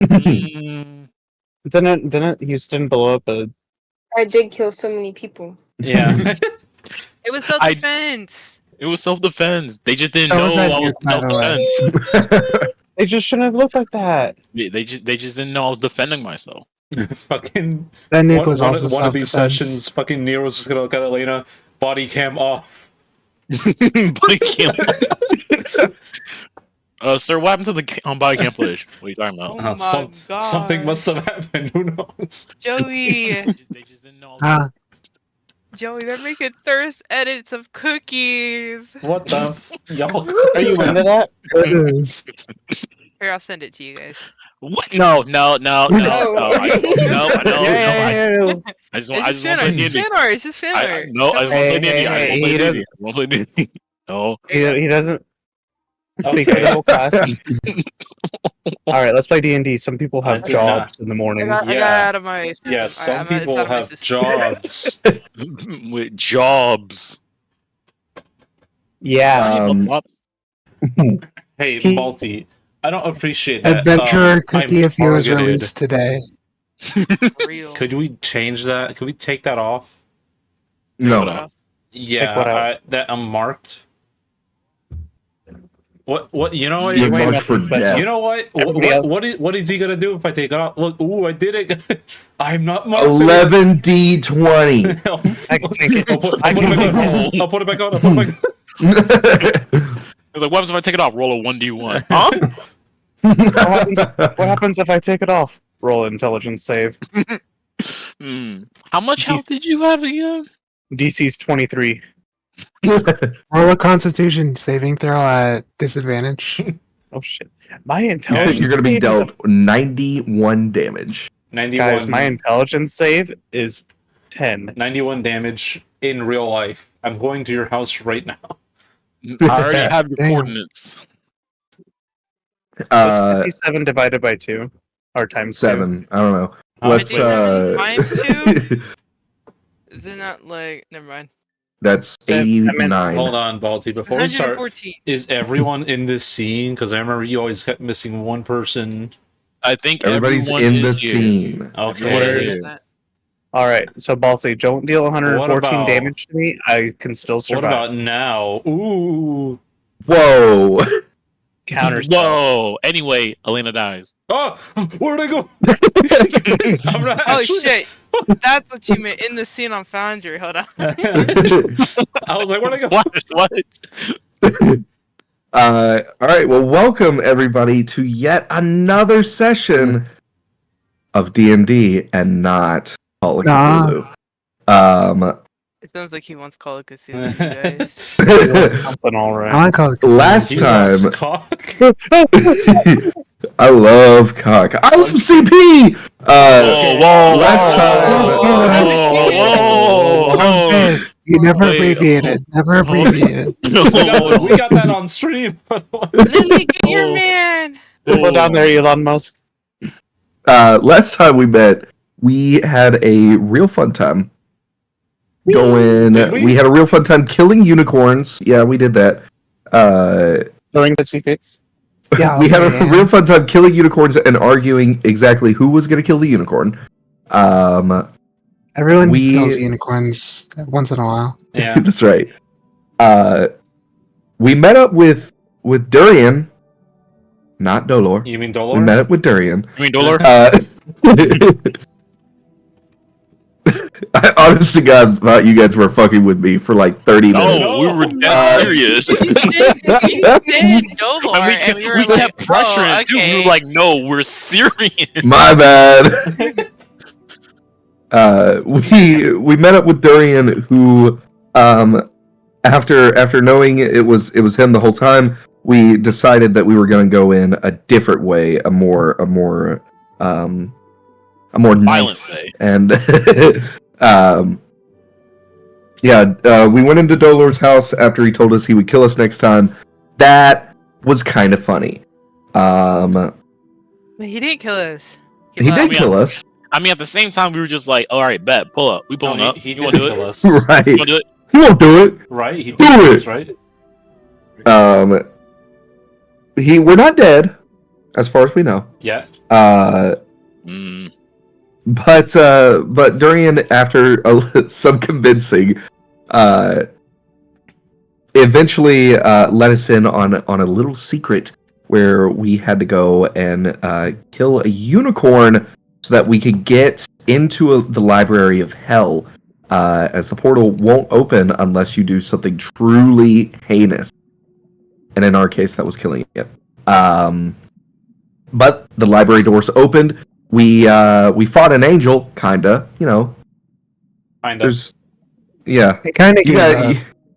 Mm, Didn't Houston blow up a... I did kill so many people. Yeah. It was self-defense. it was self-defense. They just didn't So know was that I was Duke, by the way. self-defense. They just shouldn't have looked like that. They just didn't know I was defending myself. Fucking That nuke one, was one, also one of these self-defense. sessions, fucking Nero's just gonna look at Elena, body cam off. Body cam. Sir, what happened to the body cam footage? What are you talking about? Oh my God. Something must have happened. Who knows? Joey, They just didn't know. I was Joey, they're making thirst edits of cookies. What the? Y'all. Are you into that? It is. Here, I'll send it to you guys. What? No. No. I just It's want just to fan art. play It's just D&D. fan art. It's just fan art. No, I just want to play D&D. I Hey, just he want to play D&D. No. He doesn't speak for the whole class. All right, let's play D&D. Some people have I do jobs in the I morning. got Yeah. out of my system. Yeah, Alright, some it's people out of my have system. jobs. With jobs. Yeah. Hey, He- Balti, I don't appreciate that. Adventurer Cookie I'm of Yours targeted. released today. Real. Could we change that? Could we take that off? No. Yeah, what out? that I'm marked. What? You know what? You're You're way marked for nothing special. death. You know what? Everybody else- What is he gonna do if I take it off? Look, ooh, I did it. I'm not marked. 11D20. I can take it. I'll put I it can back take on. it. I'll put it back on. I'll put it back on. It's like, what happens if I take it off? Roll a 1d1. Huh? What happens if I take it off? Roll intelligence save. How much health did you have again? DC's 23. Roll a Constitution saving throw at disadvantage. Oh shit. My intelligence You're gonna be save is dealt 91 damage. 91. Guys, my intelligence save is 10. 91 damage in real life. I'm going to your house right now. I already have your Damn. coordinates. What's 57 divided by 2? Or times 2? 7. I don't know. How Let's many times 2? Isn't that like? Never mind. That's I meant- 89. Hold on, Balti. Before we start, 114. is everyone in this scene? Because I remember you always kept missing one person. I think Everybody's everyone in the is here. scene. Okay. Alright, so Balti, don't deal 114 about- damage to me. I can still What survive. about now? Ooh. Whoa. Counter Whoa! Anyway, Elena dies. Oh, where'd I go? I'm not Oh actually- shit! That's what you meant in the scene on Foundry. Hold on. I was like, where'd I go? What? All right. Well, welcome everybody to yet another session of D&D and not Call of Cthulhu. It sounds like he wants Call of Cthulhu, you guys. something alright. I like Call of Cthulhu. last He wants time, cock. I love cock. I love CP. Last time. You never Wait, abbreviated. Never abbreviated. We got that on stream. Lily, get your man. Go down there, Elon Musk. Last time we met, we had a real fun time. Did we? We had a real fun time killing unicorns. Yeah, we did that. During the secrets. Yeah, We had a okay, real fun time killing unicorns and arguing exactly who was going to kill the unicorn. Everyone we- kills unicorns once in a while. Yeah. That's right. We met up with Durian, not Dolor. You mean We Dolor? met up with Durian. I mean, Dolor. I honest to God thought you guys were fucking with me for like 30 minutes. No, we were dead serious. You said Dolor, And and we were we like, kept pressuring oh, too. We okay. were like, no, we're serious. My bad. We met up with Durian, who after knowing it was him the whole time, we decided that we were going to go in a different way, a more nice way. and we went into Dolor's house after he told us he would kill us next time. That was kind of funny. But he didn't kill us. He did me kill up. us, I mean, at the same time, we were just like, all right, bet, pull up. We pulling No, up. he You want to didn't do kill it? us. right? You want to do it? He won't do it. Right? He did Do kill it. us, right? We're not dead. as far as we know. Yeah. Mm. But Durian, after some convincing, eventually let us in on a little secret where we had to go and kill a unicorn so that we could get into the Library of Hell, as the portal won't open unless you do something truly heinous. And in our case, that was killing it. But the library doors opened. We fought an angel, kinda. You know, Kind of. there's yeah. It kind of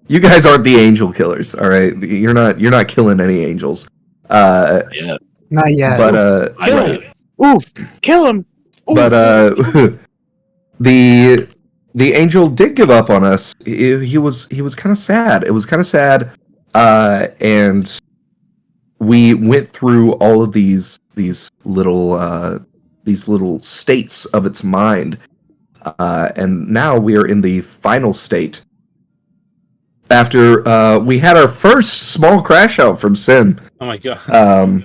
You guys aren't the angel killers, all right? You're not killing any angels. Yeah. not yet. But Kill him! Ooh, kill him! Ooh. but the angel did give up on us. He was kind of sad. It was kind of sad, and we went through all of these little states of its mind, and now we are in the final state. After we had our first small crash out from Sin, Oh my god.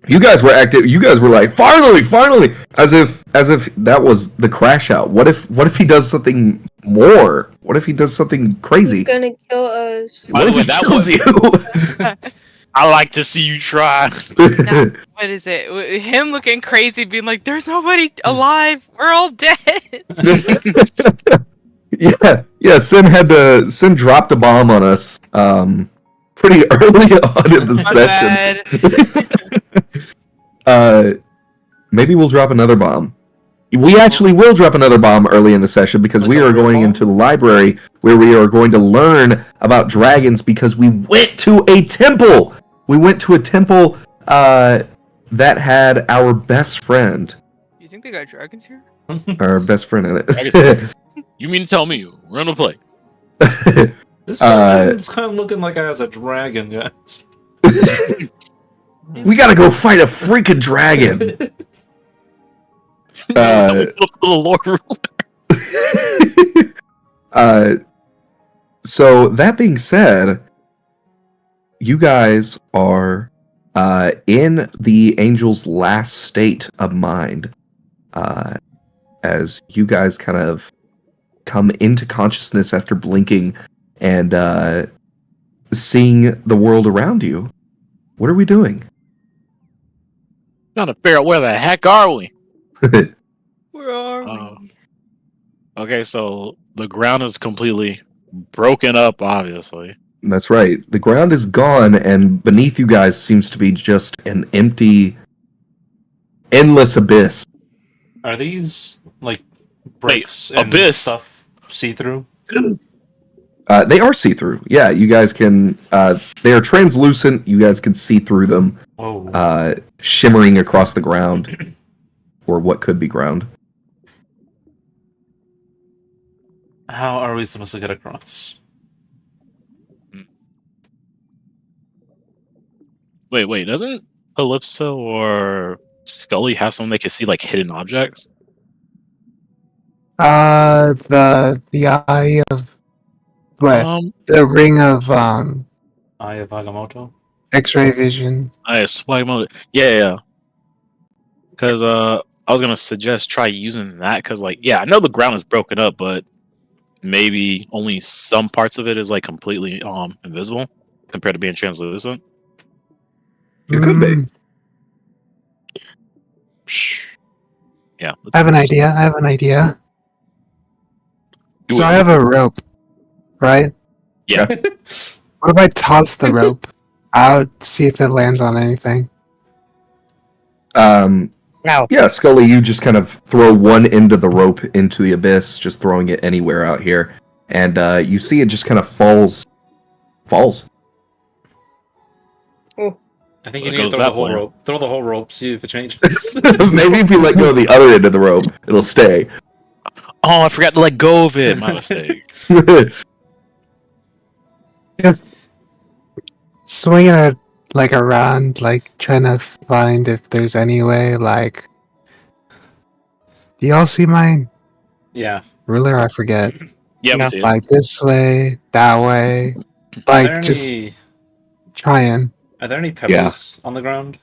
you guys were active. You guys were like, finally, as if that was the crash out. What if he does something more? What if he does something crazy? He's gonna kill us. By What the if way, he that kills was- you? Oh, I like to see you try. What is it? Him looking crazy, being like, "There's nobody alive. We're all dead." yeah. Sin dropped a bomb on us pretty early on in the My session. bad. Maybe we'll drop another bomb. We actually will drop another bomb early in the session because Like we a are real going bomb? into the library where we are going to learn about dragons because we went to a temple. We went to a temple that had our best friend, You think they got dragons here? our best friend in it. You mean to tell me we're gonna play? This cartoon's kind of looking like it has a dragon, guys. We gotta go fight a freaking dragon. Little Lord. So that being said, you guys are in the angel's last state of mind, as you guys kind of come into consciousness after blinking and seeing the world around you. What are we doing? Trying to figure out where the heck are we? Where are Oh. we? Okay, so the ground is completely broken up, obviously. That's right. The ground is gone, and beneath you guys seems to be just an empty, endless abyss. Are these like bricks and abyss? stuff see-through? They are see-through. Yeah, you guys can. They are translucent. You guys can see through them, Whoa. shimmering across the ground, or what could be ground. How are we supposed to get across? Wait, doesn't Calypso or Scully have something they can see like hidden objects? The eye of what? The ring of Eye of Agamotto? X-ray vision. I swipe mode. Yeah. Because I was gonna suggest try using that because like I know the ground is broken up, but maybe only some parts of it is like completely invisible compared to being translucent. It could be. Mm, Yeah. I have an idea. Do So it. I have a rope, right? Yeah. What if I toss the rope out, see if it lands on anything? Now, Yeah, Scully, you just kind of throw one end of the rope into the abyss, just throwing it anywhere out here, and you see it just kind of falls. I think Well, you it need to goes throw the that whole way. rope. Throw the whole rope, see if it changes. Maybe if you let go of the other end of the rope, it'll stay. Oh, I forgot to let go of it. My mistake. Just swinging it like around, like trying to find if there's any way. Like, do y'all see my Yeah. ruler? I forget. Yeah, No. we see it. Like this way, that way. Are there Like just any, trying. are there any pebbles on the ground?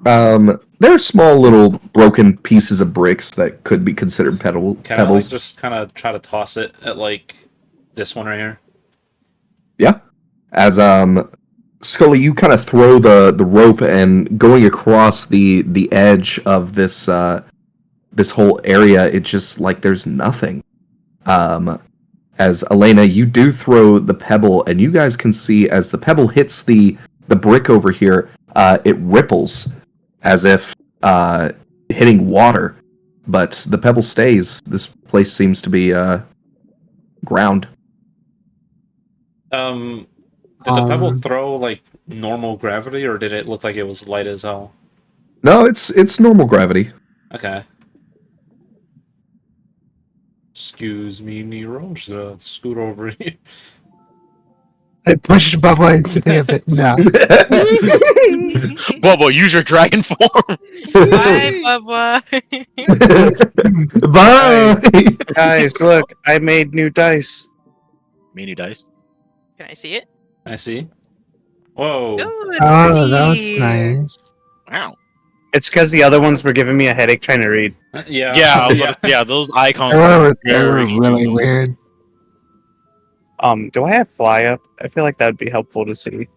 There are small little broken pieces of bricks that could be considered Can I like, pebbles. just kind of try to toss it at like this one right here? Yeah. As Scully, you kind of throw the rope and going across the edge of this this whole area, it just like there's nothing. As Elena, you do throw the pebble, and you guys can see as the pebble hits the brick over here, it ripples as if hitting water, but the pebble stays. This place seems to be ground. Did the pebble throw like normal gravity, or did it look like it was light as hell? No, it's normal gravity. Okay. Excuse me, Nero. Just scoot over here. I pushed Bubba into the abyss. No. Bubba, use your dragon form. Bye, Bubba. Bye. Guys, look, I made new dice. Mini dice. Can I see it? I see. Whoa. Ooh, it's Oh, that's pretty. nice. Wow. It's because the other ones were giving me a headache trying to read. Yeah. Yeah, I was about to- yeah. Those icons They are were very really weird. Do I have fly up? I feel like that would be helpful to see.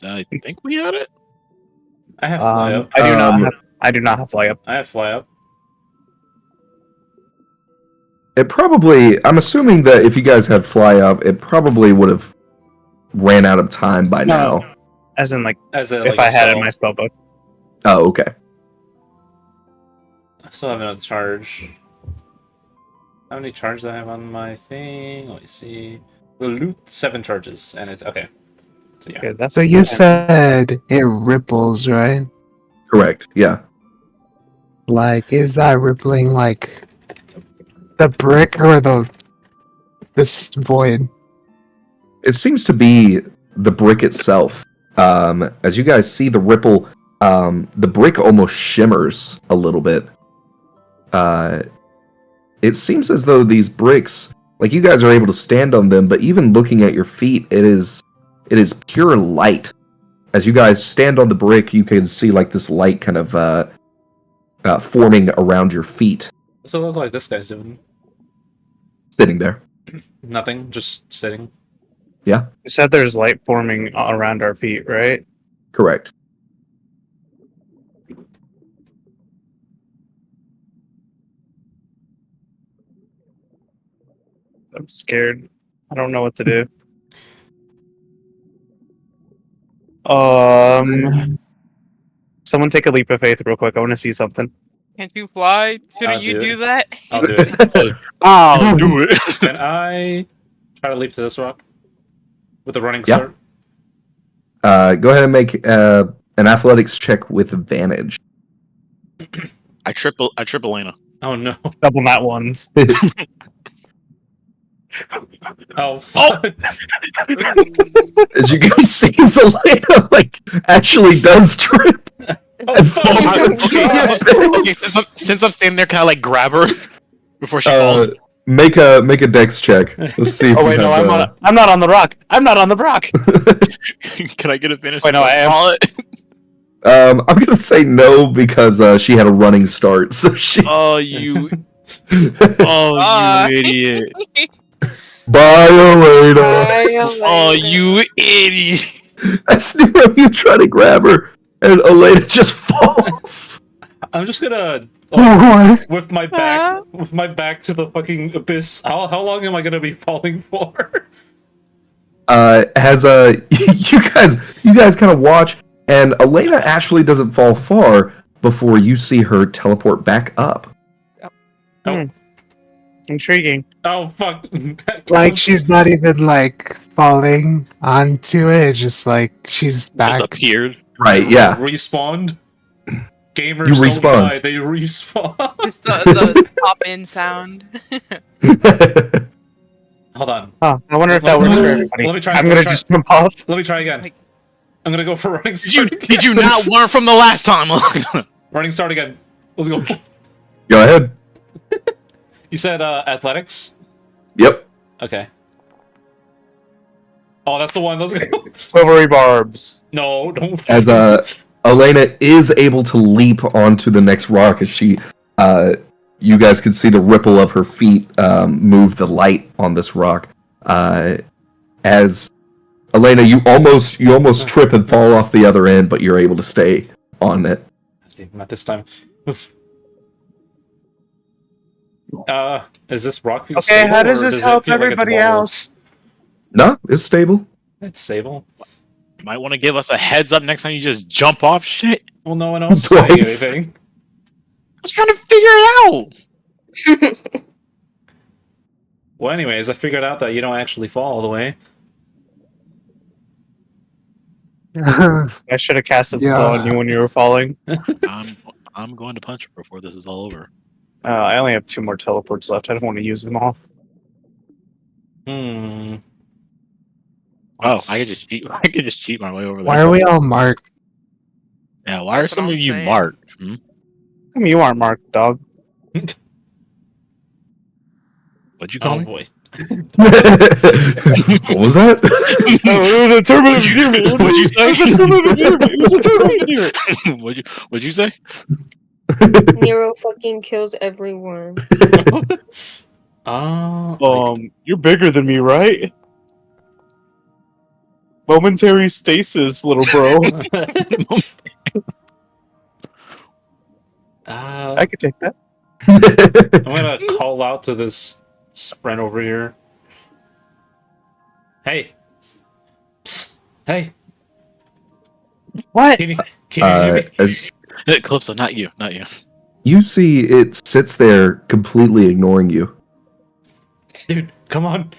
I think we had it. I have fly up. I do not have fly up. I have fly up. It probably. I'm assuming that if you guys had fly up, it probably would have ran out of time by No. now. As in, like, As a, if like, I a had it spell. in my spell book. Oh, okay. I still have another charge. How many charges do I have on my thing? Let me see. The loot 7 charges, and it's okay. So yeah. Okay, that's So you said it ripples, right? Correct. Yeah. Like, is that rippling like the brick or this void? It seems to be the brick itself. As you guys see the ripple, the brick almost shimmers a little bit. It seems as though these bricks, like you guys are able to stand on them, but even looking at your feet, it is pure light. As you guys stand on the brick, you can see like this light kind of forming around your feet, What's it look like this guy's doing? sitting there. Nothing, just sitting. You said there's light forming around our feet, right? Correct. I'm scared. I don't know what to do. Someone take a leap of faith real quick. I want to see something. Can't you fly? Shouldn't I'll you do do it. that? I'll do it. I'll do it. Can I try to leap to this rock? With a running Yeah. start? Go ahead and make an athletics check with advantage. I triple Lena. Oh no. Double nat ones. Oh fuck. As you guys see, Zelena like actually does trip. Oh, Okay, since I'm standing there, can I like grab her before she falls? Make a dex check. Let's see. If Oh we wait, no, have, I'm not on the rock. I'm not on the rock. Can I get a finish? Wait, no, I am. I'm gonna say no because she had a running start. So she. Oh, you idiot! Bye, Elena. Oh, you idiot! I sneak up you try to grab her, and Elena just falls. I'm just gonna What? with my back to the fucking abyss. How long am I gonna be falling for? Has you guys kind of watch, and Elena actually doesn't fall far before you see her teleport back up. Intriguing. Oh fuck. Like she's not even like falling onto it. It's just like she's Just back. appeared. Right? Yeah. Respawned. Gamers You don't respawn. die, they respawn. Just the pop in sound. Hold on. Huh, I wonder if that works for everybody. Let me try. I'm let gonna me try. just jump off. Let me try again. Like- I'm gonna go for running Did you, start. did you not learn from the last time? Running start again. Let's go. Go ahead. You said athletics? Yep. Okay. Oh, that's the one. Let's go. Silvery barbs. No, don't. As Elena is able to leap onto the next rock as she, you guys can see the ripple of her feet move the light on this rock. As Elena, you almost trip and fall off the other end, but you're able to stay on it. Not this time. Oof. Is this rock view Okay, stable, how does or this it help feel like it's everybody walls? else? No, it's stable. It's stable. You might want to give us a heads up next time you just jump off shit. Well, no one else is saying Twice. anything. I was trying to figure it out. Well, anyways, I figured out that you don't actually fall all the way. I should have casted this Yeah. on you when you were falling. I'm going to punch her before this is all over. I only have 2 more teleports left. I don't want to use them all. Hmm. Oh, I could just cheat. I could just cheat my way over there. Why are we all marked? Yeah, why are That's some what of I'm you saying. marked? Hmm? How come you aren't marked, dog? What'd you call Oh me? boy. What was that? It was a terminal endearment. What'd you say? It was a terminal endearment. It was a terminal endearment. What'd you say? Nero fucking kills everyone. You're bigger than me, right? Momentary stasis, little bro. I could take that. I'm gonna call out to this friend over here. Hey. Psst. Hey. What? Can you hear me? As Calypso, not you, not you. you see, it sits there completely ignoring you. Dude, come on.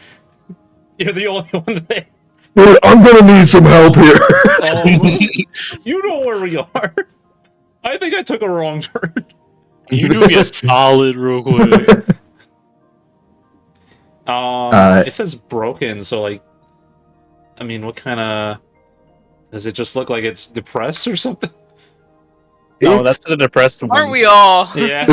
You're the only one there. I'm gonna need some help here. Oh, you know where we are. I think I took a wrong turn. You do me a solid real quick. It says broken, so like, I mean, what kind of? Does it just look like it's depressed or something? No, that's the depressed one. Aren't we all? Yeah.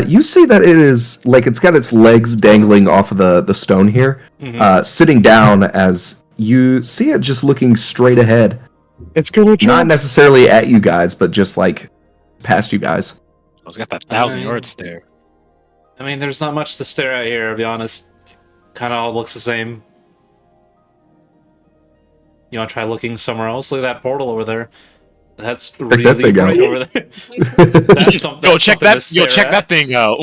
You see that it is like it's got its legs dangling off of the stone here, Mhm. sitting down as you see it just looking straight ahead. It's gonna Not jump. necessarily at you guys, but just like past you guys. I was got that 1,000 I- yard stare. I mean, there's not much to stare at here, to be honest. Kind of all looks the same. You want to try looking somewhere else? Look at that portal over there. That's that really thing out. bright over there. That's some, Yo, that's check something to that! Yo, stare check at. that thing out.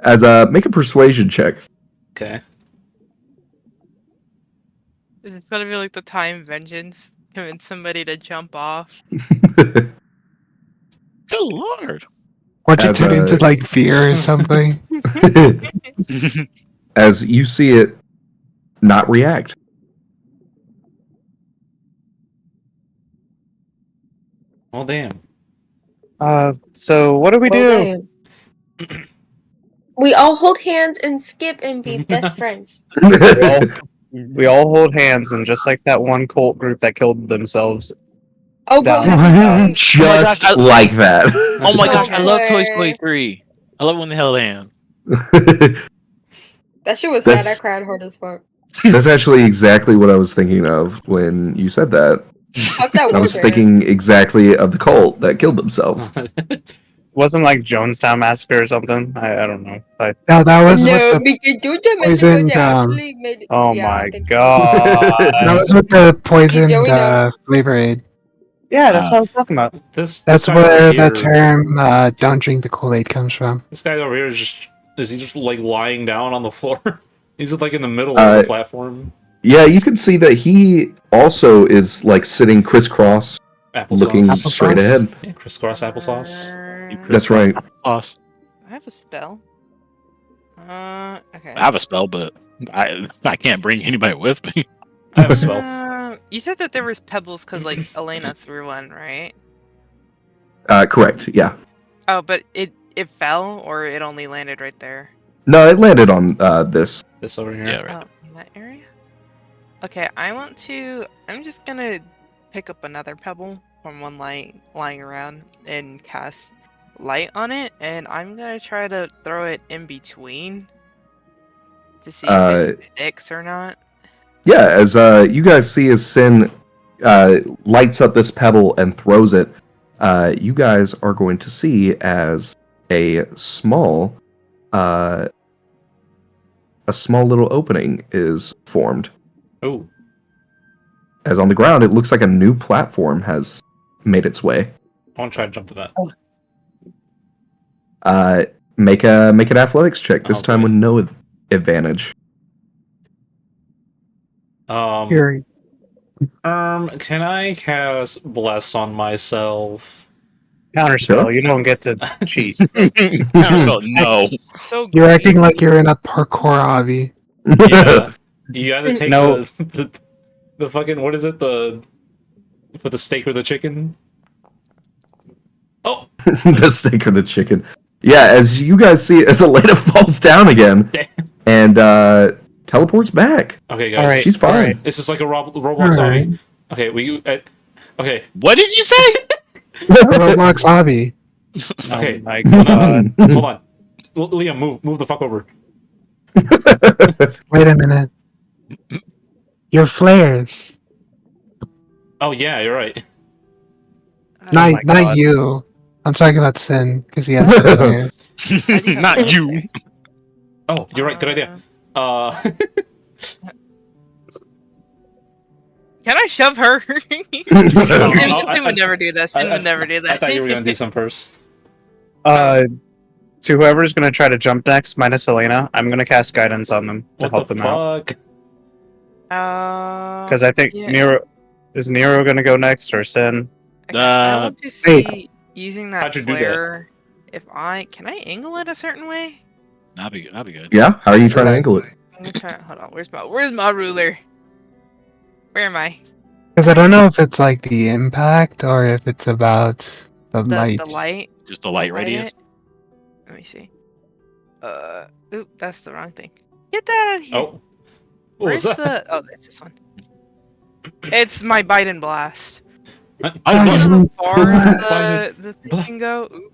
As make a persuasion check. Okay. It's gonna be like the time vengeance. Convince somebody to jump off. Good lord. What'd you As turn a- into, like, fear or something? As you see it not react. Well, damn. So what do we do? Damn. We all hold hands and skip and be best friends. We all hold hands, and just like that one cult group that killed themselves. Oh, but Down. have you seen- Just gosh, I- like that. Oh my gosh, I love Toy boy. Story 3. I love when they held hand. that shit was sad. I That's- cried hard as fuck. That's actually exactly what I was thinking of when you said that. Fuck that I was wizard. thinking exactly of the cult that killed themselves. Wasn't like Jonestown Massacre or something. I don't know. No, that was No, with the because you just poisoned, they actually made it. Oh yeah, my they- god. that was with the poisoned Joey knows. flavor aid. Yeah, that's what I was talking about. This That's guy where over the here- term "don't drink the Kool-Aid" comes from. This guy over here is he just like lying down on the floor? He's like in the middle of the platform. Yeah, you can see that he also is like sitting crisscross, Applesauce. looking Applesauce? straight ahead. Yeah, crisscross applesauce. That's right. Sauce. I have a spell. Okay. I have a spell, but I can't bring anybody with me. I have a spell. You said that there was pebbles because like Elena threw one, right? Correct. Yeah. Oh, but it fell or it only landed right there. No, it landed on this. This over here. Yeah, right. Oh, in that area. Okay, I'm just gonna pick up another pebble from one lying around and cast light on it, and I'm gonna try to throw it in between to see if it sticks or not. Yeah, as you guys see as Sin lights up this pebble and throws it, you guys are going to see as a small little opening is formed. Oh, As on the ground, it looks like a new platform has made its way. I want to try to jump to that. Make an athletics check this Oh, time boy. with no advantage. Here, Can I cast Bless on myself? Counterspell. Sure. You don't get to cheat. Counterspell, no. So you're great. acting like you're in a parkour hobby. Yeah, you either take No. the fucking what is it for the steak or the chicken? Oh, The steak or the chicken. Yeah, as you guys see, as Elena falls down again and teleports back. okay, guys. All right, He's fine. all right. This is like a Roblox Alright. hobby. Okay, okay, What did you say? Roblox hobby. okay. Oh my god. Hold on, Liam, move the fuck over. Wait a minute. Your flares. Oh yeah, you're right. Not my God. you. I'm talking about Sin because he has flares. Not you. Oh, you're right. Good idea. Can I shove her? Sin I- would never do that. Sin I- would never do that. I thought you were gonna do some first. To whoever's gonna try to jump next, minus Elena, I'm gonna cast guidance on them to What help the them out. fuck? Because I think yeah. Nero gonna go next or Sin? I want to hey. see using that How'd you do that? flare. If can I angle it a certain way? That'd be good. Yeah, how are you trying to angle it? I'm gonna try. Hold on. Where's my ruler? Where am I? Because I don't know if it's like the impact or if it's about the light. The light. Just the light Light radius. it. Let me see. Oop, that's the wrong thing. Get that out of here. Oh, what was Where's that? the? Oh, it's this one. It's my Biden blast. I You know know. how far the thing can go? Oop.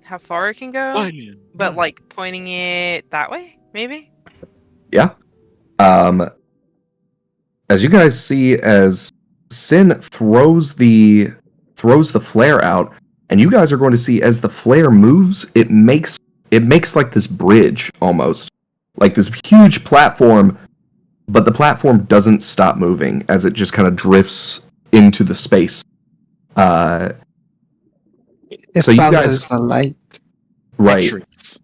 How far it can go? But like pointing it that way, maybe? Yeah. As you guys see, as Sin throws the flare out, and you guys are going to see as the flare moves, it makes like this bridge almost, like this huge platform, but the platform doesn't stop moving as it just kind of drifts into the space. It So you follows guys- the light. Right. Matrix.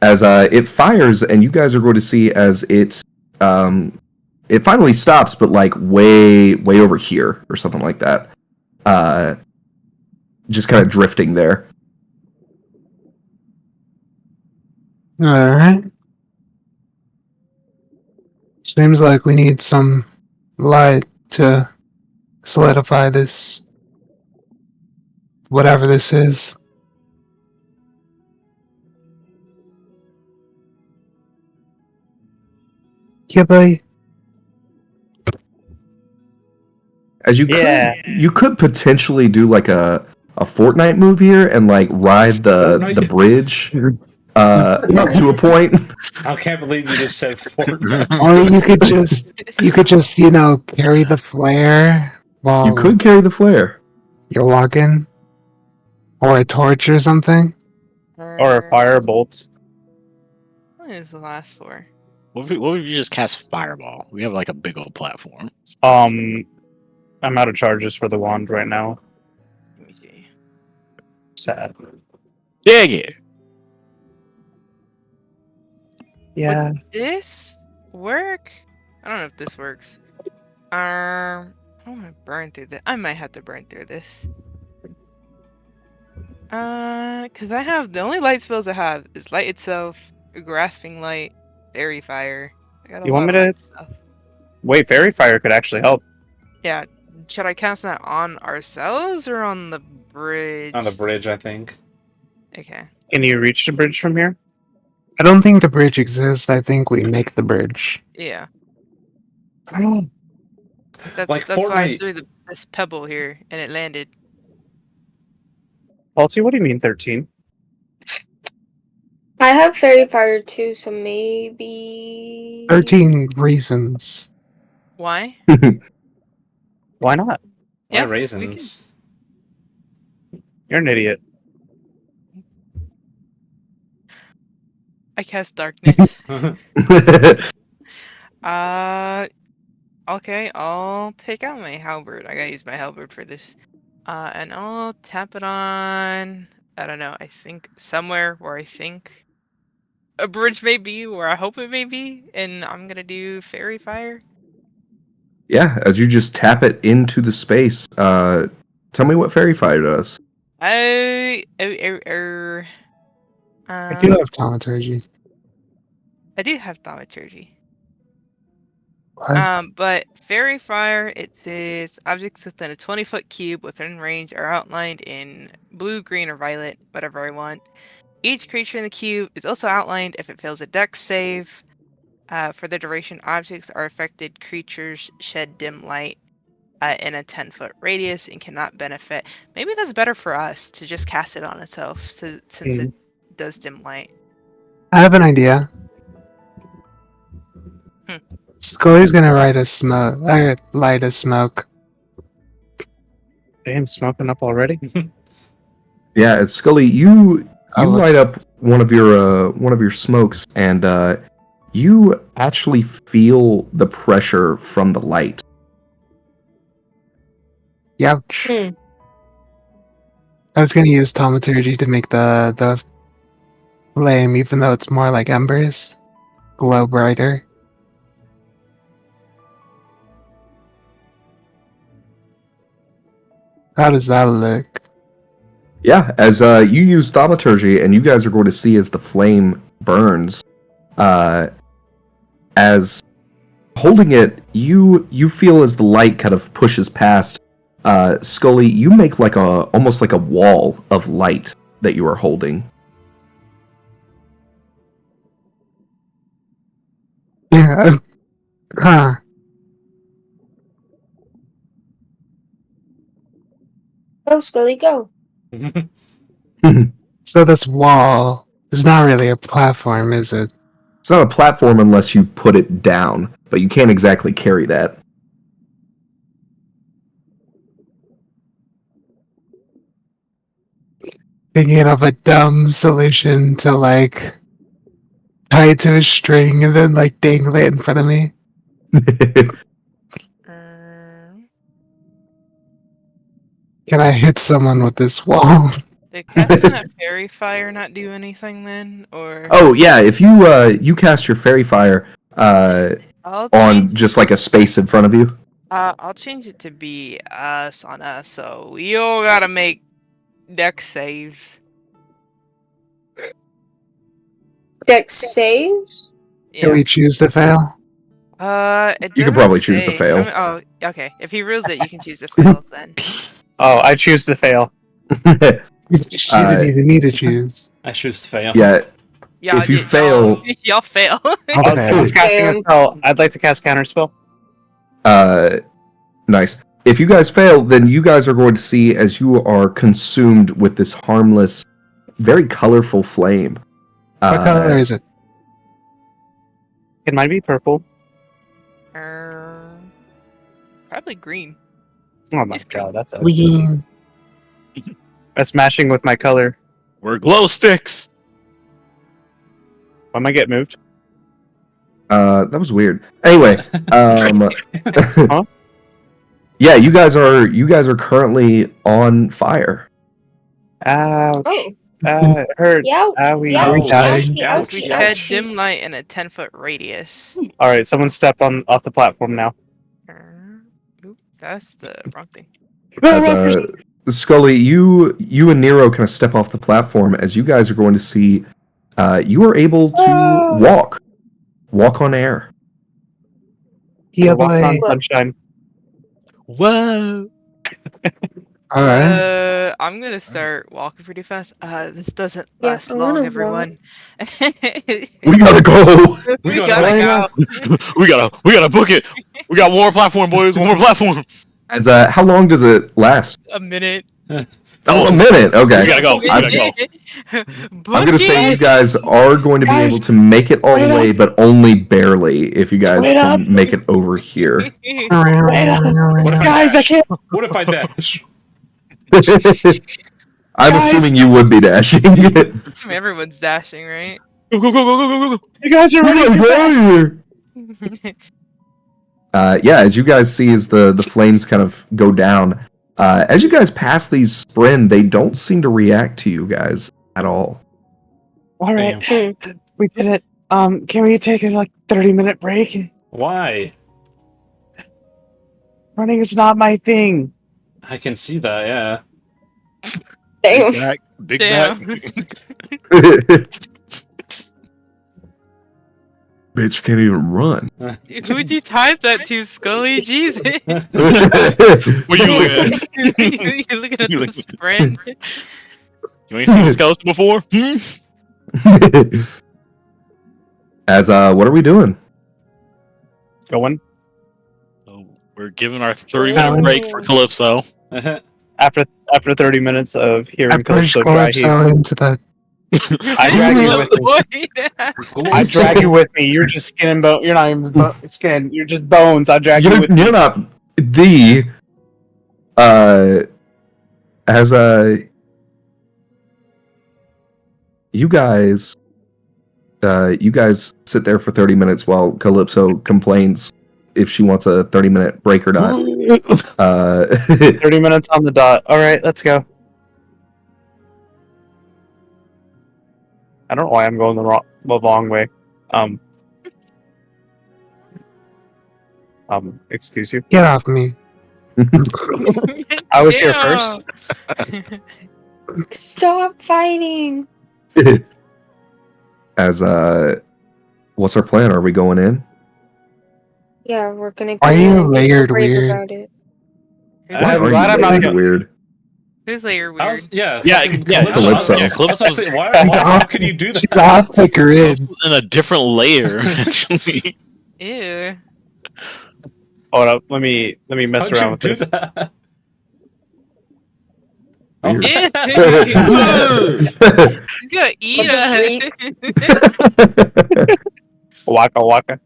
As it fires, and you guys are going to see as it finally stops, but like way over here or something like that. Just kind of drifting there. Alright. Seems like we need some light to solidify this. Whatever this is. Yeah, buddy. As you Yeah. you could potentially do like a Fortnite move here and like ride the Fortnite? bridge up to a point. I can't believe you just said Fortnite. Or you could just, carry the flare while You could carry the flare. you're walking. Or a torch or something. Or a fire bolt. What is the last four? What if you just cast Fireball? We have like a big old platform. I'm out of charges for the wand right now. Let me see. Sad. Yeah. Yeah. This work? I don't know if this works. I want to burn through this. I might have to burn through this. Because I have the only light spells I have is light itself, grasping light, fairy fire. I got a You want lot me of to- light stuff. Wait, fairy fire could actually help. Yeah. Should I cast that on ourselves or on the bridge? On the bridge, I think. Okay. Can you reach the bridge from here? I don't think the bridge exists. I think we make the bridge. Yeah. Oh, That's, Like that's why I Fortnite. threw this pebble here and it landed. Palty, what do you mean 13? I have fairy fire too, so maybe 13 reasons. Why? Why not? Why Yeah, we raisins? You're an idiot. I cast darkness. Okay, I'll take out my halberd. I gotta use my halberd for this. And I'll tap it on, I don't know, I think somewhere where I think a bridge may be, where I hope it may be, and I'm gonna do fairy fire. Yeah, as you just tap it into the space. Tell me what fairy fire does. I do have thaumaturgy. I do have thaumaturgy. What? But fairy fire, it says objects within a 20-foot cube within range are outlined in blue, green, or violet, whatever I want. Each creature in the cube is also outlined if it fails a dex save. For the duration, objects are affected. Creatures shed dim light in a 10-foot radius and cannot benefit. Maybe that's better for us to just cast it on itself, since it does dim light. I have an idea. Scully's gonna light a smoke. Damn, smoking up already? Yeah, it's Scully. You Oh, light up one of your smokes, and you actually feel the pressure from the light. Youch. Hmm. I was gonna use thaumaturgy to make the flame, even though it's more like embers, glow brighter. How does that look? Yeah, as you use thaumaturgy, and you guys are going to see as the flame burns, as holding it, you feel as the light kind of pushes past. Scully, you make like almost like a wall of light that you are holding. Yeah. Huh. Go, Scully, go. So this wall is not really a platform, is it? It's not a platform unless you put it down, but you can't exactly carry that. Thinking of a dumb solution to like tie it to a string and then like dangle it in front of me. Can I hit someone with this wall? Did casting that fairy fire not do anything then, or? Oh yeah, if you cast your fairy fire I'll on change, just like a space in front of you. I'll change it to be us on us, so we all gotta make dex saves. Dex saves? Can we choose to fail? It You can doesn't probably choose to say. fail. Oh, okay. If he rules it, you can choose to fail then. Oh, I choose to fail. You didn't even need to choose. I choose to fail. Yeah, Yeah, If you fail- y'all fail. Okay. I was casting a spell. I'd like to cast counterspell. nice. If you guys fail, then you guys are going to see as you are consumed with this harmless, very colorful flame. What color is it? It might be purple. Probably green. Oh my It's god, that's Green. that's matching with my color. We're glow sticks. When I get moved? That was weird. Anyway, Huh? yeah, you guys are currently on fire. Ouch. Oh. It hurts. Yow, Owie. yow, Are we dying? ouchie, Ouch. We ouchie, had ouchie. dim light in a 10-foot radius. Alright, someone step off the platform now. Oop, that's the wrong thing. As, Scully, you and Nero kind of step off the platform as you guys are going to see. You are able to walk on air. Yeah, Walk on boy. sunshine. Whoa. Alright. I'm gonna start walking pretty fast. This doesn't Yeah, last I long, wanna everyone. We gotta go. We gotta gotta go. we gotta book it. We got one more platform, boys. One more platform. As how long does it last? A minute. Oh, a minute. Okay. We gotta go. We gotta go. I'm gonna say you guys are going to be able to make it all the way, but only barely if you guys can make it over here. What if I Guys, I dash? can't. What if I dash? I'm Guys. assuming you would be dashing. Everyone's dashing, right? Go, go, go, go, go, go, go. You guys are running too fast. Yeah, as you guys see as the flames kind of go down, as you guys pass these Spren, they don't seem to react to you guys at all. All right, we did it. Can we take a 30-minute break? Why? Running is not my thing. I can see that. Yeah. Damn. Big Damn. Bitch can't even run. Who'd you type that to, Scully? Jesus. What are you looking at? You're looking at this friend. You ain't seen a skeleton before? As what are we doing? Going So we're giving our 30-minute break for Calypso. after 30 minutes of hearing I pushed Calypso dry heat. Calypso into the. I drag you with me. I drag you with me. You're just skin and bone. You're not even skin. You're just bones. I drag you with me. You're not the as you guys sit there for 30 minutes while Calypso complains if she wants a 30-minute break or not. 30 minutes on the dot. All right, let's go. I don't know why I'm going the long way. Excuse you. Get off me. I was here first. Stop fighting. As what's our plan? Are we going in? Yeah, we're gonna. Are go you in and be layered brave weird? About it. I'm Why are glad you I'm not layered gonna- weird. Who's layer I weird? was, yeah. Yeah, fucking yeah, Calypso. Yeah, I was about to Calypso's say, how could you do that? She's off the grid. in a different layer, actually. Ew. Hold up. Let me mess How'd around you with do this. that? Weird. He's gonna eat What us. Waka waka.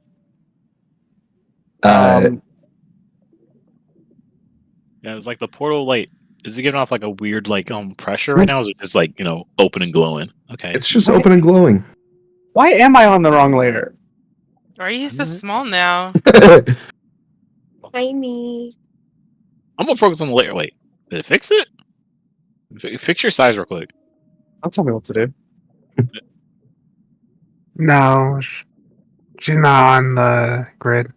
Yeah, it's like the portal, like, is it giving off like a weird, like, pressure right now? Or is it just like, open and glowing? Okay. It's just open and glowing. Why am I on the wrong layer? Why are you so small now? Tiny. I'm gonna focus on the layer. Wait, did it fix it? Fix your size real quick. Don't tell me what to do. No, she's not on the grid.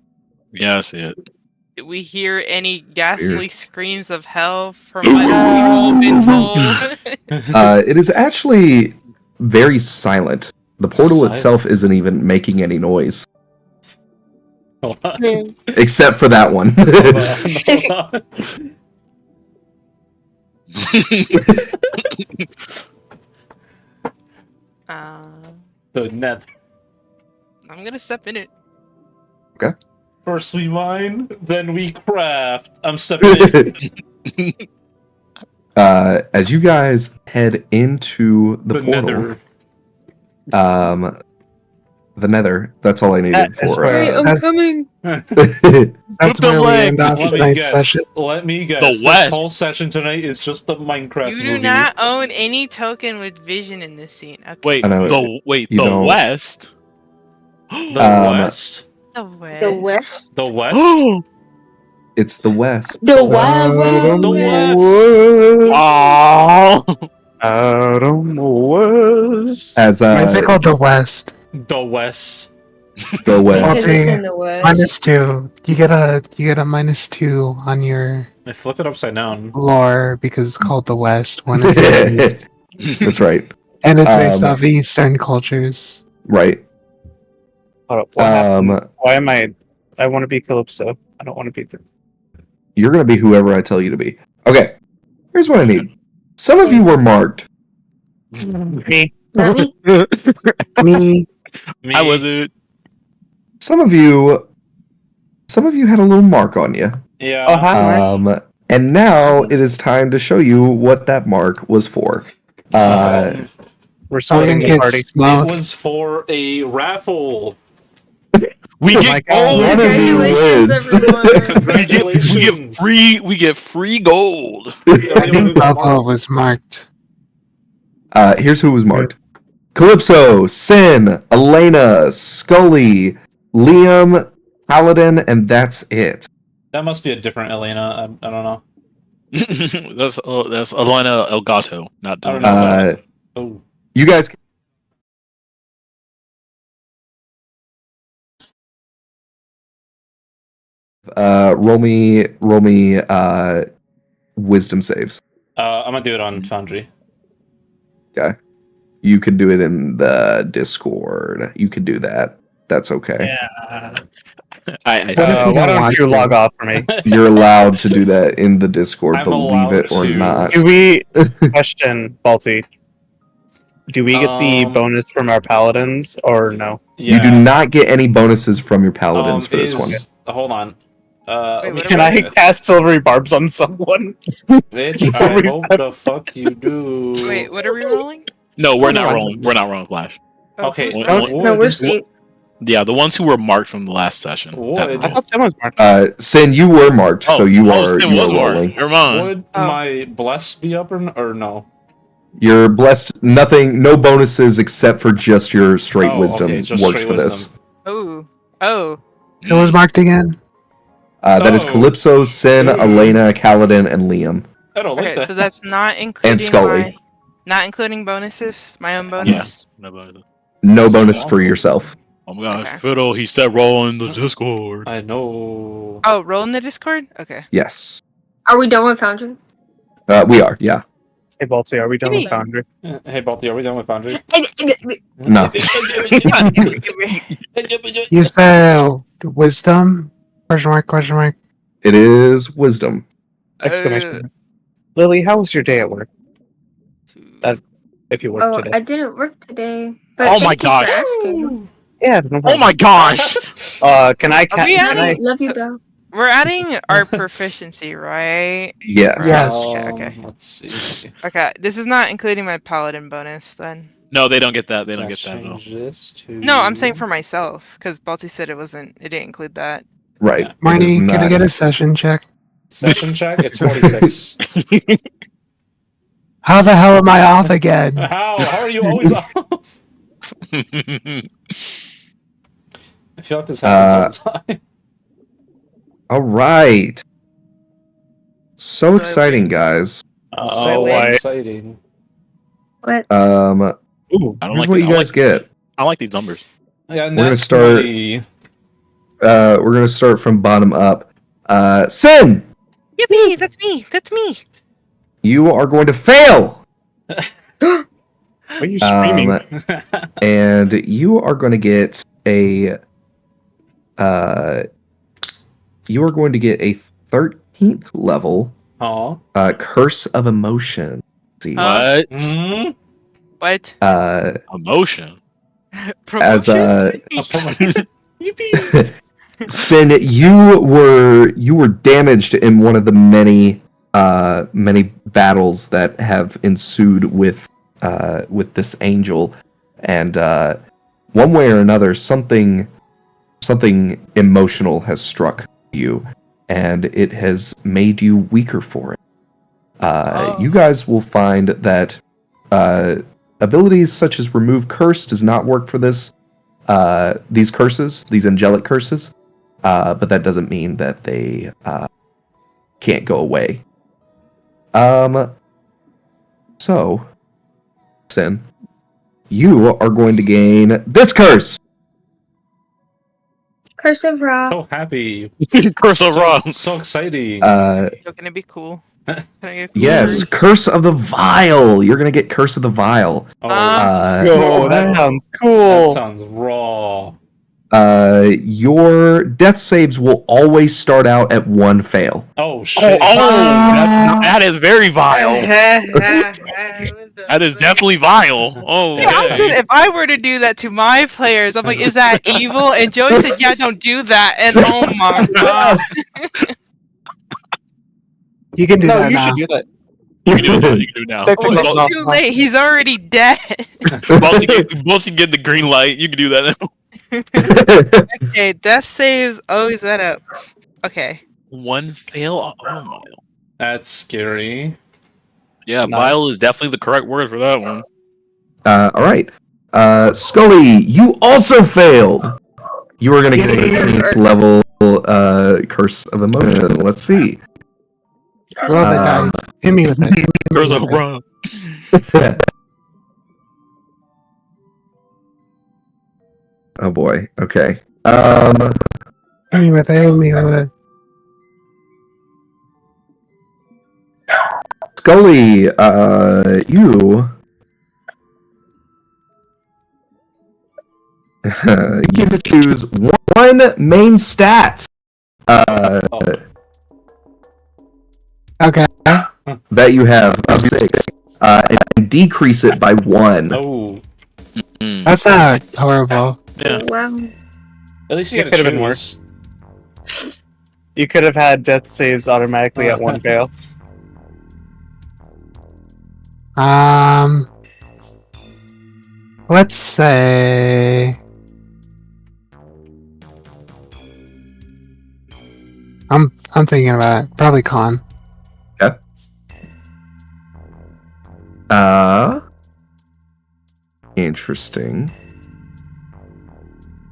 Yeah, I see it. Did we hear any ghastly Weird. screams of hell from what we've all been told? It is actually very silent. The portal Silent. itself isn't even making any noise, Hold on. except for that one. Hold on. The net. I'm gonna step in it. First we mine, then we craft. I'm stepping in. As you guys head into the portal, nether. the nether. That's all I needed That's for. Wait, I'm That's- coming. That's Put the where we legs. end off Let me tonight's guess. session. Let me guess. The This West. whole session tonight is just the Minecraft You movie. do not own any token with vision in this scene. Okay. Wait, I know, the you don't. West. The West. The West. The West. The West. It's the west. The West. The West. Oh. Out on the west. As Why is it called the West? The West. the west. Because it's Okay. in the West. -2. You get a -2 on your I flip it upside down. lore because it's called the West when it's in the East. That's right. And it's based Um, off Eastern cultures. Right. Hold up. What happened? Why am I? I want to be Calypso. I don't want to be the. You're gonna be whoever I tell you to be. Okay. Here's what I need. Some of you were marked. Me. Not me. Me, Me. I wasn't. Some of you had a little mark on you. Yeah. Oh, hi, Mark. And now it is time to show you what that mark was for. We're Someone splitting the gets party. It smoked. was for a raffle. We Oh get my God. gold. One of you wins. Congratulations, everyone. Congratulations. We get free gold. I think Bravo was marked. Here's who was marked: Calypso, Sin, Elena, Scully, Liam, Paladin, and that's it. That must be a different Elena. I don't know. that's Elena Elgato, not I don't know. Uh, Oh. you guys. Roll me, wisdom saves. I'm gonna do it on Foundry. You can do it in the Discord. You can do that. That's okay. Yeah. I Why don't you log off for me? You're allowed to do that in the Discord, I'm believe allowed it or to. not. Do we question, Balti? Do we get the bonus from our paladins or no? You do not get any bonuses from your paladins for this is- one. Hold on. Wait, what Can about I cast silvery barbs on someone? Bitch, Before I we hope start- the fuck you do. Wait, what are we rolling? No, we're not rolling. We're not rolling Flash. Oh, Okay. who's- No, we're safe. Yeah, the ones who were marked from the last session. Would- have to I roll. thought someone was marked. Sin, you were marked, so you are Sin you was are marked. rolling. Never mind. Would Oh. my bless be up or no? You're blessed. Nothing, no bonuses except for just your straight Oh, wisdom okay, just works straight for this. wisdom. Oh. Who was marked again? That is Oh. Calypso, Sin, Mm. Elena, Kaladin, and Liam. I don't like Okay, that. so that's not including Scully. not including bonuses. My own bonus. No bonus. No bonus for yourself. Oh my gosh, Okay. Fiddle, he said roll in the Discord. I know. Oh, roll in the Discord. Okay. Yes. Are we done with Foundry? We are, yeah. Hey, Balti, are we done with Maybe. Foundry? Hey, Balti, are we done with Foundry? No. You said wisdom? Question mark, question mark. It is wisdom. Exclamation mark. Lily, how was your day at work? If you worked Oh, today. I didn't work today. But Oh my thank you for gosh. asking. Yeah, no Oh problem. my gosh! Can I? Are we Love Can I? you, love you, Belle. We're adding our proficiency, right? Yes. Yes. Okay. Let's see. Okay. This is not including my paladin bonus then. No, they don't get that. They So don't I get that at all. change this to... No, I'm saying for myself because Balti said it didn't include that. Right. Yeah. It Marty, is can I not- get a session check? Session check. It's 46. How the hell am I off again? How are you always off? I feel like this happens all the time. All right. So Really? exciting, guys. So why? exciting. What? Ooh, I don't here's like what the- you I guys get. I like these numbers. Yeah, gonna next start- money. We're gonna start from bottom up. Sin, Yippee! That's me. That's me. you are going to fail, Why are you screaming? and you are going to get a. You are going to get a 13th level Aw. Curse of Emotion. Let's see. What? Mhm. What? Emotion. As Promotion? Yippee. Sin, you were damaged in one of the many battles that have ensued with this angel, and one way or another, something emotional has struck you, and it has made you weaker for it. You guys will find that abilities such as Remove Curse does not work for this. These curses, these angelic curses, but that doesn't mean that they can't go away. So, Sin, you are going to gain this curse. Curse of Ra. So happy. Curse of Ra. So exciting. You're gonna be cool. Can I get a cool Yes, word? Curse of the Vial. You're gonna get Curse of the Vial. Oh, Yo, that sounds that cool. sounds raw. Your death saves will always start out at 1 fail. Oh shit. That is very vile. That is definitely vile. Oh, Yeah, I said if I were to do that to my players, I'm like, is that evil? And Joey said, yeah, don't do that. And oh my god. You can do No, that you now. should do that. You can do it now. You can do it now. Take the Oh, gloves it's off. too late. He's already dead. Both can get the green light. You can do that now. Okay, death saves. Oh, is that up? Okay. One fail. Oh my. That's scary. Yeah, Nice. bile is definitely the correct word for that one. All right. Scully, you also failed. You are going to get a 18th level Curse of Emotion. Let's see. Roll the dice. Hit me with it. There's a run. Oh boy. Okay. Hit me with it. Hit me with it. Scully, you get to choose one main stat Okay. that you have of 6, and decrease it by 1. Oh, Mm. That's not horrible. Yeah. Wow. at least you It get to could've been choose. worse. You could have had death saves automatically at one fail. Let's say I'm thinking about it. Probably con. Interesting.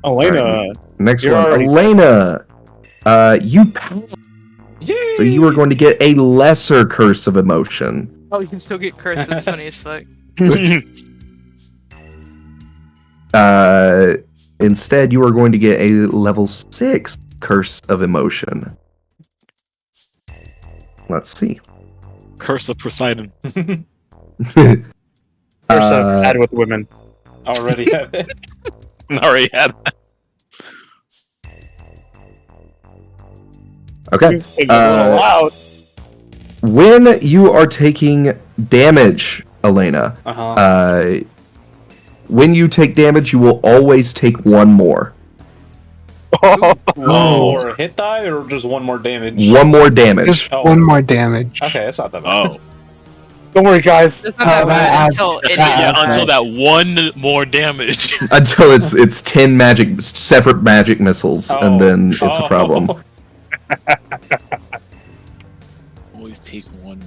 Elena, Next You're one, already- Elena. You pass, Yay! so you are going to get a lesser Curse of Emotion. Oh, you can still get cursed. That's funny as fuck. Instead, you are going to get a level 6 Curse of Emotion. Let's see. Curse of Poseidon. first I've had with women. Already have it. Already had that. Okay. Just take it a little out. When you are taking damage, Elena, Uh-huh. when you take damage, you will always take 1 more. One more hit die or just one more damage? 1 more damage. Just Oh. one more damage. Okay, that's not that bad. Oh. Don't worry, guys. It's not that Oh, bad that until it Yeah, Okay. until that one more damage. Until it's 10 separate magic missiles, and then it's a problem. Always take one.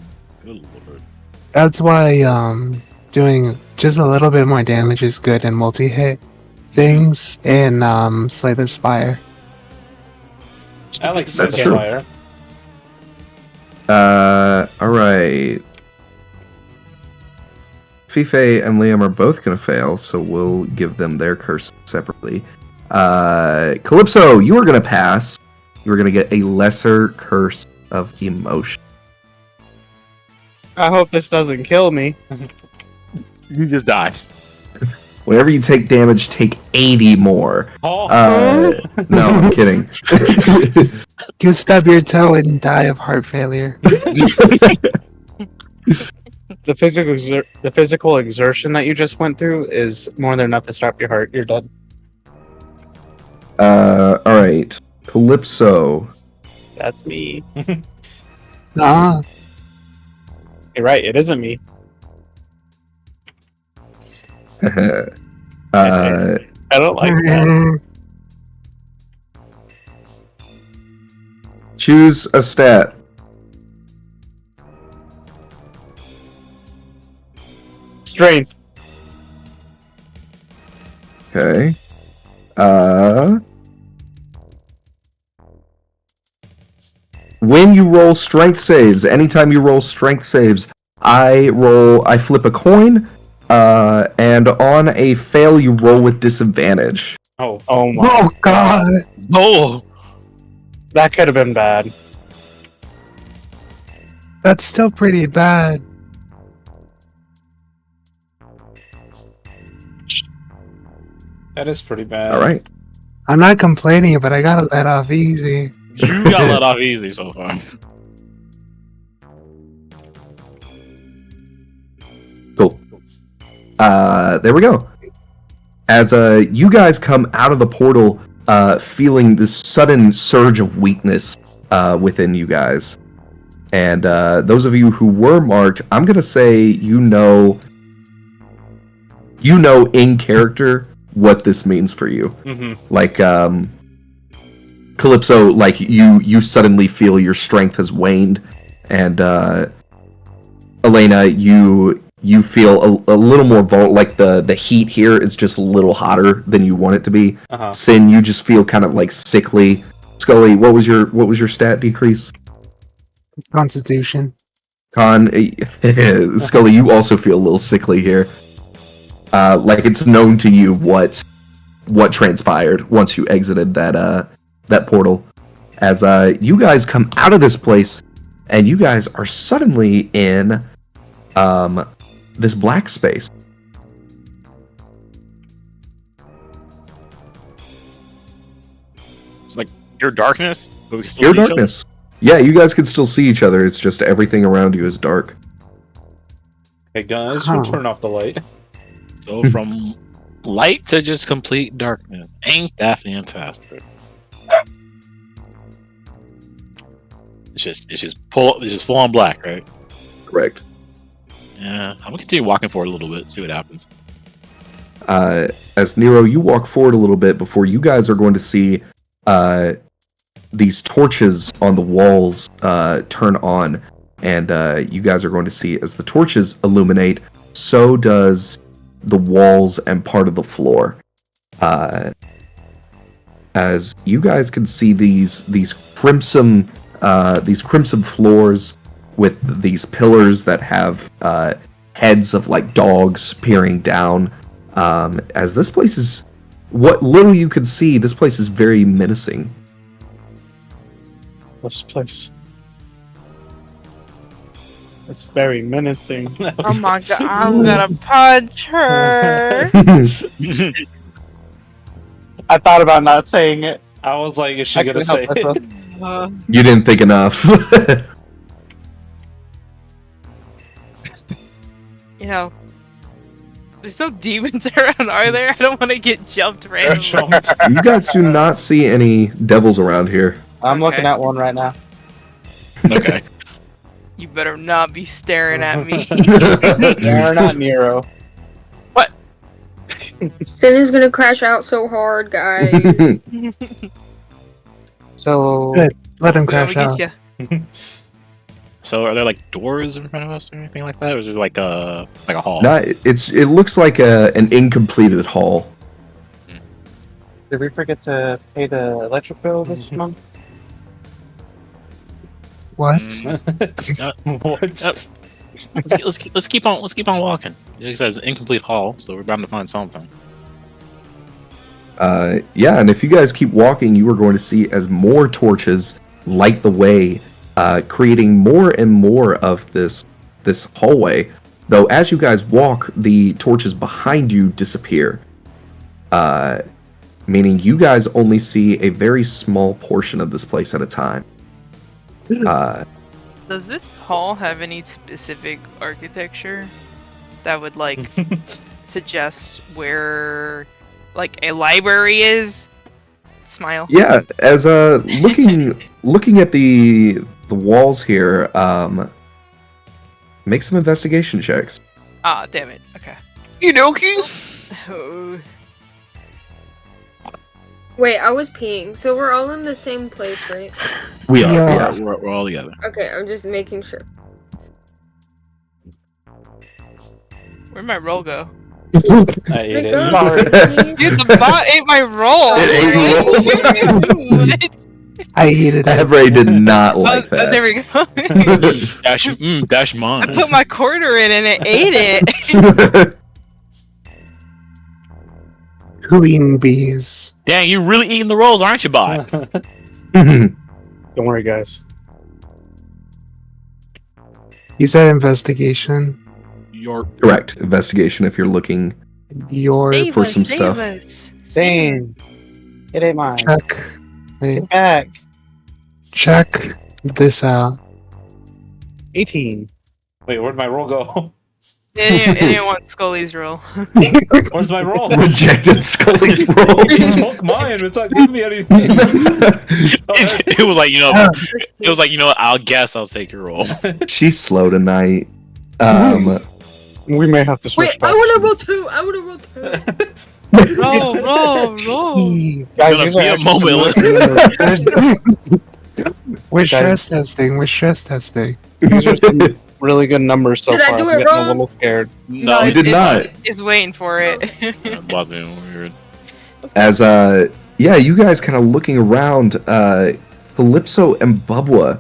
Good lord. That's why doing just a little bit more damage is good in multi-hit things in Slay the Spire. I like That's true. Fire. Alright. Fife and Liam are both gonna fail, so we'll give them their curse separately. Calypso, you are gonna pass. You are gonna get a lesser Curse of Emotion. I hope this doesn't kill me. You just die. Whenever you take damage, take 80 more. Oh, No, I'm kidding. You stub your toe and die of heart failure. The physical exertion that you just went through is more than enough to stop your heart. You're dead. Alright. Calypso. That's me. Ah, You're right. It isn't me. I don't like that. Choose a stat. Strength. Okay. When you roll strength saves, anytime you roll strength saves, I flip a coin, and on a fail you roll with disadvantage. oh, Oh my. oh god! Oh. That could have been bad. That's still pretty bad. that is pretty bad. Alright. I'm not complaining, but I gotta let off easy. You got let off easy so far. Cool. There we go. As you guys come out of the portal, feeling this sudden surge of weakness within you guys. And those of you who were marked, I'm gonna say you know in character what this means for you. Like Calypso, like you suddenly feel your strength has waned, and Elena, you feel a little more like the heat here is just a little hotter than you want it to be. Sin, you just feel kind of like sickly. Scully, what was your stat decrease? Constitution. Scully, you also feel a little sickly here. Like it's known to you what transpired once you exited that portal. As you guys come out of this place, and you guys are suddenly in this black space. It's like pure darkness, but we can still Pure see each other? darkness. Yeah, you guys can still see each other. It's just everything around you is dark. Hey guys, Huh. we'll turn off the light. So from light to just complete darkness. Ain't that fantastic? It's just full on black, right? Correct. Yeah, I'm gonna continue walking forward a little bit, see what happens. As Nero, you walk forward a little bit before you guys are going to see these torches on the walls turn on, and you guys are going to see as the torches illuminate, so does the walls and part of the floor. As you guys can see these crimson floors with these pillars that have heads of like dogs peering down. As this place is, what little you can see, this place is very menacing. This place. It's very menacing. Oh my god, I'm gonna punch her. I thought about not saying it. I was like, is she I gonna couldn't say help it? myself. You didn't think enough. You know, there's no demons around, are there? I don't want to get jumped randomly. You guys do not see any devils around here. I'm looking Okay. at one right now. Okay. You better not be staring at me. They're not Nero. Sin is gonna crash out so hard, guys. So Good. Let him Let me crash get out. ya. So are there like doors in front of us or anything like that? Or is it like a hall? No, it looks like an incompleted hall. did we forget to pay the electric bill this month? What? What? Yep. Let's keep on walking. Like I said, it's an incomplete hall, so we're bound to find something. Yeah, and if you guys keep walking, you are going to see as more torches light the way, creating more and more of this hallway. Though as you guys walk, the torches behind you disappear, meaning you guys only see a very small portion of this place at a time. Does this hall have any specific architecture that would like suggest where like a library is? Smile. Yeah, as looking at the walls here, make some investigation checks. Ah, damn it. Okay. You dokie. Oh, Wait, I was peeing, so we're all in the same place, right? We are, Yeah. yeah. We're all together. Okay, I'm just making sure. where'd my roll go? I ate it. Dude, the bot ate my roll. It ate your roll. What? I hated it. Evray did not like Oh, that. there we go. Dash mine. I put my quarter in and it ate it. Queen bees. Dang, you really eating the rolls, aren't you, bot? Don't worry, guys. You said investigation. Your Correct. Investigation if you're looking. Your Save for us, some save stuff. us. Dang. It ain't mine. check. Wait, Get back. check this out. 18. Wait, where'd my roll go? Anyone want Scully's roll? Where's my roll? Rejected Scully's roll. You took mine. It's not giving me anything. It was like, it was like, what, I'll guess I'll take your roll. She's slow tonight. We may have to switch. Wait, I want to roll 2. I want to roll 2. roll. Guys, Gonna these be are a moment. We're Guys. stress testing. We're stress testing. These are some really good numbers so Did I far. do I'm it getting a wrong? little scared. No, you did not. Is waiting for it. Boss being weird. As you guys kind of looking around, Calypso and Bubwa,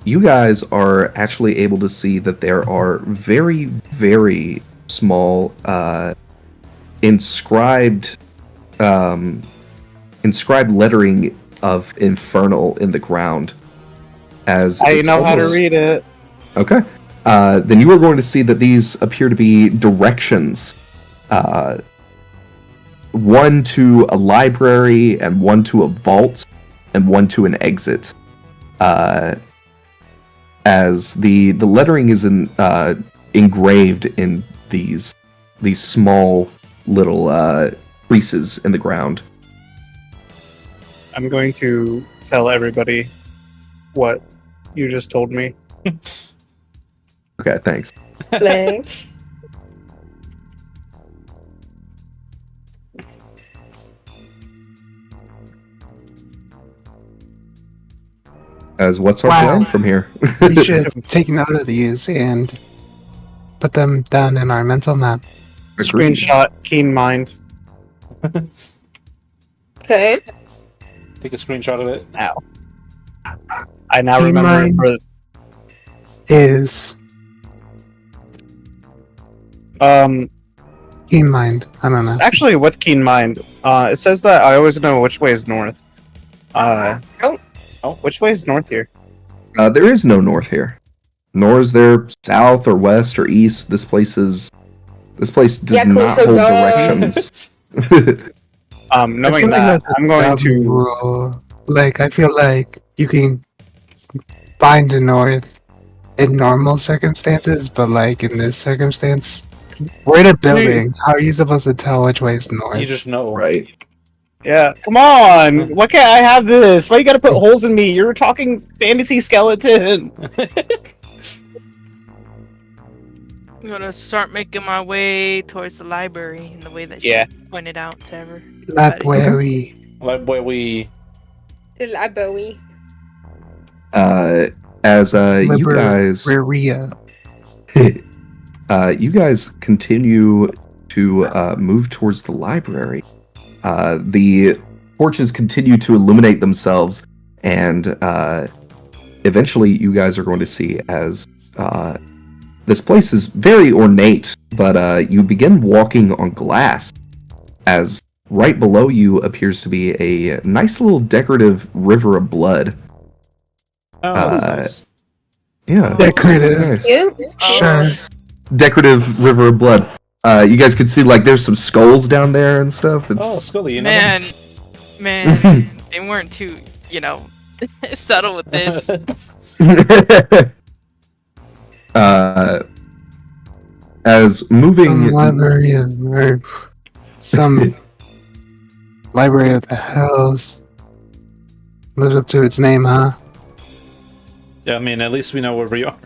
you guys are actually able to see that there are very, very small inscribed lettering of Infernal in the ground. As I it's know how to almost- read it. Okay. Then you are going to see that these appear to be directions. One to a library, and one to a vault, and one to an exit. As the lettering is engraved in these small little creases in the ground. I'm going to tell everybody what you just told me. Okay, thanks. Play. As what's our Wow. plan from here? We should take note of these and put them down in our mental map. Agreed. Screenshot, keen mind. Okay. Take a screenshot of it. I now Keen remember mind. for Keen mind. I don't know. actually with keen mind. It says that I always know which way is north. Which way is north here? There is no north here, nor is there south or west or east. This place does Yeah, not Calypso, hold go. directions. I Knowing feel like that, that's a I'm going dumb to. rule. Like, I feel like you can find the north in normal circumstances, but like in this circumstance, we're in a building. How are you supposed to tell which way is north? You just know. Right. Yeah, come on! Why can't I have this? Why you gotta put holes in me? You're talking fantasy skeleton. I'm gonna start making my way towards the library in the way that Yeah. she pointed out to everybody. Library. Like where we. The library. As you guys you guys continue to move towards the library. The torches continue to illuminate themselves, and eventually you guys are going to see as this place is very ornate, but you begin walking on glass as right below you appears to be a nice little decorative river of blood. Oh, that's nice. Yeah. Decorative. Nice. You? Sure. Decorative river of blood. You guys can see like there's some skulls down there and stuff. Oh, It's Scully, you know. Man, they weren't too, subtle with this. as moving Some library of or some library of the hells lives up to its name, huh? Yeah, I mean, at least we know where we are.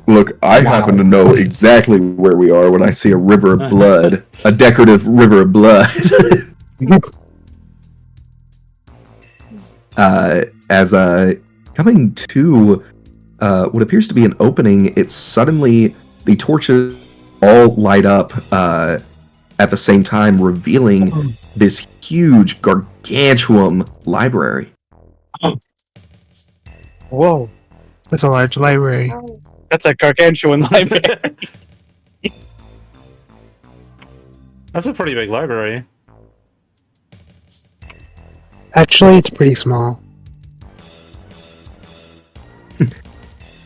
Look, I happen to know exactly where we are when I see a river of blood, a decorative river of blood. As coming to what appears to be an opening, it's suddenly the torches all light up at the same time, revealing this huge, gargantuan library. Whoa, It's a large library. that's a gargantuan library. That's a pretty big library. Actually, it's pretty small.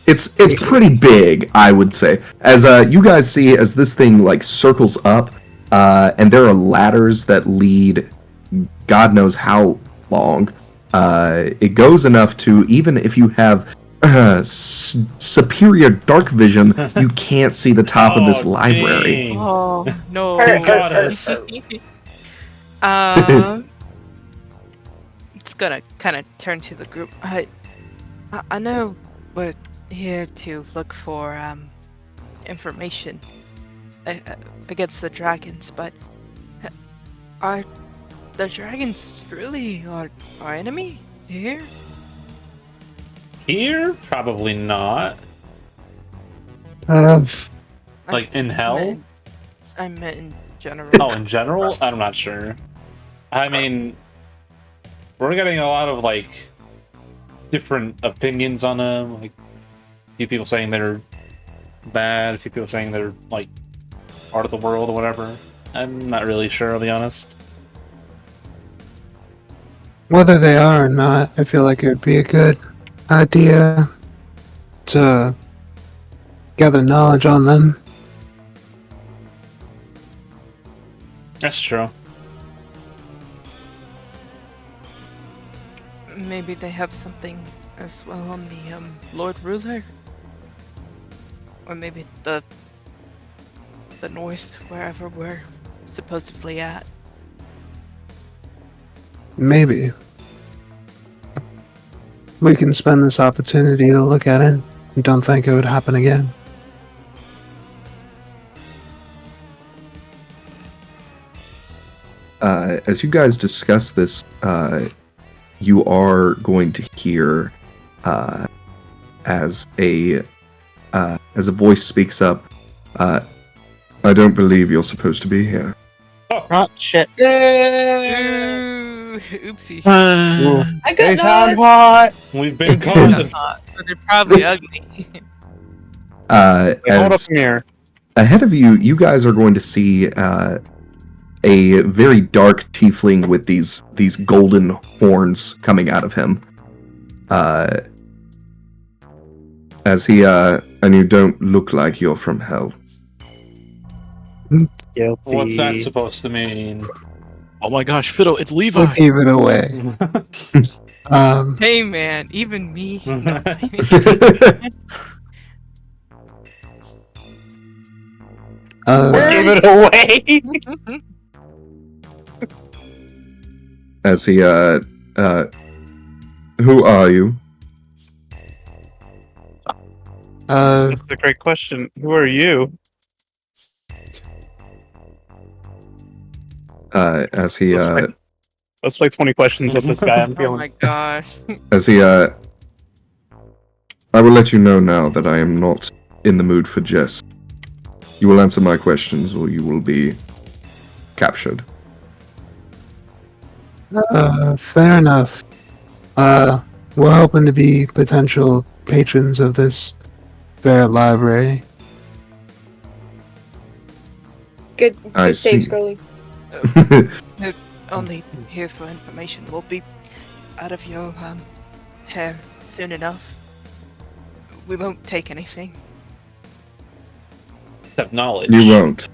It's pretty big, I would say. As you guys see, as this thing like circles up, and there are ladders that lead, God knows how long. It goes enough to, even if you have superior dark vision, you can't see the top of this library. dang. Oh no! Hurt, got us. Just gonna kind of turn to the group. I know we're here to look for information against the dragons, but are the dragons truly our enemy here? Here? Probably not. Like in hell? I meant in general. Oh, in general? I'm not sure. I mean, we're getting a lot of like different opinions on them. Like, a few people saying they're bad, a few people saying they're like part of the world or whatever. I'm not really sure, I'll be honest. Whether they are or not, I feel like it would be a good idea to gather knowledge on them. That's true. Maybe they have something as well on the Lord Ruler, or maybe the north, wherever we're supposedly at. Maybe. We can spend this opportunity to look at it. I don't think it would happen again. As you guys discuss this, you are going to hear as a voice speaks up. I don't believe you're supposed to be here. Oh shit. Ooh, oopsie. I got They sound no. hot. We've been They're caught. not, but they're probably ugly. Hold up As a mirror. ahead of you, you guys are going to see a very dark tiefling with these golden horns coming out of him. As he and you don't look like you're from hell. Guilty. What's that supposed to mean? Oh my gosh, Fiddle, it's We'll Levi. give it away. Hey man, even me. Give it away. As he who are you? That's a great question. Who are you? As he Let's play 20 questions with this guy. I'm Oh feeling. my gosh. as he I will let you know now that I am not in the mood for jest. You will answer my questions or you will be captured. Fair enough. We're hoping to be potential patrons of this fair library. Good I save, see. Scully. Only here for information. We'll be out of your hair soon enough. We won't take anything. Except knowledge. You won't.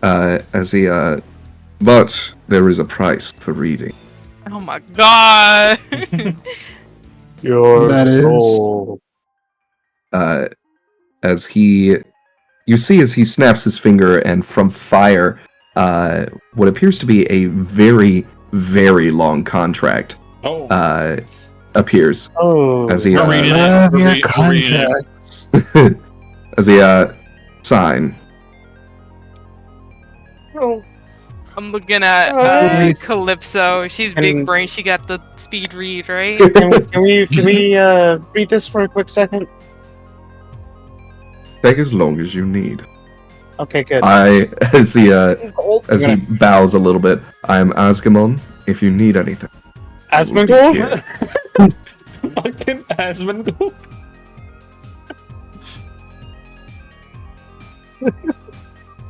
As he but there is a price for reading. Oh my god! Your That is- soul. As he you see as he snaps his finger and from fire what appears to be a very, very long contract Oh, appears Oh. as he We're reading it. Love We're your reading it. contracts. as he sign. Oh, I'm looking at Alright. Calypso. She's And- big brain. She got the speed read, right? Can we read this for a quick second? Take as long as you need. Okay, good. As he gold. as he bows a little bit, I am Asgamon. If you need anything, I will be Asmongold? here. fucking Asmongold.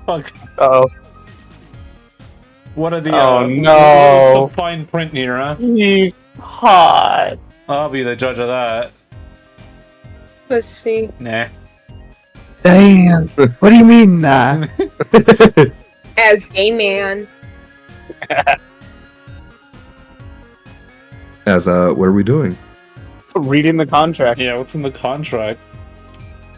Fuck. Oh, What are the Oh, no. what's the fine print here, huh? he's hot. I'll be the judge of that. Let's see. Nah. Damn. What do you mean, nah? As gay man. As what are we doing? Reading the contract. Yeah, what's in the contract?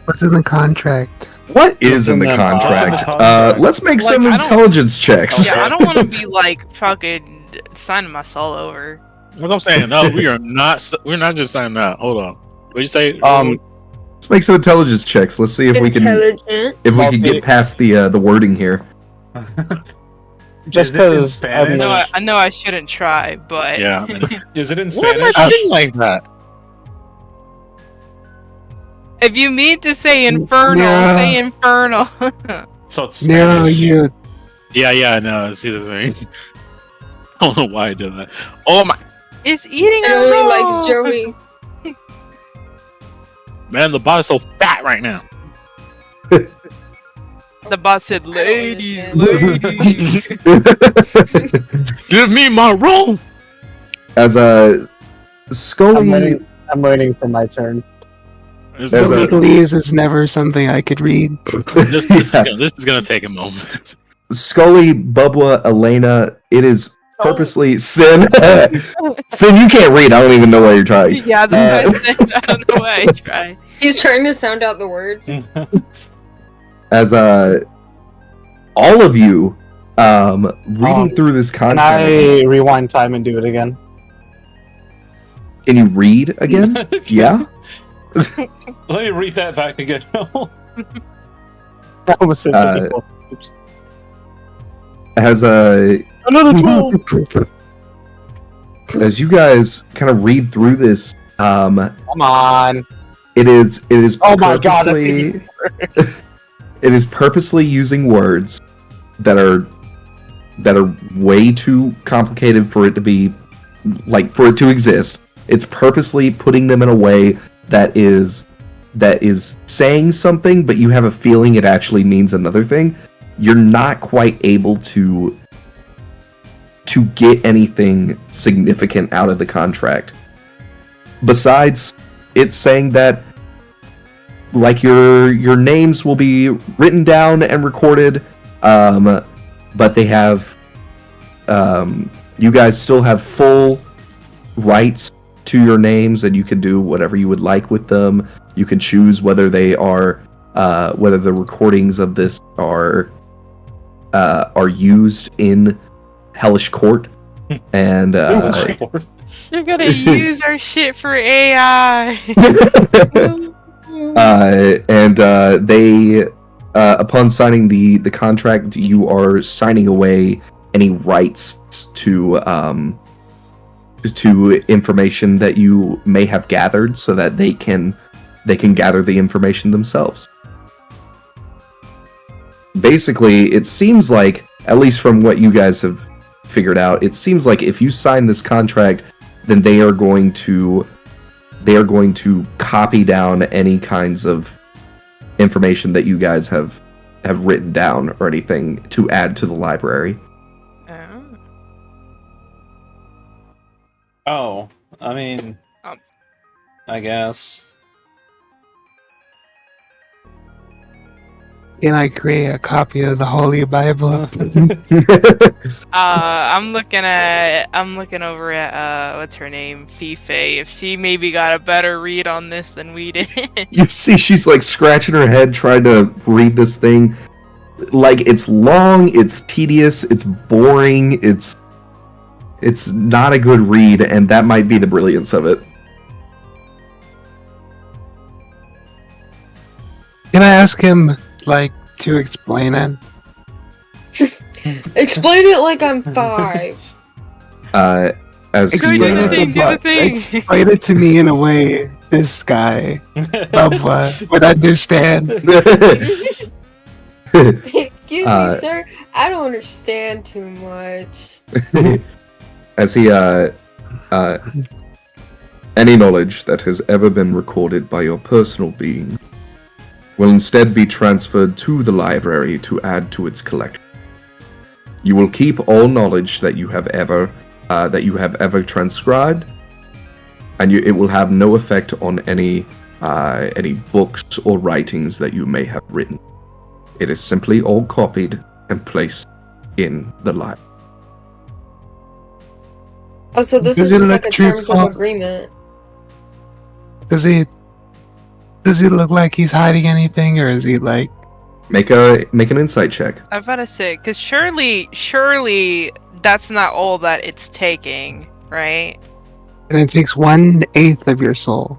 What's in the contract? What is in the What's in the contract? contract? Let's make Like, some I don't- intelligence checks. Yeah, I don't want to be like fucking signing my soul over. What I'm saying, no, we are not. We're not just signing that. Hold on. What you say? Let's make some intelligence checks. Let's see if we can Intelligent. get past the wording here. Just Is it in because Spanish? I know I shouldn't try, but Yeah. Is it in What Spanish? am I doing like that? if you mean to say infernal, Yeah. say infernal. So it's No, Spanish. you. Yeah, I know. See the thing. I don't know why I did that. Oh my It's eating It a only roll. likes Joey. man, the bot is so fat right now. The bot said, "Ladies, understand. ladies." Give me my roll. As a Scully, I'm waiting for my turn. This, There's a- Legalese is never something I could read. this is gonna take a moment. Scully, Bubba, Elena, it is purposely Sin. Sin, you can't read. I don't even know why you're trying. Yeah, that's what I said. I don't know why I tried. He's trying to sound out the words. As all of you reading through this Can contract. I rewind time and do it again? Can you read again? Yeah. Let me read that back again. That was it. Oops. As Another 12! as you guys kind of read through this, Come on. it is Oh my god. purposely it is purposely using words that are way too complicated for it to be for it to exist. It's purposely putting them in a way that is saying something, but you have a feeling it actually means another thing. You're not quite able to get anything significant out of the contract. Besides it saying that your names will be written down and recorded, but they have you guys still have full rights to your names, and you can do whatever you would like with them. You can choose whether they are whether the recordings of this are used in Hellish Court, and You're gonna use our shit for AI. they upon signing the contract, you are signing away any rights to information that you may have gathered, so that they can gather the information themselves. Basically, it seems like, at least from what you guys have figured out, it seems like if you sign this contract, then they are going to copy down any kinds of information that you guys have written down or anything to add to the library. Oh, I mean, I guess. Can I create a copy of the Holy Bible? I'm looking over at what's her name, Fife. If she maybe got a better read on this than we did. You see, she's like scratching her head trying to read this thing. Like, it's long, it's tedious, it's boring, it's not a good read, and that might be the brilliance of it. Can I ask him, to explain it? Explain it like I'm 5. As Explain you, the thing, do the thing. Explain it to me in a way this guy would understand. Excuse me, sir. I don't understand too much. as he any knowledge that has ever been recorded by your personal being will instead be transferred to the library to add to its collection. You will keep all knowledge that you have ever transcribed, and it will have no effect on any books or writings that you may have written. It is simply all copied and placed in the library. Oh, so this Does is it just look like a true terms of fault? agreement. Does he look like he's hiding anything, or is he like? Make an insight check. I'm about to say, because surely that's not all that it's taking, right? And it takes 1/8 of your soul.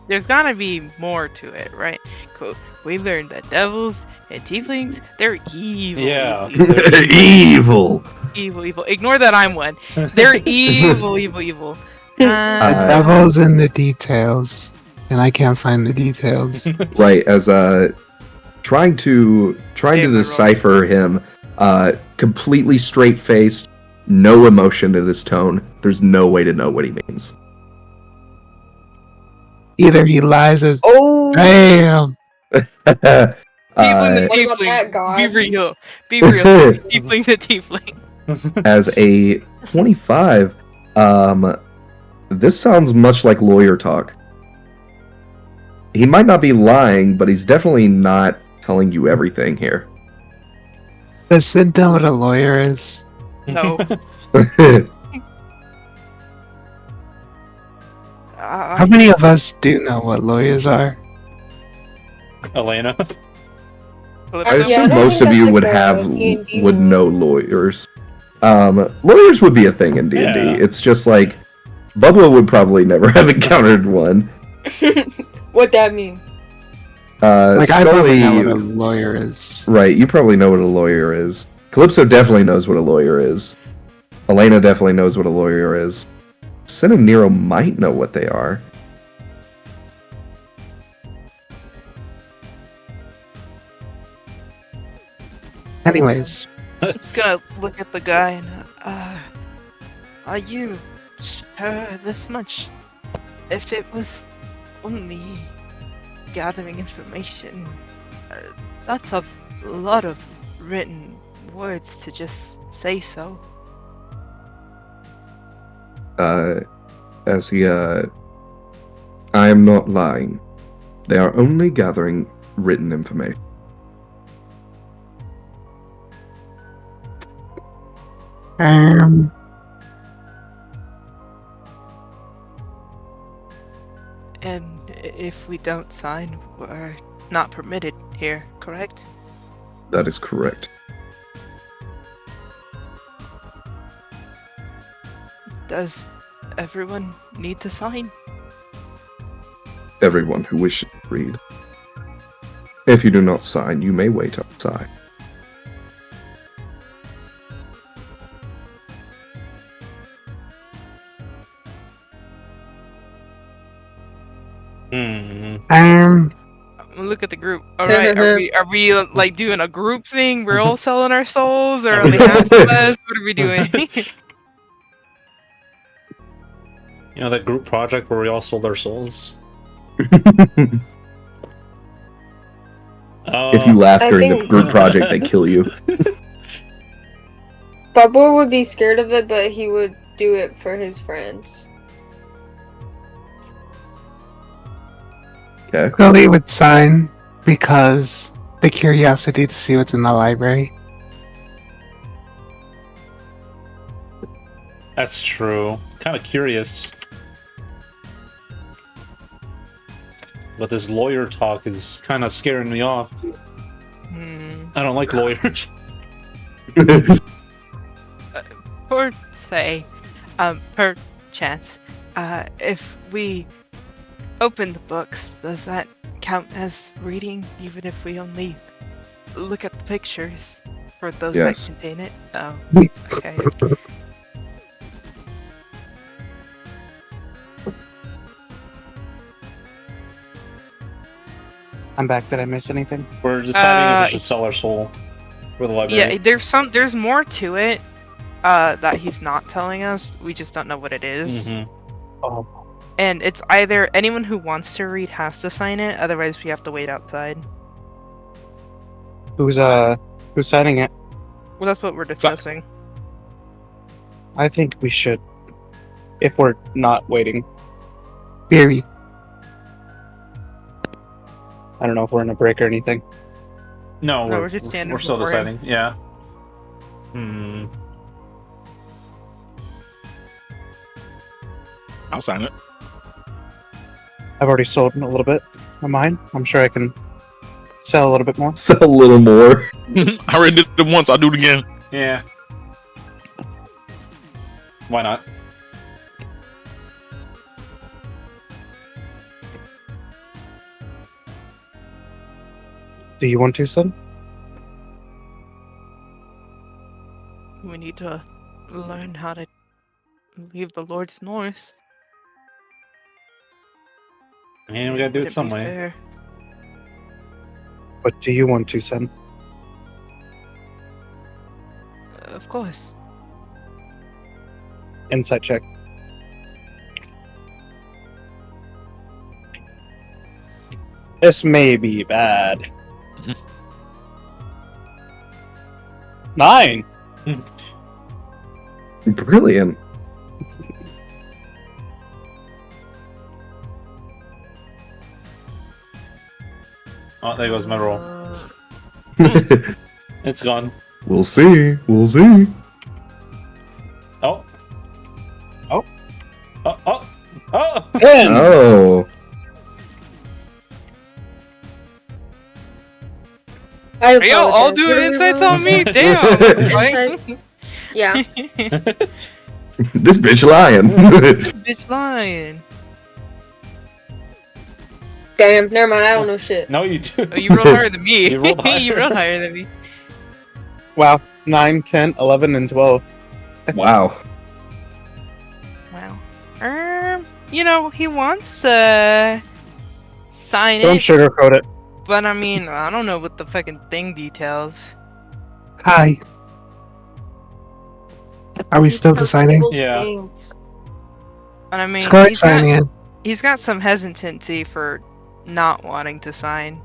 There's gotta be more to it, right? Cool. We learned that devils and tieflings, they're evil. Yeah. Evil. Evil. Ignore that I'm one. They're evil. The devil's in the details, and I can't find the details. Right, as trying to decipher him, completely straight faced, no emotion in his tone. There's no way to know what he means. Either he lies or Oh, damn. Tiefling the What about that, tiefling. God? Be real. Tiefling the tiefling. As a 25, this sounds much like lawyer talk. He might not be lying, but he's definitely not telling you everything here. Does Sid know what a lawyer is? No. How many of us do know what lawyers are? Elena. I Yeah, I assume don't most think of you that's would like a have D&D would rule. know lawyers. Lawyers would be a thing in D&D. Yeah. It's just like Bubba would probably never have encountered one. What that means? Like I probably Scully, know what a lawyer is. right? You probably know what a lawyer is. Calypso definitely knows what a lawyer is. Elena definitely knows what a lawyer is. Sin and Nero might know what they are. Anyways, I'm just gonna look at the guy and are you sure this much? If it was only gathering information, that's a lot of written words to just say so. I am not lying. They are only gathering written information. And if we don't sign, we're not permitted here, correct? That is correct. Does everyone need to sign? Everyone who wishes to read. If you do not sign, you may wait outside. Look at the group. All right, are we like doing a group thing? We're all selling our souls, or only half of us? What are we doing? You know that group project where we all sold our souls? If you laugh I during the think- group project, they kill you. Bubba would be scared of it, but he would do it for his friends. Okay. Scully would sign because the curiosity to see what's in the library. That's true. Kind of curious. But this lawyer talk is kind of scaring me off. I don't like lawyers. Or say, per chance, if we open the books, does that count as reading, even if we only look at the pictures for those Yes. that contain it? Oh, okay. I'm back. Did I miss anything? We're just deciding if we should sell our soul for the library. Yeah, there's more to it that he's not telling us. We just don't know what it is. Mhm. Oh, And it's either anyone who wants to read has to sign it, otherwise we have to wait outside. who's signing it? Well, that's what we're discussing. I think we should, if we're not waiting. Theory. I don't know if we're in a break or anything. No, No, we're, we're just standing we're still before him. deciding. Yeah. Hmm. I'll sign it. I've already sold a little bit of mine. I'm sure I can sell a little bit more. So a little more. I already did it once. I'll do it again. Yeah. Why not? Do you want to, son? We need to learn how to leave the Lord's North. Man, we gotta do it Wouldn't some be way. fair. But do you want to, son? Of course. Insight check. This may be bad. 9. Brilliant. Oh, there goes my roll. It's gone. We'll see. We'll see. Oh. Oh. Oh, oh, oh! 10. Oh. I Are y'all all apologize. doing What are we insights rolling? on me? Damn! Like, Yeah. This bitch lying. bitch lying. Damn. Never mind. I don't know shit. No, you do. Oh, you rolled higher than me. You rolled higher. You rolled higher than me. Wow. 9, 10, 11, and 12. Wow. Wow. You know, he wants to sign Don't it, sugarcoat it. but I mean, I don't know what the fucking thing details. Hi. Are we still deciding? Yeah. Things. And I mean, Start signing it. he's got some hesitancy for not wanting to sign.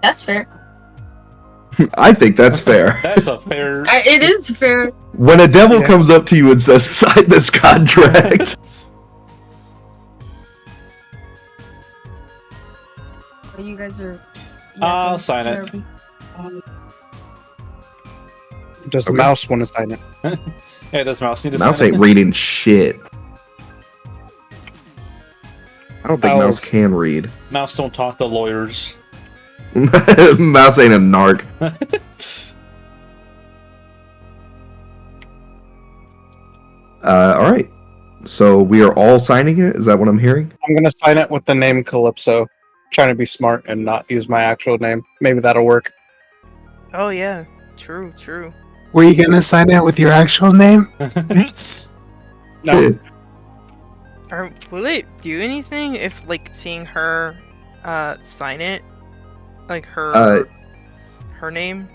That's fair. I think that's fair. That's a fair. It is fair. When a devil Yeah. comes up to you and says, sign this contract. You guys are. I'll sign it. Does the Okay. mouse want to sign it? Yeah, does Mouse need to Mouse sign ain't it? reading shit. I don't think Mouse Mouse. can read. Mouse don't talk to lawyers. Mouse ain't a narc. Alright. So we are all signing it? Is that what I'm hearing? I'm going to sign it with the name Calypso. Trying to be smart and not use my actual name. Maybe that'll work. Oh yeah, true. Were you gonna sign it with your actual name? No. Or will it do anything if, like, seeing her sign it, like her name?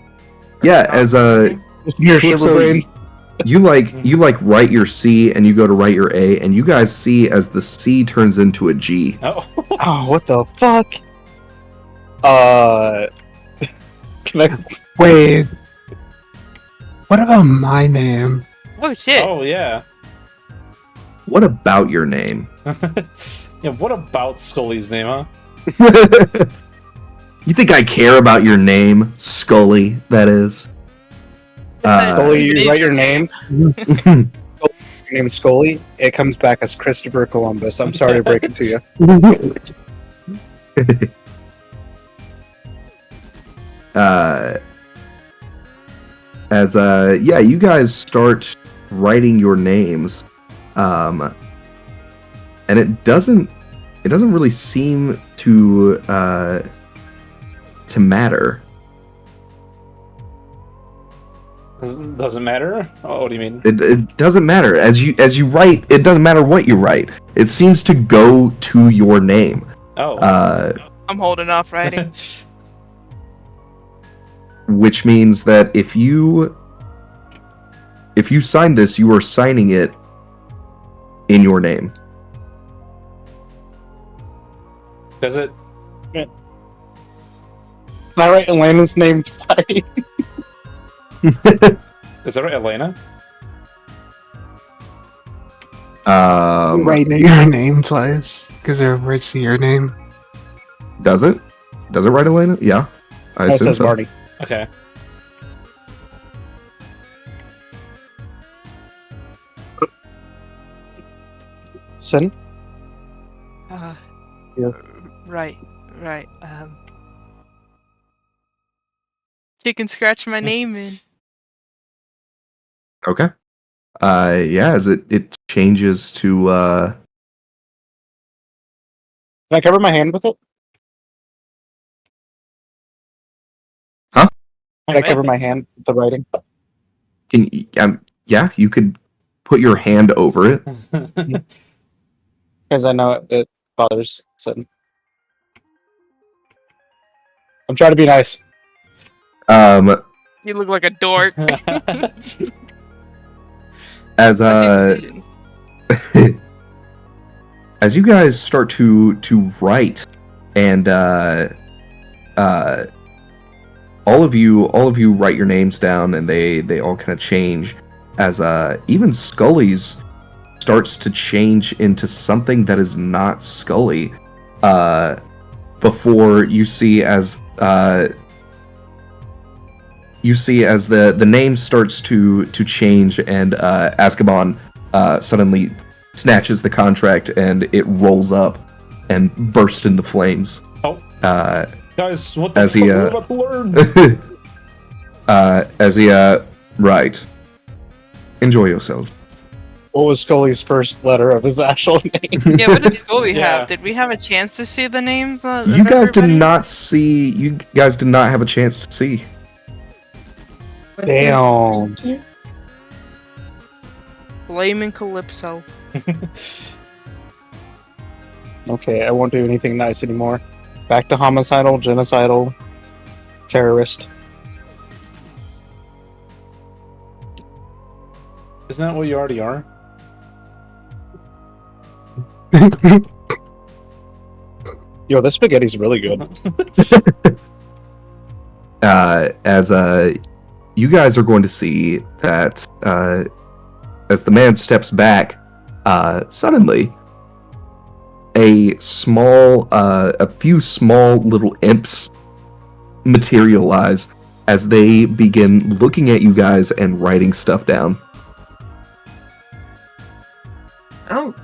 Or Yeah, not as her a name? Your Calypso, shiver brains. you write your C and you go to write your A and you guys see as the C turns into a G. Oh. Oh, what the fuck? Can I? Wait. What about my name? Oh shit! Oh yeah. What about your name? Yeah. What about Scully's name, huh? You think I care about your name, Scully? That is. Scully, It is you write your your name. Your name is Scully. It comes back as Christopher Columbus. I'm sorry to break it to you. Yeah, you guys start writing your names, and it doesn't really seem to matter. Doesn't matter. Oh, what do you mean? It doesn't matter as you write. It doesn't matter what you write. It seems to go to your name. Oh. I'm holding off writing. Which means that if you sign this, you are signing it in your name. Does it? Can I write Elena's name twice? Is that right, Elena? Writing your name twice because it refers to your name. Does it? Does it write Elena? Yeah, I That assume says so. Marty. Okay. Sin? Yeah. Right. Chicken scratch my name in. Okay. Yeah, as it changes to Can I cover my hand with it? Huh? Can I cover my hand with the writing? yeah, you could put your hand over it. Because I know it bothers. So. I'm trying to be nice. You look like a dork. As I see the vision. as you guys start to write, and all of you write your names down, and they all kind of change. As even Scully's starts to change into something that is not Scully. Before you see as the name starts to change, and Azkaban suddenly snatches the contract, and it rolls up and bursts into flames. Oh, guys, what the as fuck he, are we about to learn? as he right. Enjoy yourself. What was Scully's first letter of his actual name? Yeah, what did Scully Yeah. have? Did we have a chance to see the names of You guys did everybody? not see. You guys did not have a chance to see. Damn. Flaming Calypso. Okay, I won't do anything nice anymore. Back to homicidal, genocidal, terrorist. Isn't that what you already are? Yo, this spaghetti's really good. As you guys are going to see that as the man steps back, suddenly a few small little imps materialize as they begin looking at you guys and writing stuff down. Oh,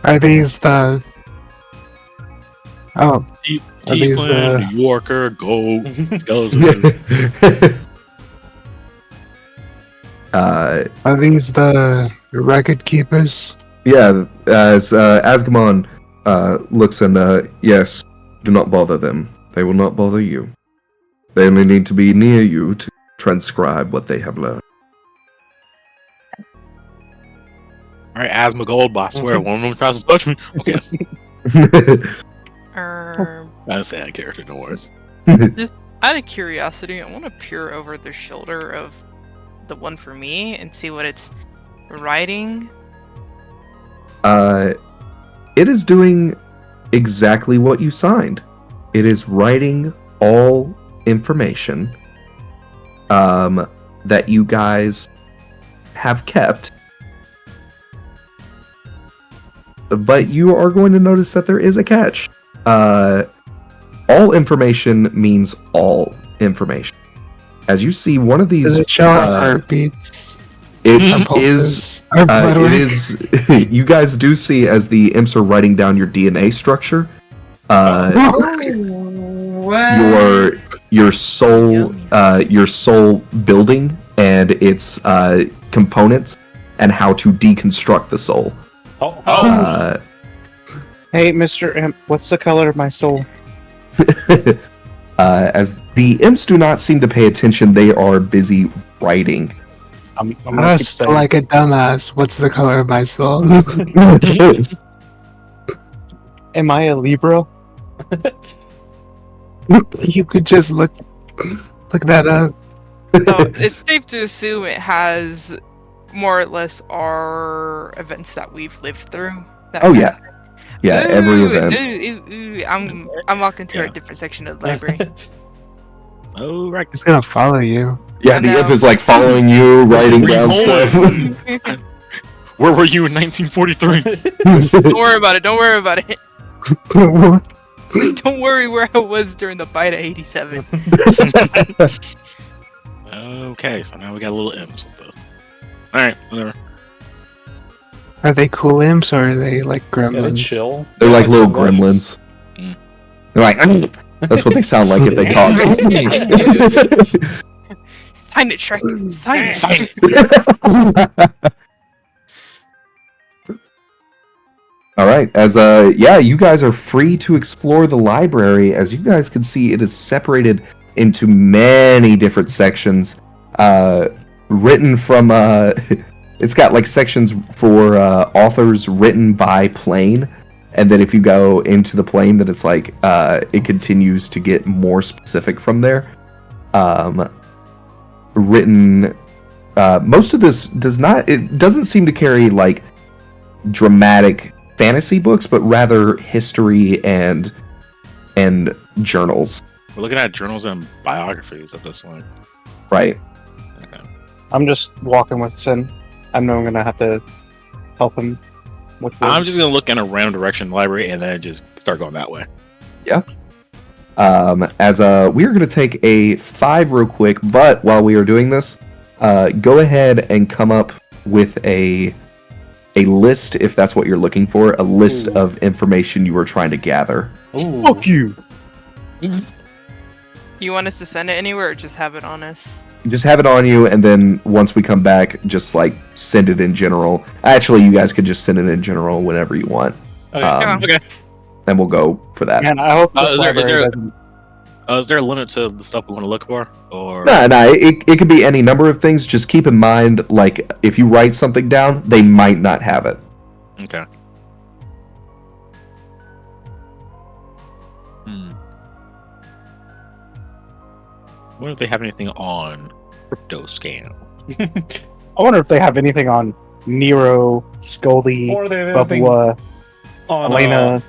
Are these the? Oh, Are these, Tiefling, New Yorker, Gold, Skeleton. are these the record keepers? Yeah, as Azkaban looks and yes, do not bother them. They will not bother you. They only need to be near you to transcribe what they have learned. All right, Asmongold, I swear, one of them tries to touch me. Okay, I didn't say that character, no worries. Just out of curiosity, I want to peer over the shoulder of the one for me and see what it's writing. It is doing exactly what you signed. It is writing all information that you guys have kept. But you are going to notice that there is a catch. All information means all information. As you see, one of these Does it show our heartbeats? it Our is pulses? Our blood it work? is you guys do see as the imps are writing down your DNA structure, your soul building and its components, and how to deconstruct the soul. Hey, Mr. Imp, what's the color of my soul? As the imps do not seem to pay attention, they are busy writing. I'm gonna keep Just saying. like a dumbass. What's the color of my soul? Am I a Libra? You could just look that up. So it's safe to assume it has more or less our events that we've lived through. Oh, yeah. Yeah, every event. I'm walking to Yeah. a different section of the library. Oh, right. It's gonna follow you. Yeah, I the imp know. is like following you, writing down stuff. Where were you in 1943? Don't worry about it. Don't worry about it. Don't worry where I was during the bite of 87. Okay, so now we got a little imps with this. Alright, whatever. Are they cool imps or are they like Yeah, they gremlins? chill. They're like little sunglasses. gremlins. Mm. They're like, that's what they sound like if they talk. Sign it, Shrek. Sign it. Sign All right, you guys are free to explore the library. As you guys can see, it is separated into many different sections, written from. It's got like sections for authors written by plane, and then if you go into the plane, then it's like it continues to get more specific from there. Written. Most of this doesn't seem to carry like dramatic fantasy books, but rather history and journals. We're looking at journals and biographies at this point. Right. Okay. I'm just walking with Sin. I know I'm gonna have to help him with. I'm just gonna look in a random direction in the library and then just start going that way. Yeah. We are going to take a 5 real quick, but while we are doing this, go ahead and come up with a list, if that's what you're looking for, a list of information you were trying to gather. Ooh. Fuck you. You want us to send it anywhere or just have it on us? Just have it on you, and then once we come back, just like send it in general. Actually, you guys could just send it in general whenever you want. Okay. Okay. And we'll go for that. Man, I hope this Is library there- doesn't. Is there a limit to the stuff we want to look for? Or No, it could be any number of things. Just keep in mind, like, if you write something down, they might not have it. Okay. I wonder if they have anything on crypto scam. I wonder if they have anything on Nero, Scully, Or they have anything Bubba, on Elena.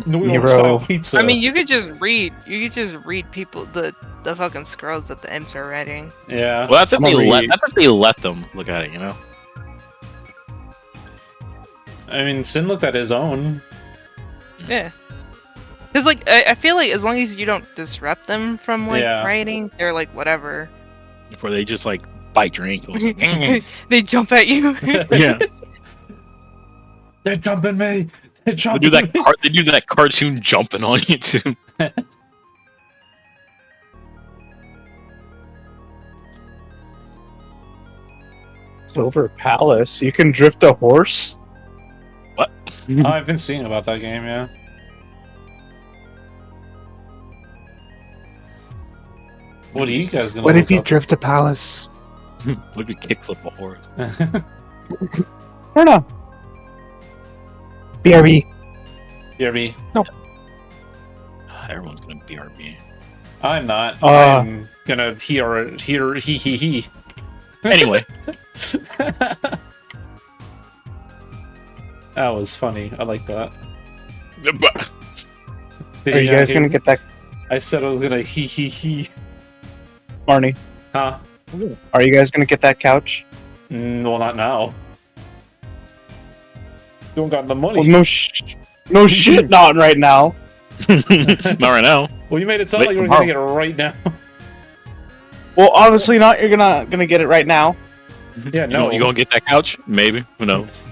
New York Nero. style pizza. I mean, you could just read. You could just read people the fucking scrolls that the imps are writing. yeah. Well, that's if I'm gonna read. that's if they let them look at it, you know. I mean, Sin looked at his own. Yeah. Cause like I feel like as long as you don't disrupt them from like Yeah. writing, they're like whatever. Before they just like bite your ankles. They jump at you. Yeah, They're jumping me. They're they jumping do that. me. They do that cartoon jumping on you too. Silver Palace. You can drift a horse. Oh, I've been seeing about that game. Yeah. What are you guys gonna? What if look you up? drift a palace? What if you kickflip a horse? I don't know. BRB. BRB. Everyone's gonna BRB. I'm not. Uh. I'm gonna hear he. Anyway, That was funny. I like that. Are you guys gonna get that, I said I was gonna he. Marnie? Huh? Are you guys gonna get that couch? Well, not now. You don't got the money. Well, no shit, not right now. not right now. Well, you made it sound Wait, like you were tomorrow. gonna get it right now. Well, obviously not. You're gonna get it right now. Yeah, no. You gonna get that couch? Maybe. Who knows?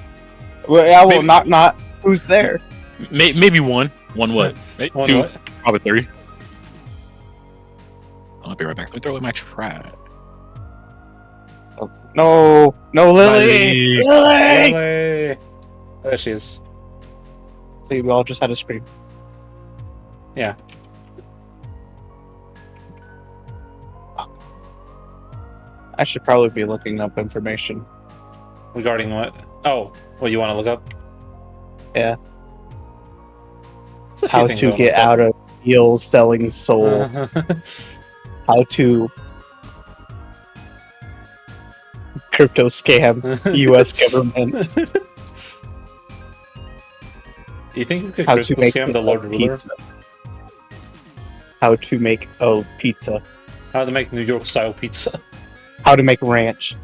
Well, yeah, well, Maybe. not. Who's there? Maybe one. One what? Maybe One two. what? Probably 3. I'll be right back. Let me throw away my trash. No, Lily. Lily. Lily. Lily. There she is. See, we all just had a scream. Yeah. I should probably be looking up information. Regarding what? Oh, what you want to look up? Yeah. There's a few How things I to wanna get look up. out of deals selling soul. How to crypto scam U.S. government. You think you could How crypto to make scam the Lord a Ruler? pizza. How to make a pizza. How to make New York style pizza? How to make ranch.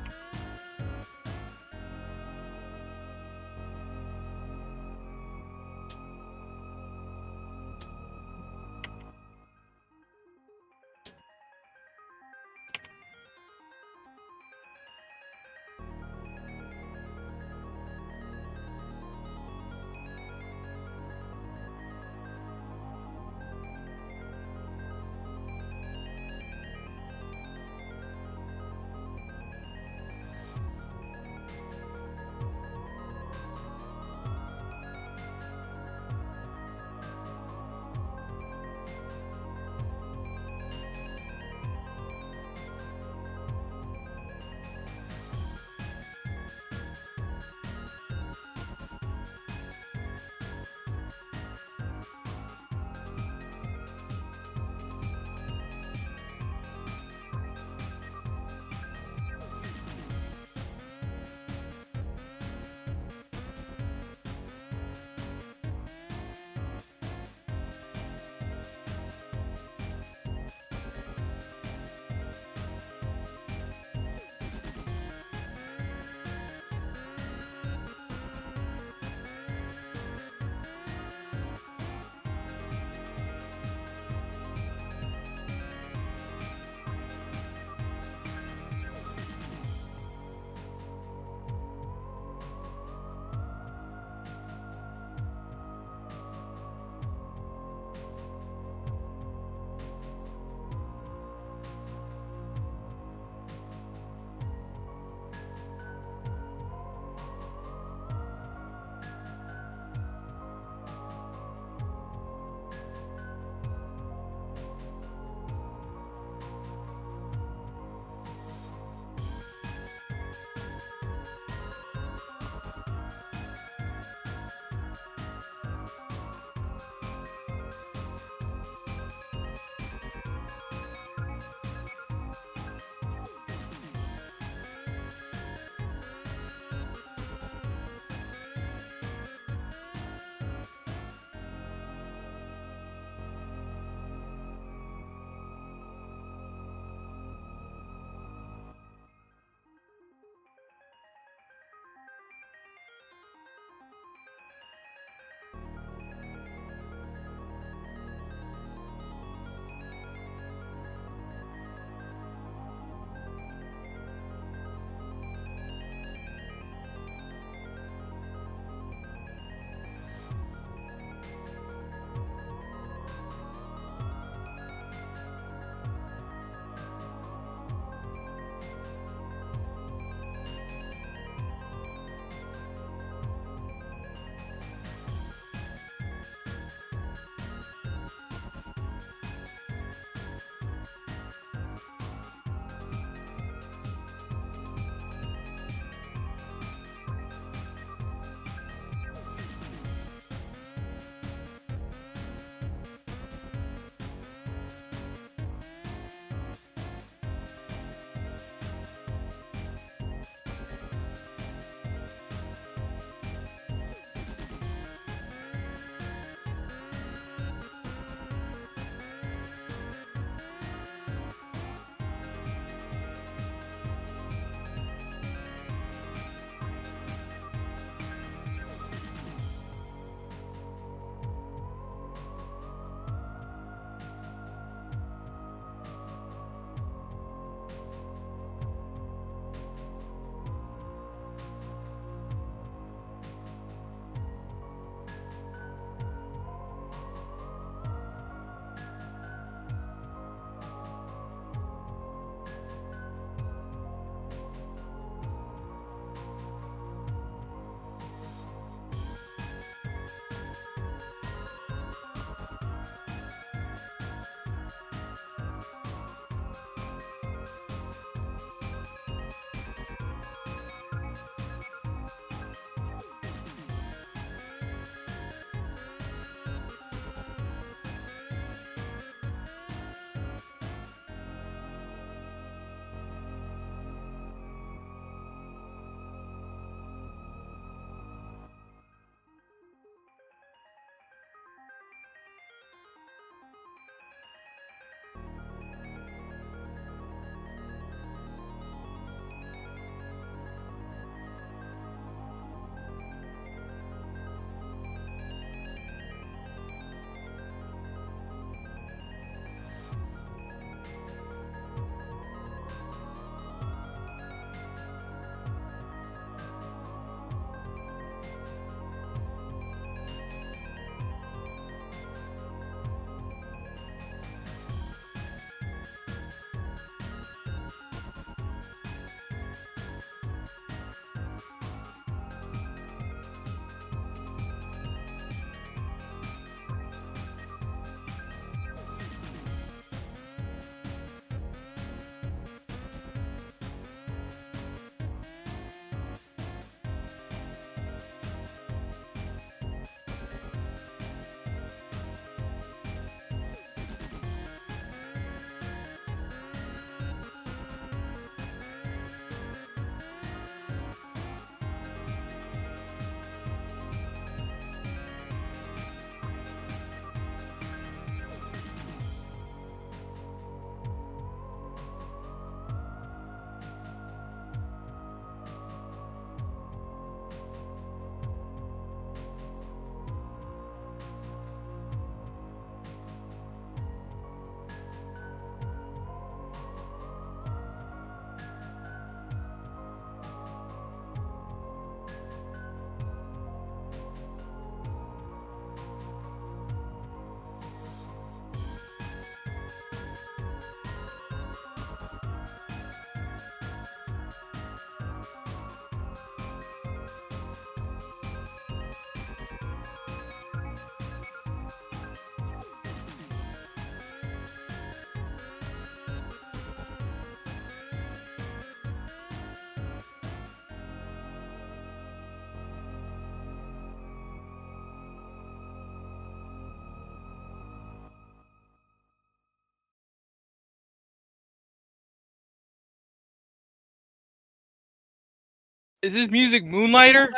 Is this music Moonlighter?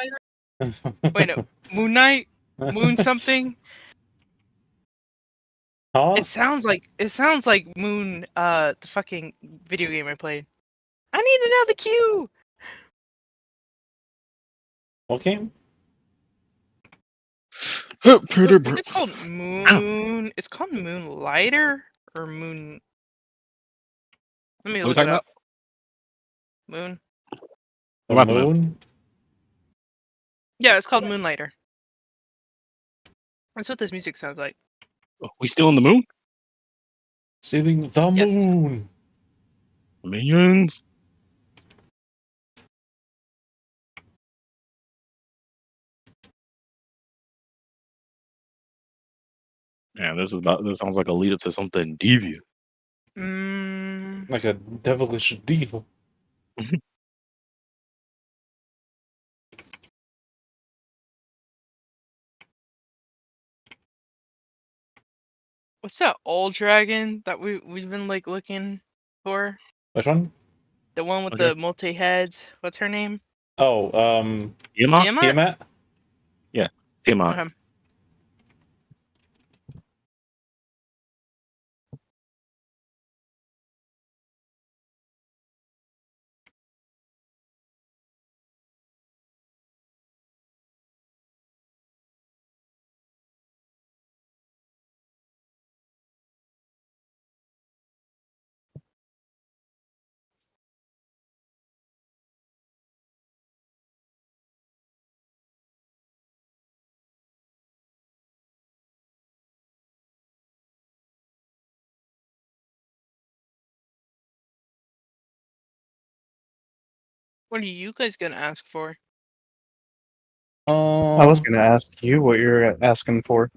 Wait, no. Moon Knight? Moon something? Huh? It sounds like Moon, the fucking video game I played. I need to know the cue. What game? I think it's called Moon. It's called Moonlighter or Moon. Let me What are we look talking it about? up. Moon. The What about the moon? Yeah, it's called Moonlighter. That's what this music sounds like. We still on the moon? Stealing the Yes. moon. Minions. Yeah, this sounds like a lead up to something deviant. Like a devilish deal. What's that old dragon that we've been like looking for? Which one? The one with Okay. the multi heads. What's her name? Oh, Tiamat? Tiamat? Tiamat? Tiamat. Um, What are you guys gonna ask for? I was gonna ask you what you're asking for.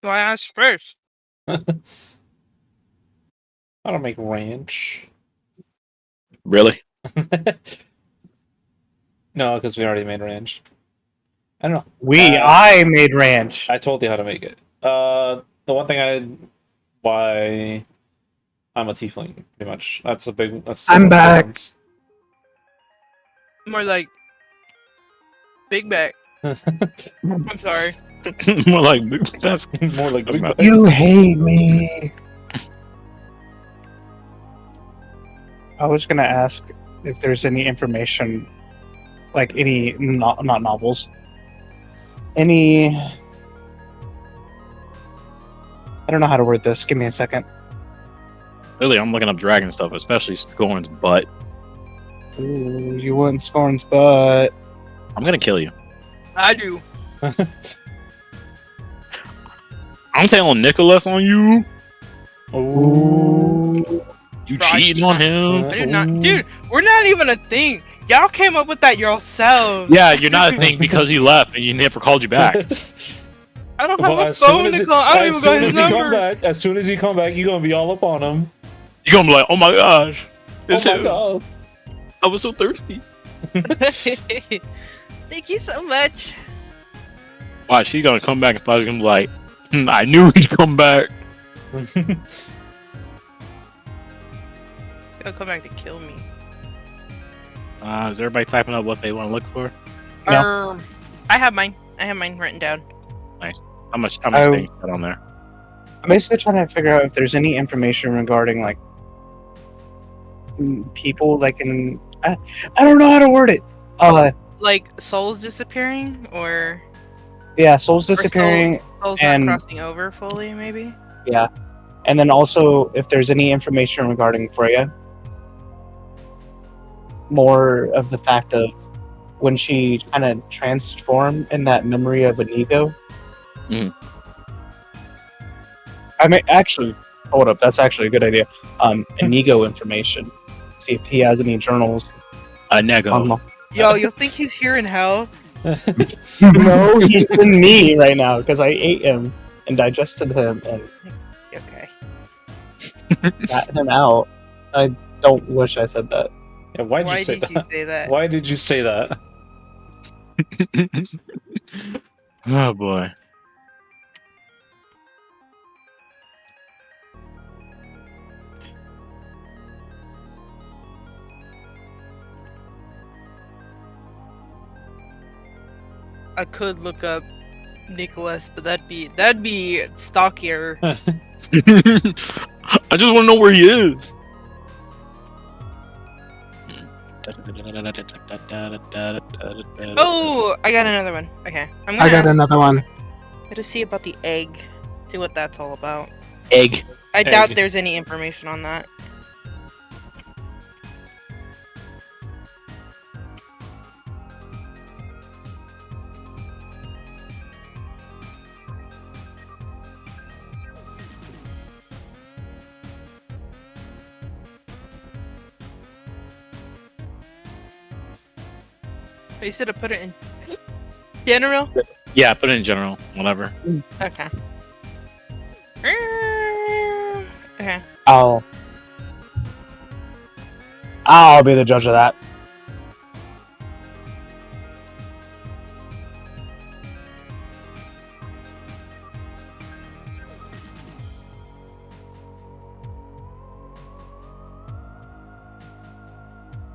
Do I ask first? I don't make ranch. Really? No, because we already made ranch. I don't know. I made ranch. I told you how to make it. The one thing why I'm a tiefling, pretty much. That's a big. That's I'm one of the big back. ones. More like Big Back. I'm sorry. More like that's More like That's big not- bag. You hate me. I was gonna ask if there's any information, like any not novels, any. I don't know how to word this. Give me a second. really. I'm looking up dragon stuff, especially Scorn's butt. Ooh, you wouldn't Scorn's butt. I'm gonna kill you. I do. I'm telling Nicholas on you. Ooh. You Bro, I cheating on him. I did not, dude. We're not even a thing. Y'all came up with that yourselves. Yeah, you're not a thing because you left and you never called you back. I don't have Well, a as soon phone as to it- call. I don't even as got soon his as he come number. back, as soon as he come back, you're gonna be all up on him. You're gonna be like, oh my gosh, it's Oh my him. god. I was so thirsty. Thank you so much. Watch, she's gonna come back and probably gonna be like, I knew he'd come back. He'll come back to kill me. Is everybody typing up what they want to look for? No. I have mine. I have mine written down. How much Oh. things got on there? I'm basically trying to figure out if there's any information regarding like people like in. I don't know how to word it. Like souls disappearing or Yeah, souls disappearing, souls And- not crossing over fully, maybe. and then also if there's any information regarding Freya. More of the fact of when she kind of transformed in that memory of Inigo. Mhm. I mean, actually, hold up. That's actually a good idea. Inigo information. See if he has any journals. A nego. On Yo, you'll think he's here in hell. no, he's in me right now because I ate him and digested him and Okay. got him out. I don't wish I said that. Yeah, why'd Why you say did you that? say that? Why did you say that? Oh boy. I could look up Nicholas, but that'd be stockier. I just want to know where he is. Oh, I got another one. Okay, I'm gonna I got ask another one. to see about the egg. See what that's all about. Egg. I doubt Egg. there's any information on that. But you said to put it in general? Yeah, put it in general. Whatever. Okay. Okay. I'll be the judge of that.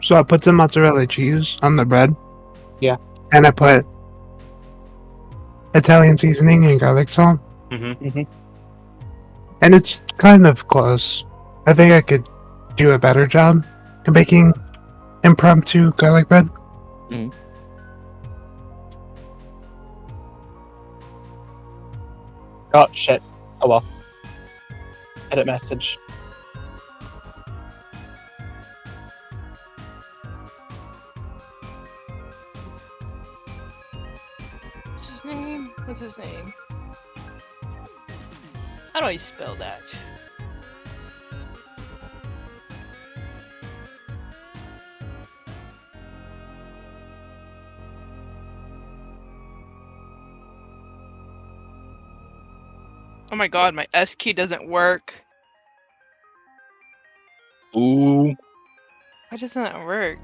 So I put some mozzarella cheese on the bread. Yeah. And I put Italian seasoning and garlic salt. Mm-hmm. And it's kind of close. I think I could do a better job in making impromptu garlic bread. Oh shit. Oh well. Edit message. What's his name? What's his name? How do I spell that? Oh my god, my S key doesn't work. Ooh. Why doesn't that work?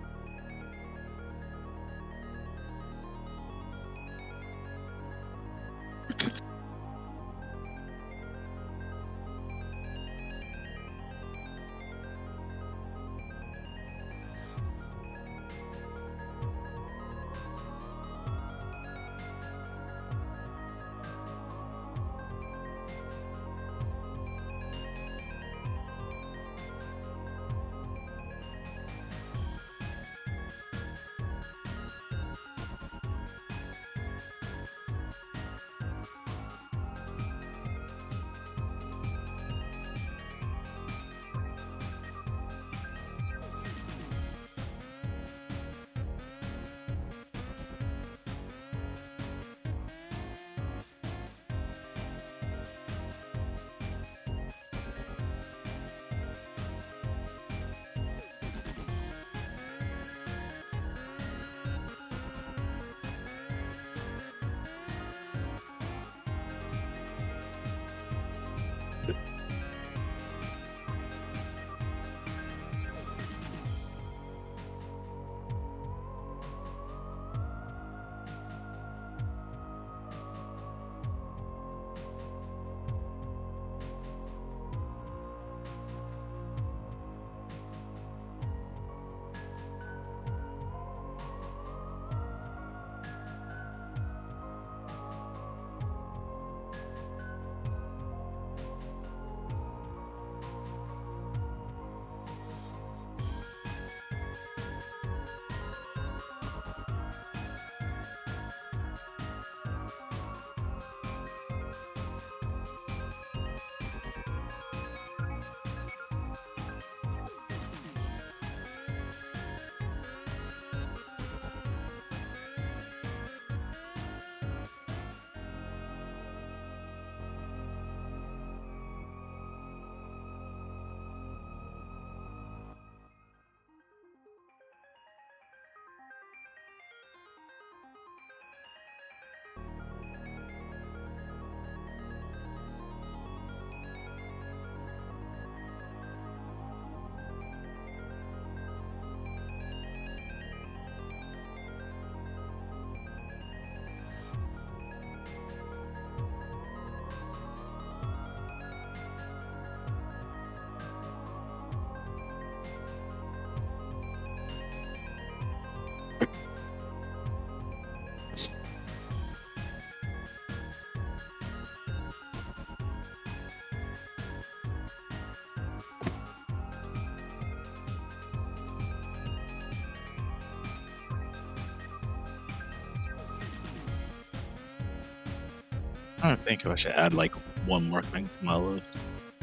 I don't think I should add like one more thing to my list.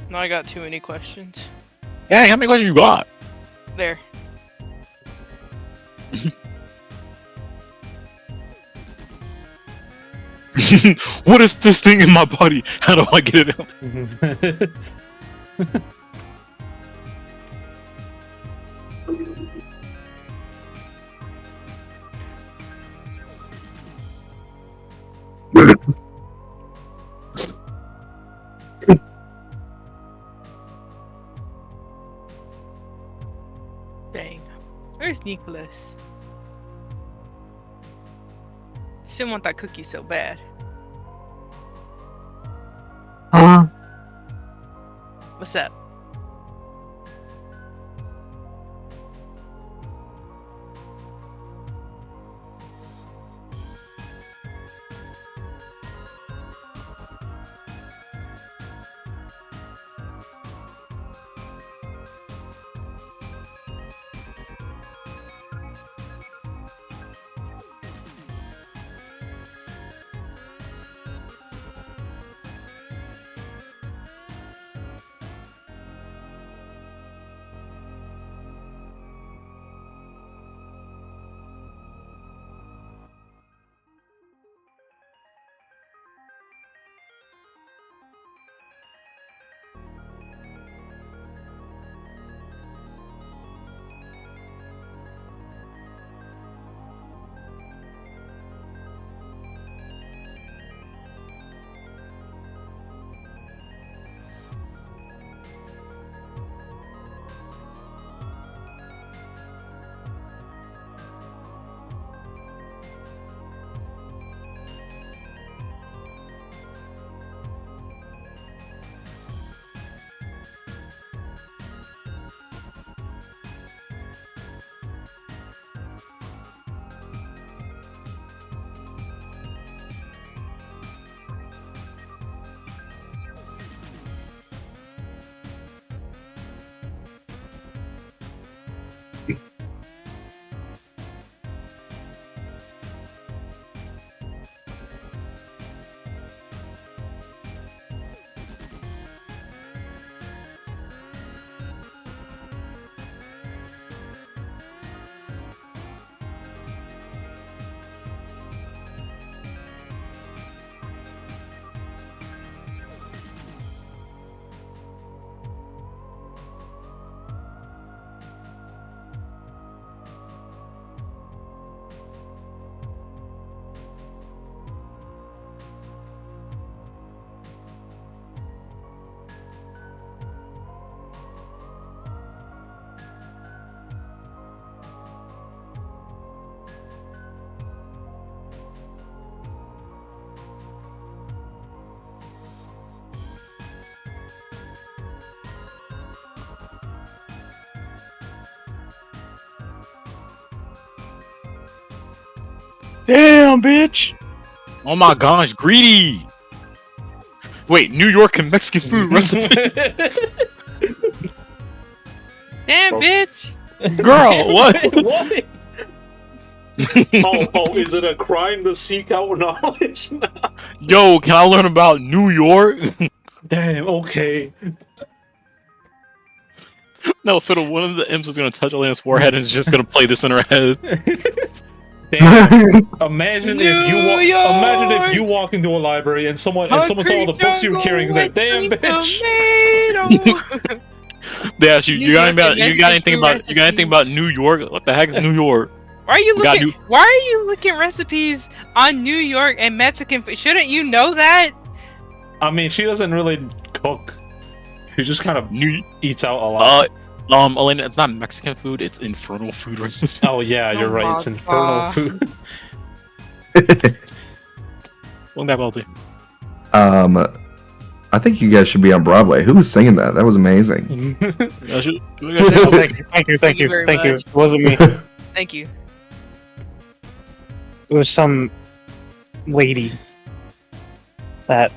No, I got too many questions. Yeah, how many questions you got? There. What is this thing in my body? How do I get it out? Dang. Where's Nicholas? She didn't want that cookie so bad. What's up? Damn, bitch! Oh my gosh, greedy! Wait, New York and Mexican food recipe? Damn, bitch! Girl, what? What? Is it a crime to seek out knowledge? Yo, can I learn about New York? Damn, okay. No, Fiddle, one of the imps is gonna touch Elena's forehead and is just gonna play this in her head. Damn. Imagine if New if you walk into a library and someone saw all the books you were carrying there. Damn, bitch. They ask you, you got anything about New York? What the heck is New York? Why are you looking recipes on New York and Mexican food? Shouldn't you know that? I mean, she doesn't really cook. She just kind of eats out a lot. Elena, it's not Mexican food, it's infernal food recipe. Oh yeah, you're right. It's infernal food. Welcome back, Balti. I think you guys should be on Broadway. Who was singing that? That was amazing. Oh, thank you. very much. It wasn't me. Thank you. It was some lady that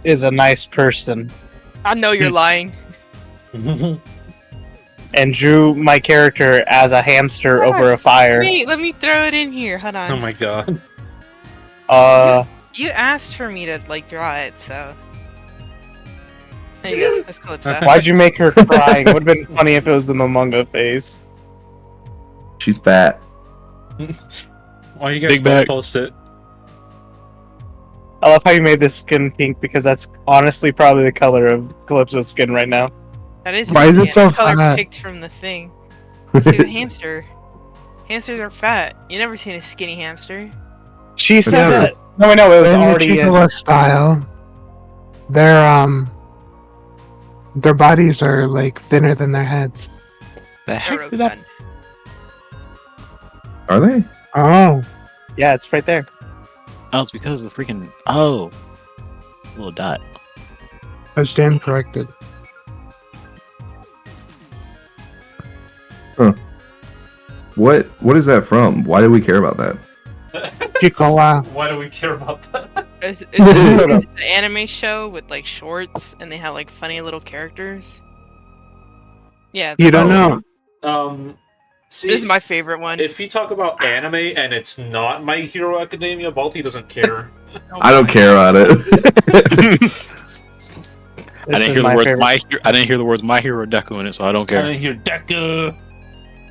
is a nice person I know you're lying. and drew my character as a hamster over a fire. Wait, let me throw it in here. Hold on. Oh my god. You asked for me to like draw it, so there you go. That's Calypso. Why'd you make her crying? It would have been funny if it was the Momonga face. She's fat. Why you guys Big both bag. post it? I love how you made this skin pink because that's honestly probably the color of Calypso's skin right now. That is. Why her is it skin. so Color fat? picked from the thing. She's a hamster. Hamsters are fat. You never seen a skinny hamster. She said Yeah. that. No, it was In the already in. Chihuahua style, their bodies are like thinner than their heads. The They're heck road did that? fun. Are they? Oh, Yeah, it's right there. Oh, it's because of the freaking little dot. I stand corrected. What is that from? Why do we care about that? Chihuahua. Why do we care about that? It's an anime show with like shorts, and they have like funny little characters. Yeah, You don't know. See, this is my favorite one. if you talk about anime and it's not My Hero Academia, Balti doesn't care. I don't care about it. This I didn't is hear the my words favorite. I didn't hear the words My Hero Deku in it, so I don't I care. didn't hear Deku.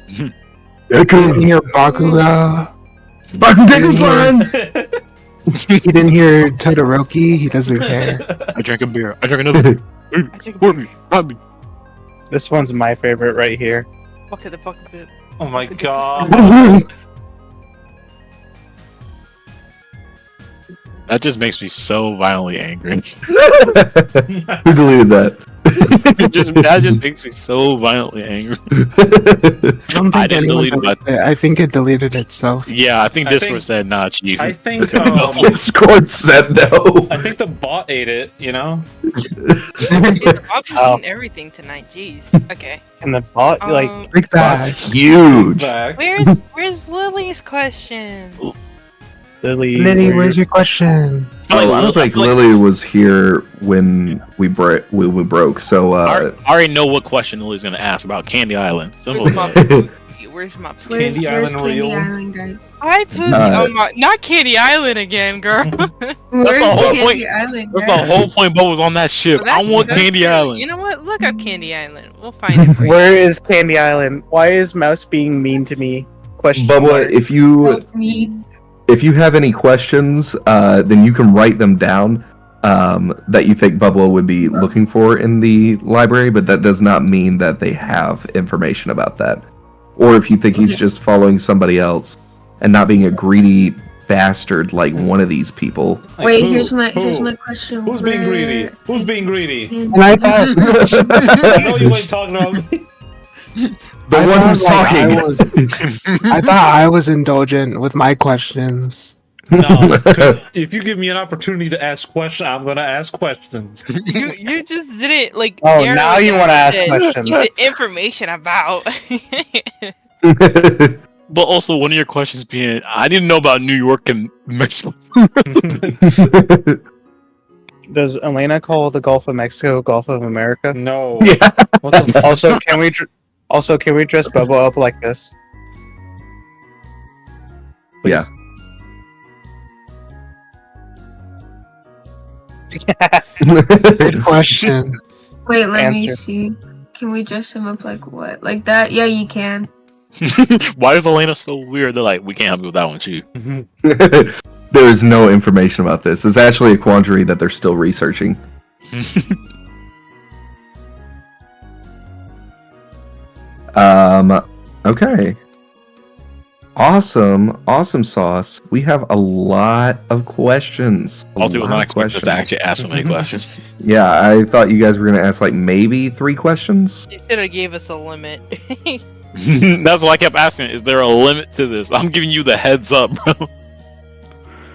You didn't hear Bakuga. Bakugan's line. He didn't hear Todoroki. He doesn't care. I drank a beer. I drank another. Hey, I take a support me. Rob me. This one's my favorite right here. bucket the bucket bit. Oh my god. That just makes me so violently angry. Who deleted that? That just makes me so violently angry. I don't think I didn't anyone delete it, but- deleted it. I think it deleted itself. Yeah, I think I Discord think- said, nah, chief. I think Discord said no. I think the bot ate it, you know? I've been Oh. eating everything tonight. Jeez. Okay. And the bot, like, Like That's that. huge. Back. Where's Lily's question? Lily. Minnie, where- where's your question? I feel Oh, I don't think like- Lily was here when we broke. So I already know what question Lily's gonna ask about Candy Island. Simple. Where's my poop? Where's my poop? Candy Where's Island Candy real? Island, guys? I pooped. Oh my! Not Candy Island again, girl. Where's whole Candy point. Island, That's guys? the whole point. Bo was on that ship. Well, I that's want so Candy true. Island. You know what? Look up Candy Island. We'll find it for you. Where is Candy Island? Why is Mouse being mean to me? Question. Bubba, mark. Help me. if you have any questions, then you can write them down that you think Bubba would be looking for in the library, but that does not mean that they have information about that. Or if you think he's just following somebody else and not being a greedy bastard like one of these people. Like, Wait, who? here's my Who? question. Who's being greedy? Who's being greedy? And I thought I know you ain't talking about me. The I one thought, who's like, talking. I thought I was indulgent with my questions. No, if you give me an opportunity to ask questions, I'm gonna ask questions. You just didn't like. Oh, narrow now it you down. wanna You ask said- questions. You said information about. But also, one of your questions being, I didn't know about New York and Mexico. Does Elena call the Gulf of Mexico Gulf of America? No. Yeah. What the Also, can we dress Bubba up like this? Yeah. Good question. Wait, let me Answer. see. Can we dress him up like what? Like that? Yeah, you can. Why is Elena so weird? They're like, we can't help you with that one, Chief. There is no information about this. It's actually a quandary that they're still researching. Okay. Awesome sauce. We have a lot of questions. Also, was lot not of expecting us to actually ask so many questions. Yeah, I thought you guys were gonna ask like maybe 3 questions. You should have gave us a limit. That's why I kept asking, is there a limit to this? I'm giving you the heads up, bro.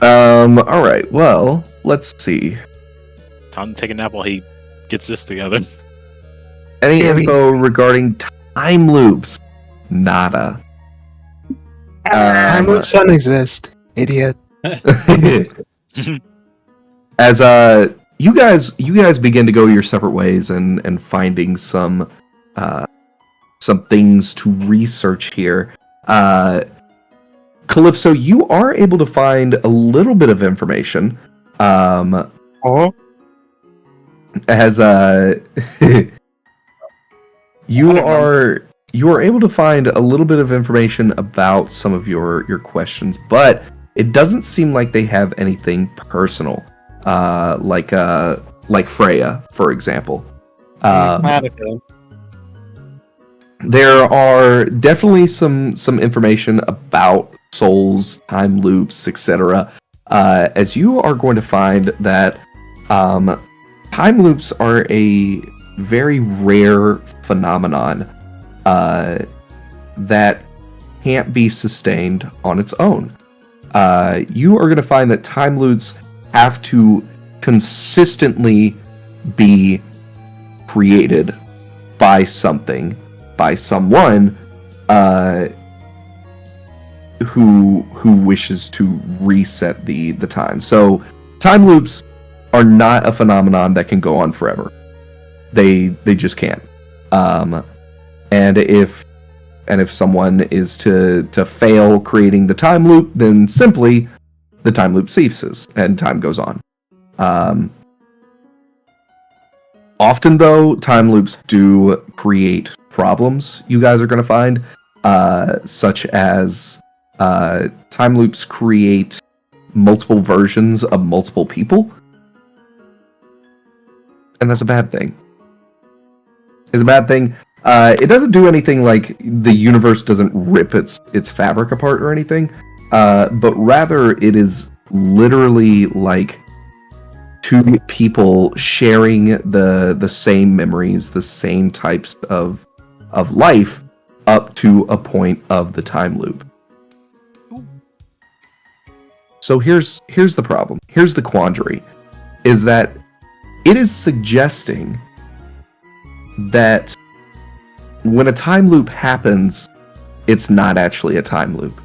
All right. Well, let's see. Time to take a nap while he gets this together. Any Carrie. info regarding time loops? Nada. Time loops don't exist, idiot. As you guys begin to go your separate ways and finding some things to research here. Calypso, you are able to find a little bit of information. Oh, as you are able to find a little bit of information about some of your questions, but it doesn't seem like they have anything personal, like Freya, for example. There are definitely some information about souls, time loops, etc. As you are going to find that time loops are a very rare phenomenon that can't be sustained on its own. You are going to find that time loops have to consistently be created by something, by someone who wishes to reset the time. So time loops are not a phenomenon that can go on forever. They just can't. And if someone is to fail creating the time loop, then simply the time loop ceases and time goes on. Often, though, time loops do create problems you guys are going to find, such as time loops create multiple versions of multiple people. And that's a bad thing. It's a bad thing. It doesn't do anything like the universe doesn't rip its fabric apart or anything, but rather it is literally like two people sharing the same memories, the same types of life up to a point of the time loop. So here's the problem. Here's the quandary, is that it is suggesting that when a time loop happens, it's not actually a time loop.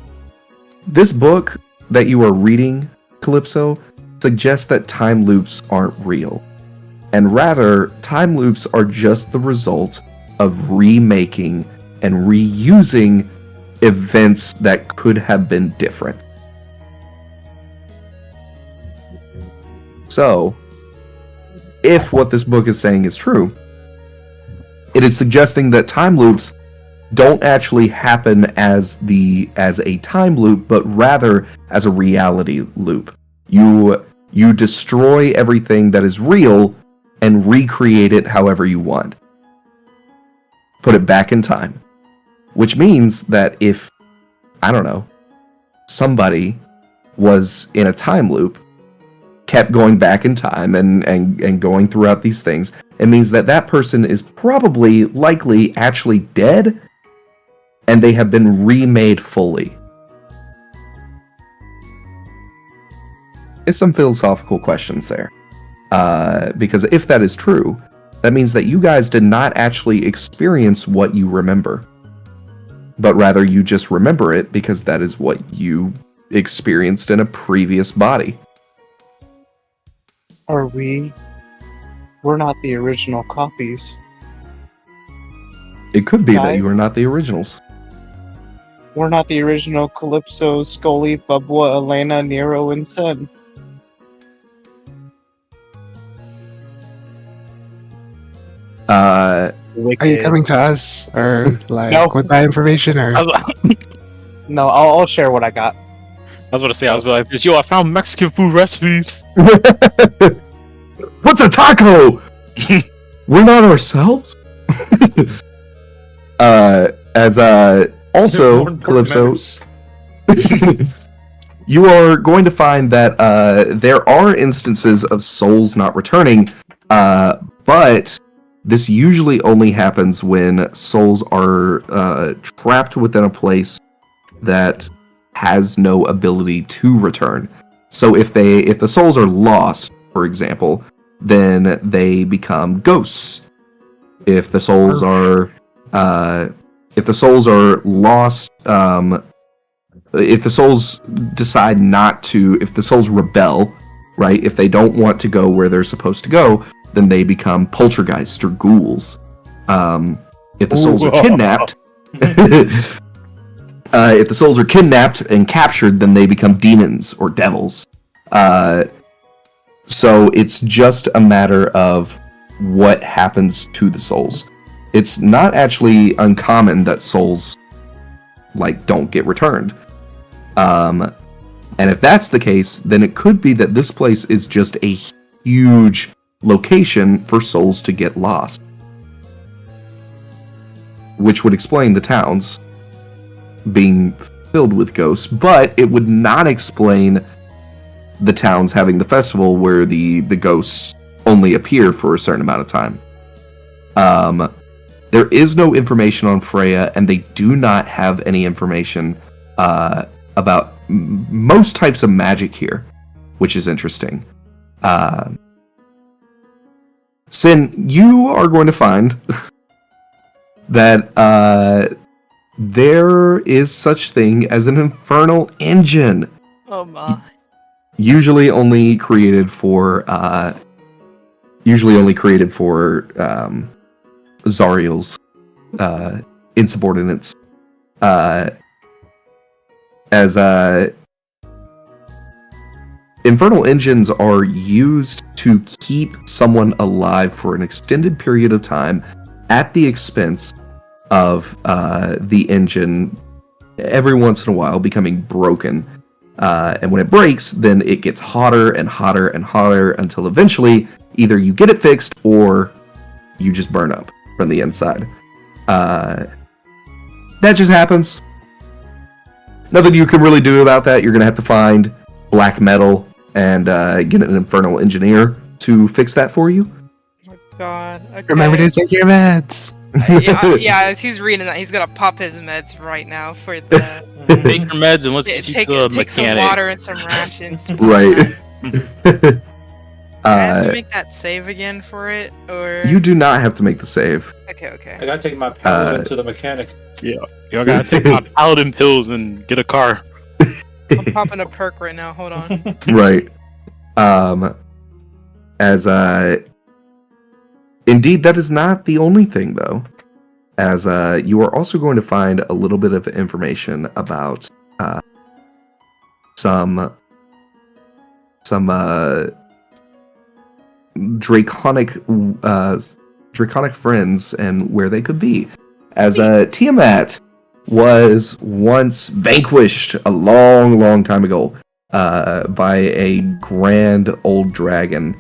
This book that you are reading, Calypso, suggests that time loops aren't real, and rather, time loops are just the result of remaking and reusing events that could have been different. So, if what this book is saying is true, it is suggesting that time loops don't actually happen as a time loop, but rather as a reality loop. You destroy everything that is real and recreate it however you want. Put it back in time. Which means that if, I don't know, somebody was in a time loop, kept going back in time and going throughout these things, it means that that person is probably likely actually dead and they have been remade fully. There's some philosophical questions there. Because if that is true, that means that you guys did not actually experience what you remember, but rather you just remember it because that is what you experienced in a previous body. We're not the original copies. It could be that Guys? you are not the originals. We're not the original Calypso, Scully, Bubba, Elena, Nero, and Sen. Are you coming to us, or like No. with that information, or No, I'll share what I got. I was about to say, I was like, yo, I found Mexican food recipes. What's a taco? We're not ourselves. Also, More important Calypso, members. you are going to find that there are instances of souls not returning, but this usually only happens when souls are trapped within a place that has no ability to return. So if the souls are lost, for example, then they become ghosts. If the souls are lost, if the souls decide not to, if the souls rebel, right? If they don't want to go where they're supposed to go, then they become poltergeists or ghouls. If the souls are kidnapped, if the souls are kidnapped and captured, then they become demons or devils. So it's just a matter of what happens to the souls. It's not actually uncommon that souls don't get returned. And if that's the case, then it could be that this place is just a huge location for souls to get lost. Which would explain the towns being filled with ghosts, but it would not explain the towns having the festival where the ghosts only appear for a certain amount of time. There is no information on Freya, and they do not have any information about most types of magic here, which is interesting. Sin, you are going to find that there is such thing as an infernal engine. Oh my. Usually only created for Zariel's insubordinates. As infernal engines are used to keep someone alive for an extended period of time at the expense of the engine every once in a while becoming broken. And when it breaks, then it gets hotter and hotter and hotter until eventually either you get it fixed or you just burn up from the inside. That just happens. Nothing you can really do about that. You're going to have to find black metal and get an infernal engineer to fix that for you. Oh my god. Okay. Remember to take your meds. Yeah, as he's reading that, he's gonna pop his meds right now for the. Take your meds and let's get you to the take some mechanic. water and some rations. Right. Do I have to make that save again for it, or You do not have to make the save. Okay. I gotta take my paladin to the mechanic. Y'all gotta take my paladin pills and get a car. I'm popping a perk right now. Hold on. Right. Indeed, that is not the only thing, though. As you are also going to find a little bit of information about some draconic friends and where they could be. As Tiamat was once vanquished a long, long time ago by a grand old dragon.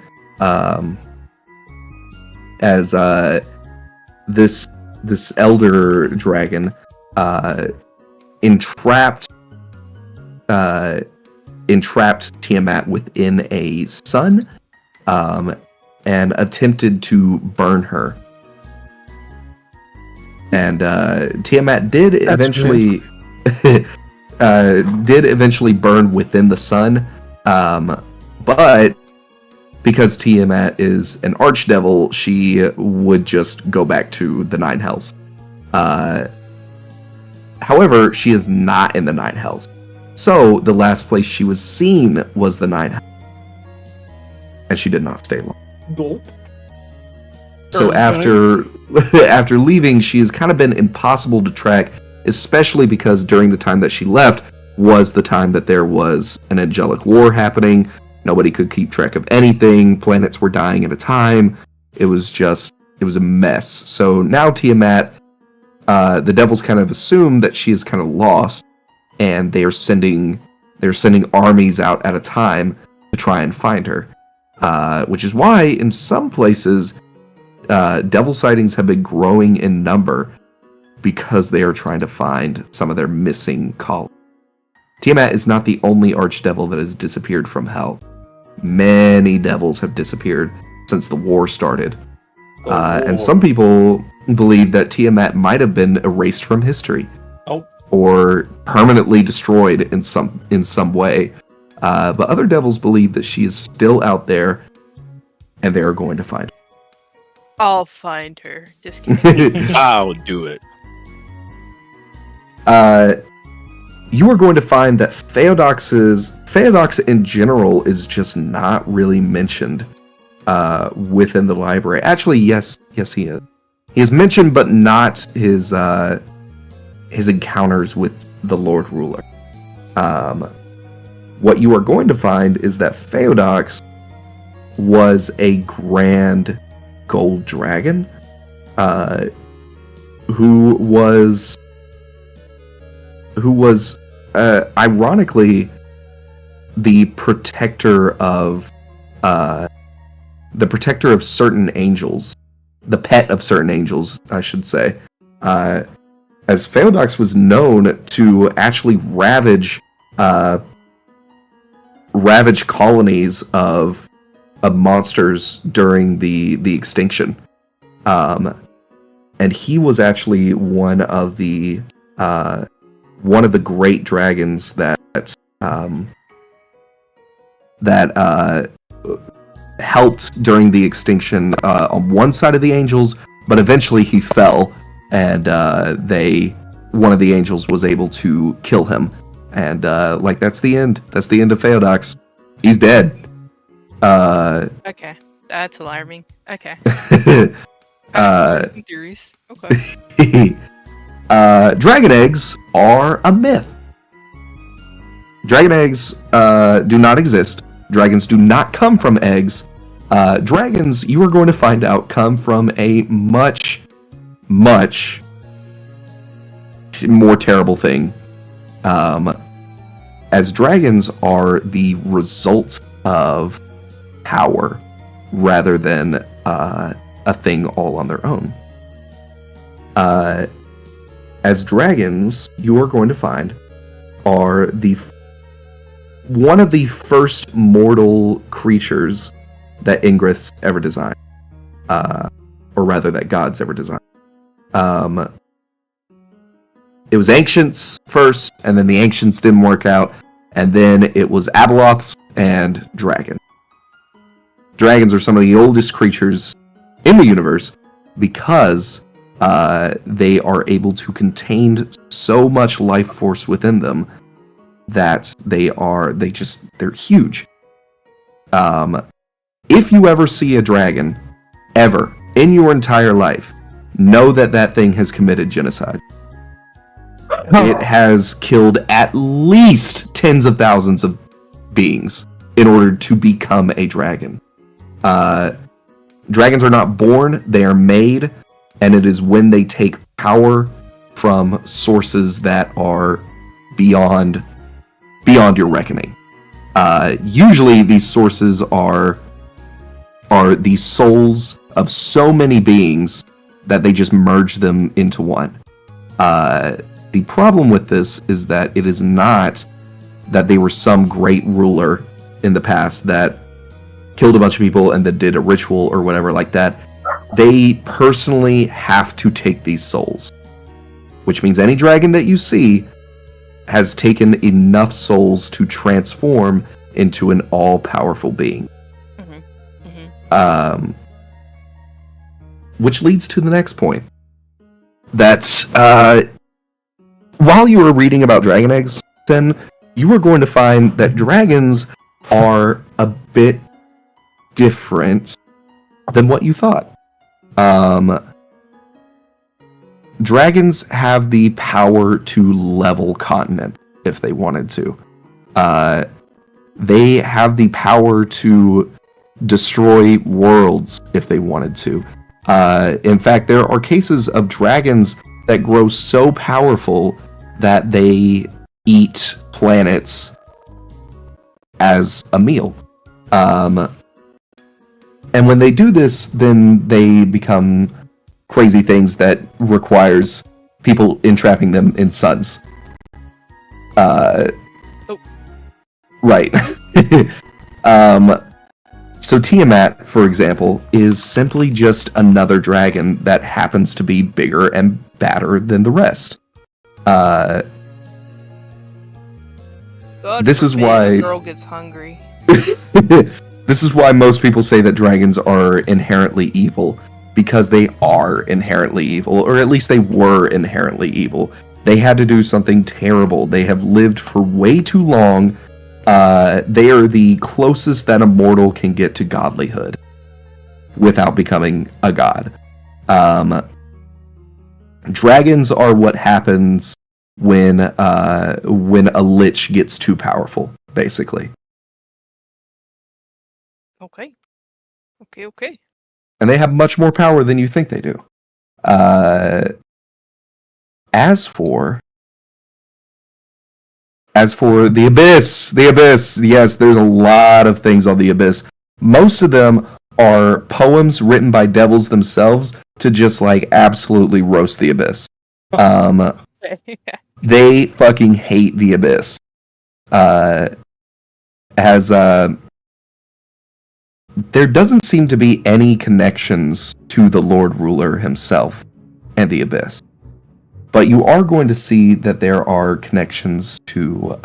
As this elder dragon entrapped Tiamat within a sun and attempted to burn her. And Tiamat did eventually burn within the sun, but because Tiamat is an archdevil, she would just go back to the Nine Hells. However, she is not in the Nine Hells. So, the last place she was seen was the Nine Hells. And she did not stay long. Gulp. So after leaving, she has kind of been impossible to track, especially because during the time that she left was the time that there was an angelic war happening. Nobody could keep track of anything. Planets were dying at a time. It was a mess. So now Tiamat, the devils kind of assume that she is kind of lost, and they're sending armies out at a time to try and find her. Which is why in some places, devil sightings have been growing in number because they are trying to find some of their missing colleagues. Tiamat is not the only archdevil that has disappeared from hell. Many devils have disappeared since the war started. And some people believe that Tiamat might have been erased from history. Or permanently destroyed in some way. But other devils believe that she is still out there, and they are going to find her. I'll find her. Just kidding. I'll do it. You are going to find that Feodox in general is just not really mentioned within the library. Actually, yes, he is. He is mentioned, but not his encounters with the Lord Ruler. What you are going to find is that Feodox was a grand gold dragon, who was ironically the protector of certain angels, the pet of certain angels, I should say. As Phaeodox was known to actually ravage colonies of monsters during the extinction, and he was actually one of the great dragons that helped during the extinction on one side of the angels, but eventually he fell, and one of the angels was able to kill him, and that's the end. That's the end of Phaeodox. He's dead. Okay, that's alarming. Okay. Some theories. Okay. Dragon eggs are a myth. Dragon eggs do not exist. Dragons do not come from eggs. Dragons, you are going to find out, come from a much, much more terrible thing. As dragons are the result of power rather than a thing all on their own. As dragons, you are going to find, are one of the first mortal creatures that Ingriths ever designed, or rather that gods ever designed. It was Ancients first, and then the Ancients didn't work out, and then it was Abeloths and Dragon. Dragons are some of the oldest creatures in the universe because they are able to contain so much life force within them that they're huge. If you ever see a dragon, ever, in your entire life, know that thing has committed genocide. It has killed at least tens of thousands of beings in order to become a dragon. Dragons are not born, they are made, and it is when they take power from sources that are beyond your reckoning. Usually these sources are the souls of so many beings that they just merge them into one. The problem with this is that it is not that they were some great ruler in the past that killed a bunch of people and then did a ritual or whatever like that. They personally have to take these souls, which means any dragon that you see has taken enough souls to transform into an all-powerful being. Which leads to the next point. That while you were reading about dragon eggs, then you were going to find that dragons are a bit different than what you thought. Dragons have the power to level continents if they wanted to. They have the power to destroy worlds if they wanted to. In fact, there are cases of dragons that grow so powerful that they eat planets as a meal. And when they do this, then they become crazy things that requires people entrapping them in suns. Right. So Tiamat, for example, is simply just another dragon that happens to be bigger and badder than the rest. This is why a girl gets hungry. This is why most people say that dragons are inherently evil, because they are inherently evil, or at least they were inherently evil. They had to do something terrible. They have lived for way too long. They are the closest that a mortal can get to godlyhood without becoming a god. Dragons are what happens when a lich gets too powerful, basically. Okay. Okay. And they have much more power than you think they do. As for the Abyss, yes, there's a lot of things on the Abyss. Most of them are poems written by devils themselves to just like absolutely roast the Abyss. They fucking hate the Abyss. There doesn't seem to be any connections to the Lord Ruler himself and the Abyss. But you are going to see that there are connections to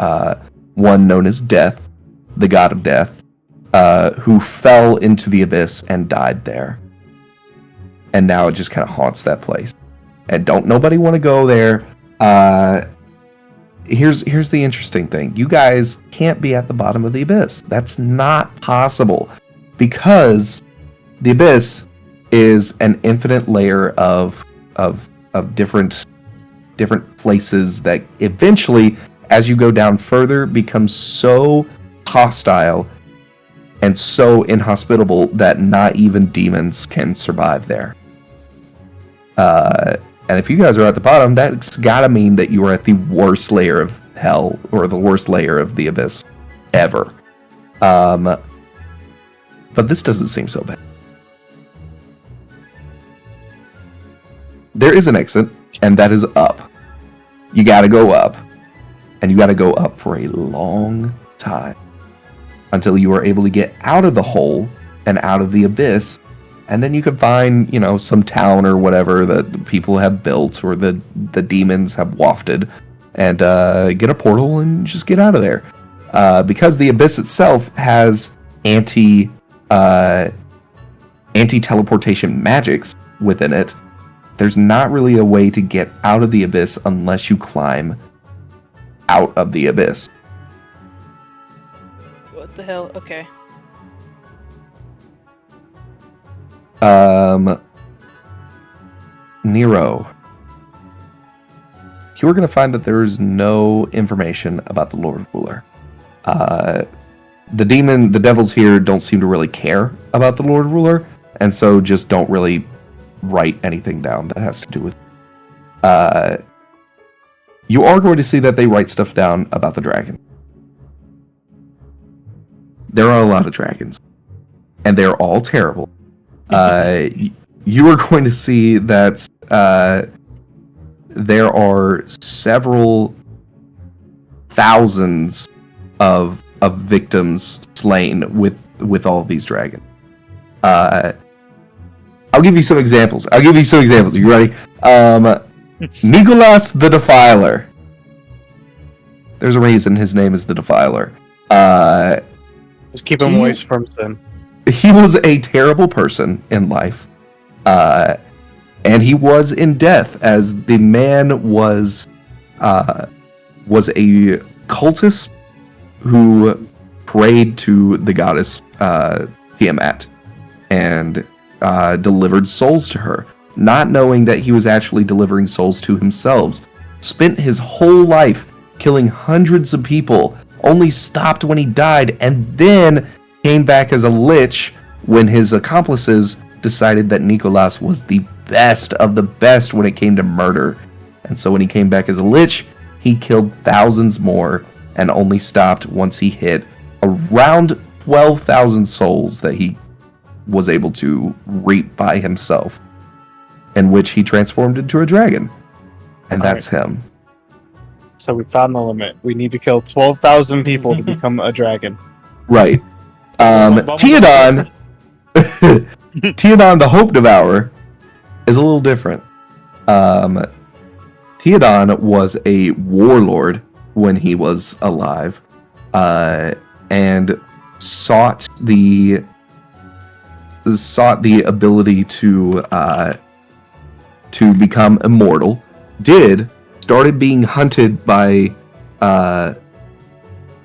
one known as Death, the god of death, who fell into the Abyss and died there. And now it just kind of haunts that place. And don't nobody want to go there. Here's the interesting thing. You guys can't be at the bottom of the Abyss. That's not possible. Because the Abyss is an infinite layer of different places that eventually, as you go down further, become so hostile and so inhospitable that not even demons can survive there. And if you guys are at the bottom, that's gotta mean that you are at the worst layer of hell, or the worst layer of the Abyss ever. But this doesn't seem so bad. There is an exit, and that is up. You gotta go up. And you gotta go up for a long time. Until you are able to get out of the hole and out of the Abyss. And then you can find, some town or whatever that people have built or the demons have wafted. And get a portal and just get out of there. Because the Abyss itself has anti-teleportation magics within it, there's not really a way to get out of the Abyss unless you climb out of the Abyss. What the hell? Okay. Nero, you are going to find that there is no information about the Lord Ruler. The devils here don't seem to really care about the Lord Ruler, and so just don't really write anything down that has to do with you are going to see that they write stuff down about the dragon. There are a lot of dragons, and they're all terrible. You are going to see that there are several thousands of victims slain with all of these dragons. I'll give you some examples. Are you ready? Nicholas the Defiler. There's a reason his name is the Defiler. Just keep him away from sin. He was a terrible person in life. And he was in death, as the man was a cultist who prayed to the goddess Tiamat and delivered souls to her, not knowing that he was actually delivering souls to himself. Spent his whole life killing hundreds of people, only stopped when he died, and then came back as a lich when his accomplices decided that Nicholas was the best of the best when it came to murder. And so when he came back as a lich, he killed thousands more and only stopped once he hit around 12,000 souls that he was able to reap by himself, in which he transformed into a dragon. And that's him. So we found the limit. We need to kill 12,000 people to become a dragon. Right. Teodon, Teodon the Hope Devourer, is a little different. Teodon was a warlord when he was alive, and sought the ability to become immortal. Started being hunted by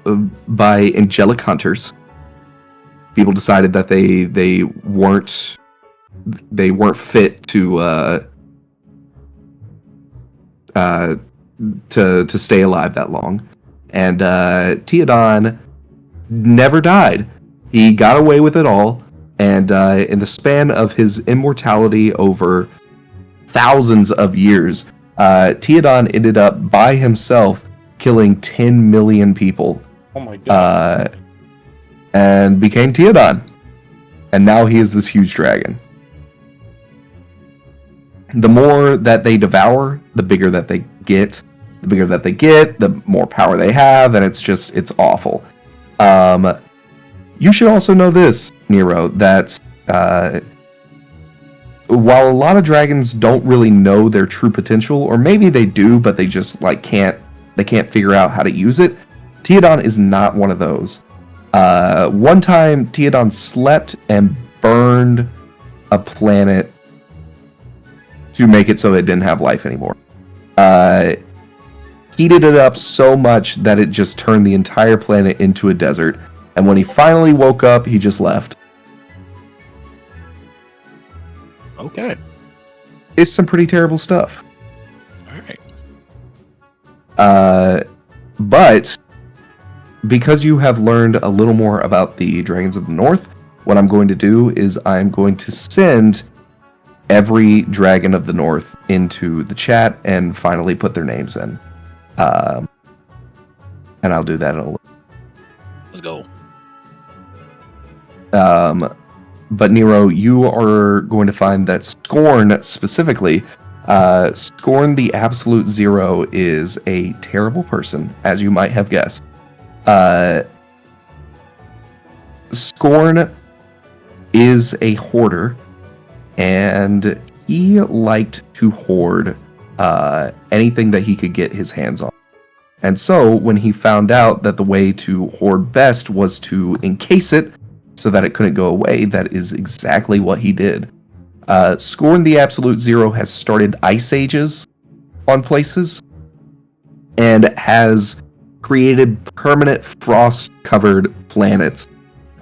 angelic hunters. People decided that they weren't fit to stay alive that long, and Teodon never died. He got away with it all. And in the span of his immortality over thousands of years, Theodan ended up by himself killing 10 million people. Oh my god. And became Theodan. And now he is this huge dragon. The more that they devour, the bigger that they get. The bigger that they get, the more power they have, and it's awful. You should also know this, Nero, that while a lot of dragons don't really know their true potential, or maybe they do, but they just can't figure out how to use it, Theodan is not one of those. One time, Theodan slept and burned a planet to make it so it didn't have life anymore. Heated it up so much that it just turned the entire planet into a desert. And when he finally woke up, he just left. Okay. It's some pretty terrible stuff. Alright. But because you have learned a little more about the Dragons of the North, what I'm going to do is I'm going to send every Dragon of the North into the chat and finally put their names in. And I'll do that in a little. Let's go. But Nero, you are going to find that Scorn specifically, Scorn the Absolute Zero is a terrible person, as you might have guessed. Scorn is a hoarder, and he liked to hoard anything that he could get his hands on. And so, when he found out that the way to hoard best was to encase it so that it couldn't go away, that is exactly what he did. Scorn the Absolute Zero has started ice ages on places and has created permanent frost-covered planets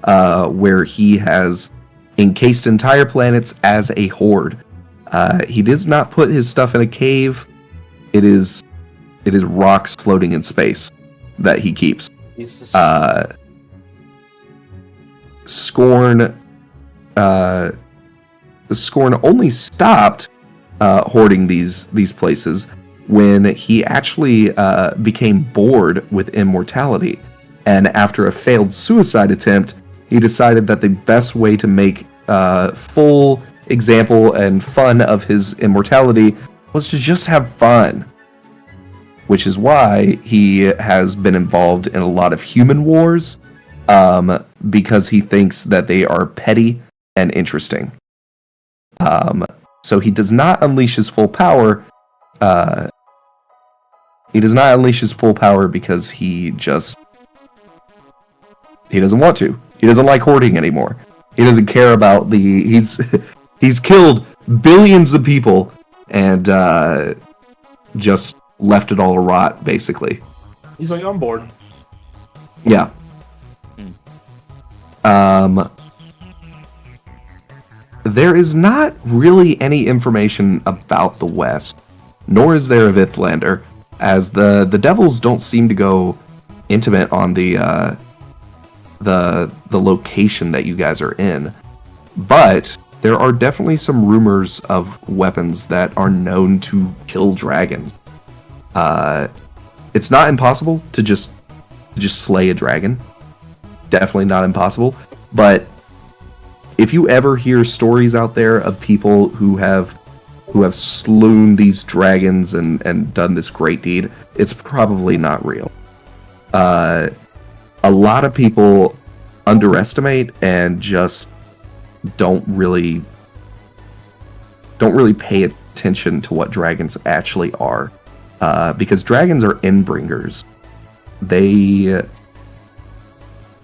where he has encased entire planets as a hoard. He does not put his stuff in a cave. It is rocks floating in space that he keeps. Scorn only stopped hoarding these places when he actually became bored with immortality, and after a failed suicide attempt, he decided that the best way to make full example and fun of his immortality was to just have fun. Which is why he has been involved in a lot of human wars, because he thinks that they are petty and interesting. So he does not unleash his full power. He does not unleash his full power because he doesn't want to. He doesn't like hoarding anymore. He doesn't care about he's killed billions of people and just left it all to rot, basically. He's like, I'm bored. Yeah. There is not really any information about the West, nor is there of Ithelander, as the Devils don't seem to go intimate on the location that you guys are in. But there are definitely some rumors of weapons that are known to kill dragons. It's not impossible to just slay a dragon. Definitely not impossible. But if you ever hear stories out there of people who have slewn these dragons and done this great deed, it's probably not real. A lot of people underestimate and just don't really pay attention to what dragons actually are. Because dragons are endbringers.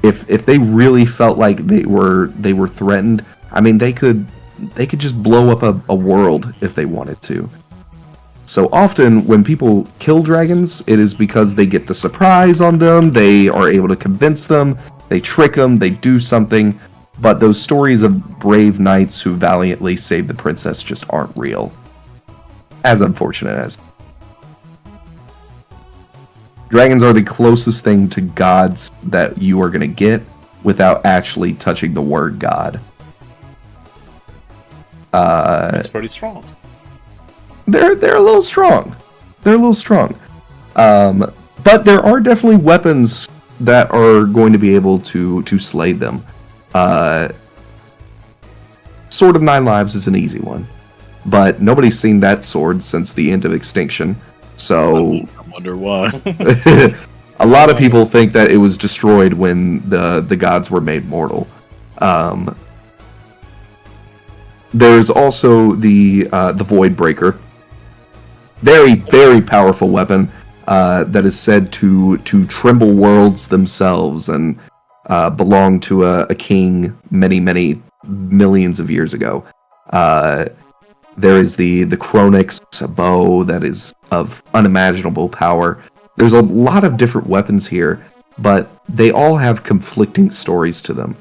If they really felt like they were threatened, I mean, they could just blow up a world if they wanted to. So often when people kill dragons, it is because they get the surprise on them, they are able to convince them, they trick them, they do something, but those stories of brave knights who valiantly saved the princess just aren't real. As unfortunate as. Dragons are the closest thing to gods that you are going to get without actually touching the word god. That's pretty strong. They're a little strong. They're a little strong. But there are definitely weapons that are going to be able to slay them. Sword of Nine Lives is an easy one, but nobody's seen that sword since the end of Extinction. So I wonder why. a lot of people think that it was destroyed when the gods were made mortal. There's also the Void Breaker. Very, very powerful weapon that is said to tremble worlds themselves and belong to a king many, many millions of years ago. There is the Chronix bow that is of unimaginable power. There's a lot of different weapons here, but they all have conflicting stories to them.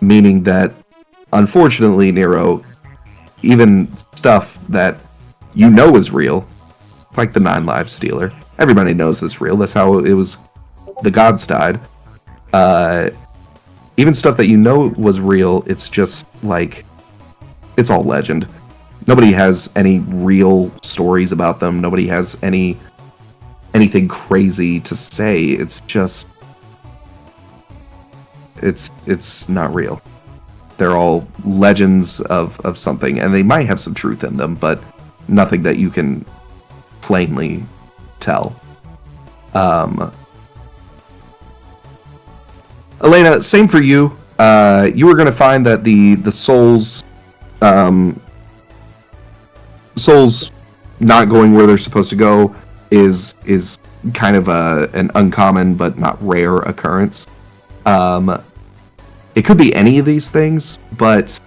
Meaning that, unfortunately, Nero, even stuff that you know is real, like the Nine Lives Stealer, everybody knows this real. That's how it was. The gods died. Even stuff that you know was real, it's just like, it's all legend. Nobody has any real stories about them. Nobody has anything crazy to say. It's just, it's not real. They're all legends of something, and they might have some truth in them, but nothing that you can plainly tell. Elena, same for you. You were going to find that the souls not going where they're supposed to go is kind of an uncommon but not rare occurrence. It could be any of these things, but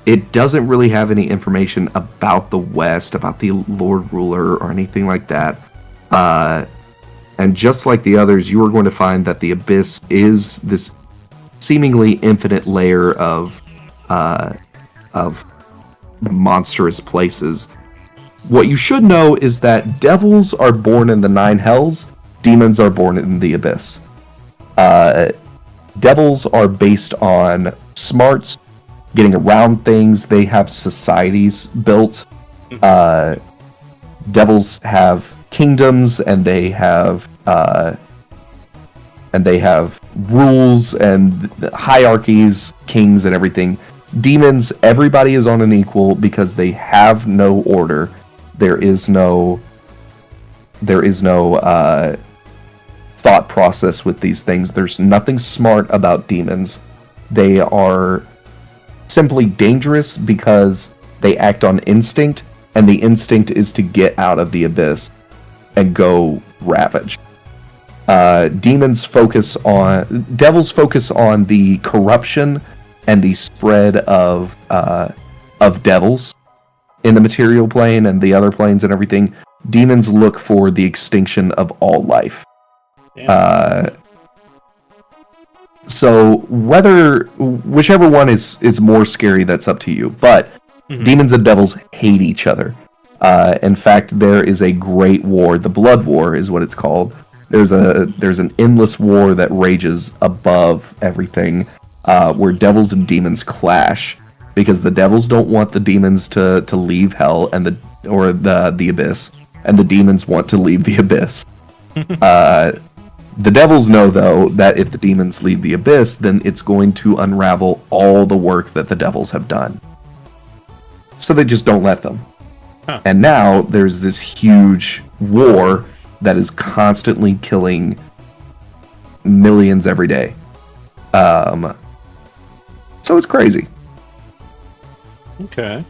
it doesn't really have any information about the West, about the Lord Ruler, or anything like that. And just like the others, you are going to find that the Abyss is this seemingly infinite layer of monstrous places. What you should know is that devils are born in the Nine Hells, demons are born in the Abyss. Devils are based on smarts, getting around things. They have societies built. Devils have kingdoms, and they have rules and hierarchies, kings and everything. Demons, everybody is on an equal because they have no order. There is no thought process with these things. There's nothing smart about demons. They are simply dangerous because they act on instinct, and the instinct is to get out of the abyss and go ravage. Devils focus on the corruption and the spread of devils in the material plane and the other planes and everything. Demons look for the extinction of all life. Yeah. So whichever one is more scary, that's up to you. But demons and devils hate each other. In fact, there is a great war. The Blood War is what it's called. There's an endless war that rages above everything, where devils and demons clash, because the devils don't want the demons to leave hell and the abyss, and the demons want to leave the abyss. The devils know, though, that if the demons leave the abyss, then it's going to unravel all the work that the devils have done. So they just don't let them. Huh. And now there's this huge war that is constantly killing millions every day. So it's crazy. Okay.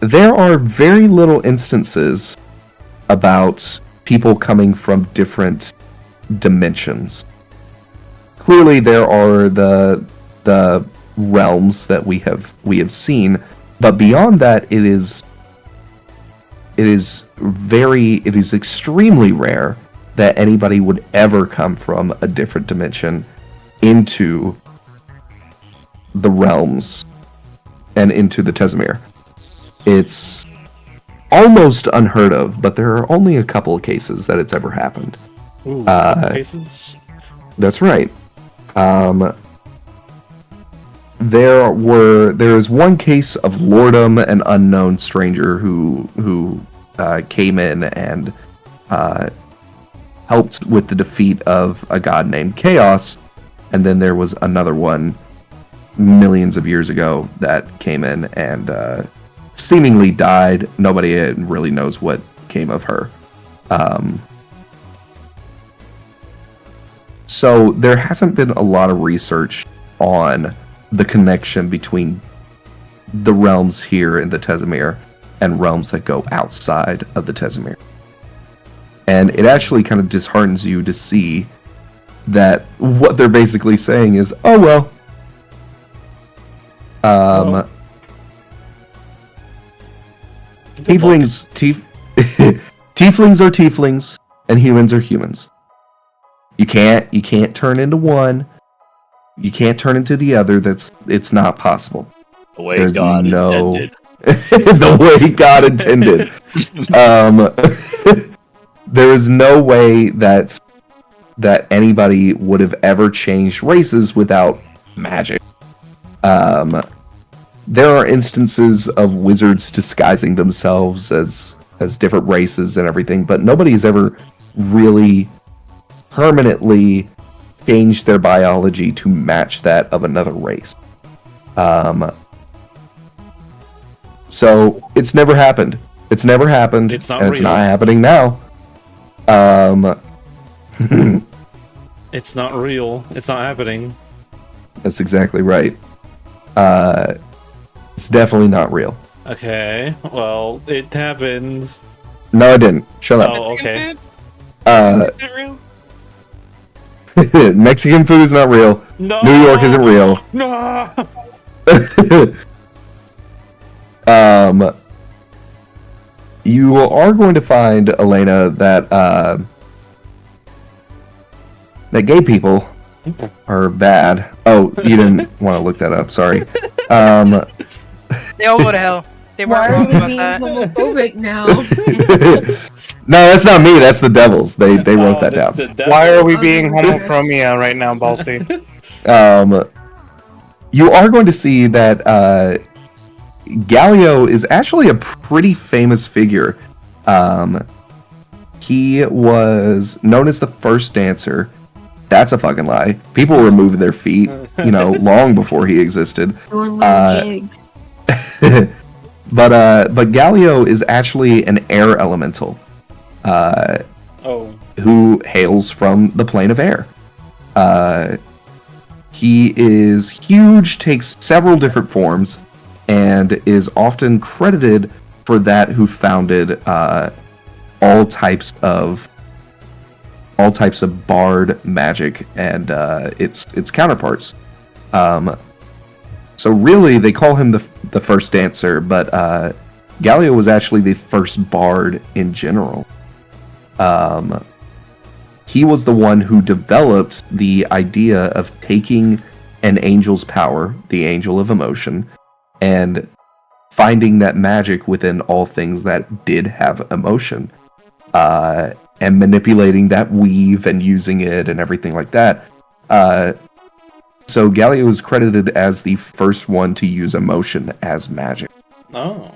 There are very little instances about people coming from different dimensions. Clearly, there are the realms that we have seen, but beyond that, it is extremely rare that anybody would ever come from a different dimension into the realms and into the Tesemir. It's almost unheard of, but there are only a couple of cases that it's ever happened. Ooh, cases? That's right. There is one case of Lordum, an unknown stranger who came in and helped with the defeat of a god named Chaos, and then there was another one millions of years ago that came in and seemingly died. Nobody really knows what came of her. So there hasn't been a lot of research on the connection between the realms here in the Tesemir and realms that go outside of the Tesemir. And it actually kind of disheartens you to see that what they're basically saying is, oh well. Tieflings tieflings are tieflings and humans are humans. You can't turn into one. You can't turn into the other. It's not possible. The way God intended. The way God intended. There is no way that anybody would have ever changed races without magic. There are instances of wizards disguising themselves as different races and everything, but nobody's ever really permanently changed their biology to match that of another race. So it's never happened. It's never happened. It's not and real. It's not happening now. It's not real. It's not happening. That's exactly right. It's definitely not real. Okay, well, it happened. No, I didn't. Shut up. Oh, okay. Is it real? Mexican food is not real. No! New York isn't real. No! You are going to find, Elena, that gay people are bad. Oh, you didn't want to look that up. Sorry. They all go to hell. They Why weren't are wrong we about being that. homophobic now? No, that's not me. That's the devils. They wrote that down. Why are we being homochromia right now, Balti? You are going to see that Galio is actually a pretty famous figure. He was known as the first dancer. That's a fucking lie. People were moving their feet, long before he existed. Doing little jigs. But Galio is actually an air elemental. Who hails from the plane of air. He is huge, takes several different forms, and is often credited for that who founded all types of bard magic and its counterparts. So really, they call him the first dancer, but Galio was actually the first bard in general. He was the one who developed the idea of taking an angel's power, the angel of emotion, and finding that magic within all things that did have emotion, and manipulating that weave and using it and everything like that. So Galio is credited as the first one to use emotion as magic. Oh.